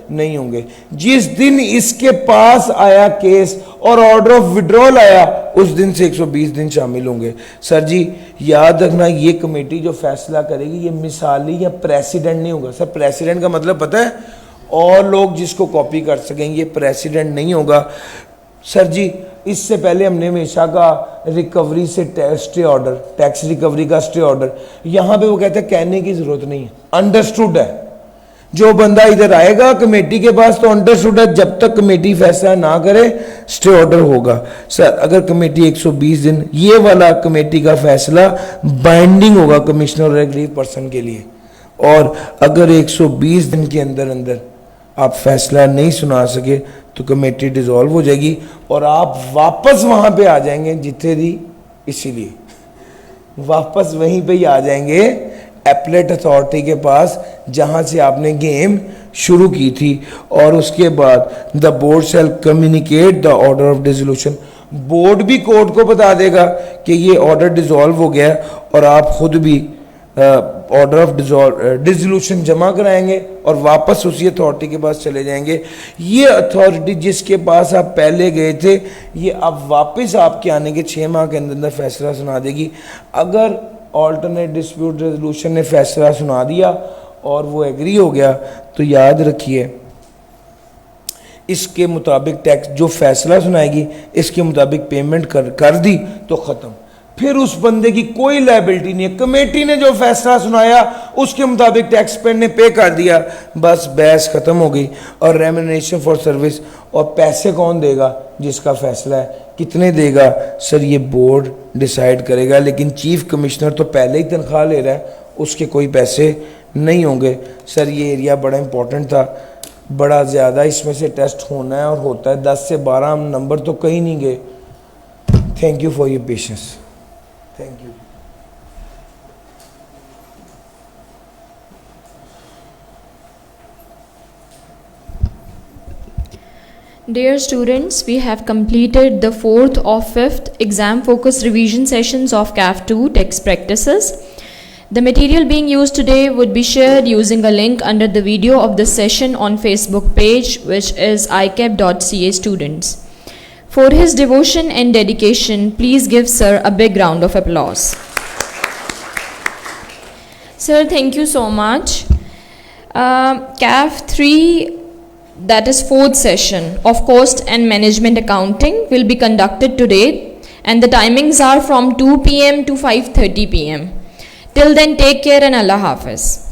नहीं होंगे। जिस दिन इसके पास आया केस और ऑर्डर ऑफ विड्रॉल आया, उस दिन से 120 दिन शामिल होंगे। सर जी याद रखना, ये कमेटी जो फैसला करेगी ये मिसाली या प्रेसिडेंट नहीं होगा। सर प्रेसिडेंट का मतलब पता है? और लोग जिसको कॉपी कर सकेंगे, प्रेसिडेंट नहीं होगा। सर जी इससे पहले हमने हमेशा का रिकवरी से स्टे ऑर्डर, टैक्स रिकवरी का स्टे ऑर्डर, यहां पे वो कहते हैं कहने की जरूरत नहीं है, अंडरस्टूड है। जो बंदा इधर आएगा कमेटी के पास तो अंडरस्टूड है, जब तक कमेटी फैसला ना करे स्टे ऑर्डर होगा। सर अगर कमेटी 120 दिन, ये वाला कमेटी का फैसला बाइंडिंग होगा कमिश्नर और एग्रीव पर्सन के लिए, और अगर 120 दिन के अंदर अंदर आप फैसला नहीं सुना सके तो कमेटी डिसॉल्व हो जाएगी और आप वापस वहां पे आ जाएंगे जिथे थी, इसीलिए वापस वहीं पे ही आ जाएंगे एपलेट अथॉरिटी के पास जहां से आपने गेम शुरू की थी। और उसके बाद the board shall communicate the order of dissolution, board भी कोर्ट को बता देगा कि ये ऑर्डर डिसॉल्व हो गया और आप खुद भी ऑर्डर ऑफ डिसोल्यूशन जमा कराएंगे और वापस उसी अथॉरिटी के पास चले जाएंगे। ये अथॉरिटी जिसके पास आप पहले गए थे, ये अब वापस आपके आने के 6 माह के अंदर फैसला सुना देगी। अगर ऑल्टरनेट डिस्प्यूट रेजोल्यूशन ने फैसला सुना दिया और वो एग्री हो गया, तो याद रखिए इसके मुताबिक टैक्स जो फैसला सुनाएगी इसके मुताबिक पेमेंट कर दी तो ख़त्म। फिर उस बंदे की कोई लायबिलिटी नहीं है। कमेटी ने जो फैसला सुनाया उसके मुताबिक टैक्स पेयर ने पे कर दिया, बस बहस ख़त्म हो गई। और रेम्यूनरेशन फॉर सर्विस, और पैसे कौन देगा? जिसका फैसला है। कितने देगा सर? ये बोर्ड डिसाइड करेगा, लेकिन चीफ कमिश्नर तो पहले ही तनख्वाह ले रहा है, उसके कोई पैसे नहीं होंगे। सर ये एरिया बड़ा इंपॉर्टेंट था, बड़ा ज़्यादा इसमें से टेस्ट होना है और होता है। 10 से 12 नंबर तो कहीं नहीं गए। Thank you for your patience. Thank you. Dear students, we have completed the 4th or 5th exam focused revision sessions of CAF2 text practices. The material being used today would be shared using a link under the video of this session on Facebook page, which is icap.ca students. For his devotion and dedication, please give sir a big round of applause. Sir, thank you so much. CAF 3, that is 4th session of Cost and Management Accounting, will be conducted today, and the timings are from 2 p.m. to 5:30 p.m. Till then, take care and Allah Hafiz.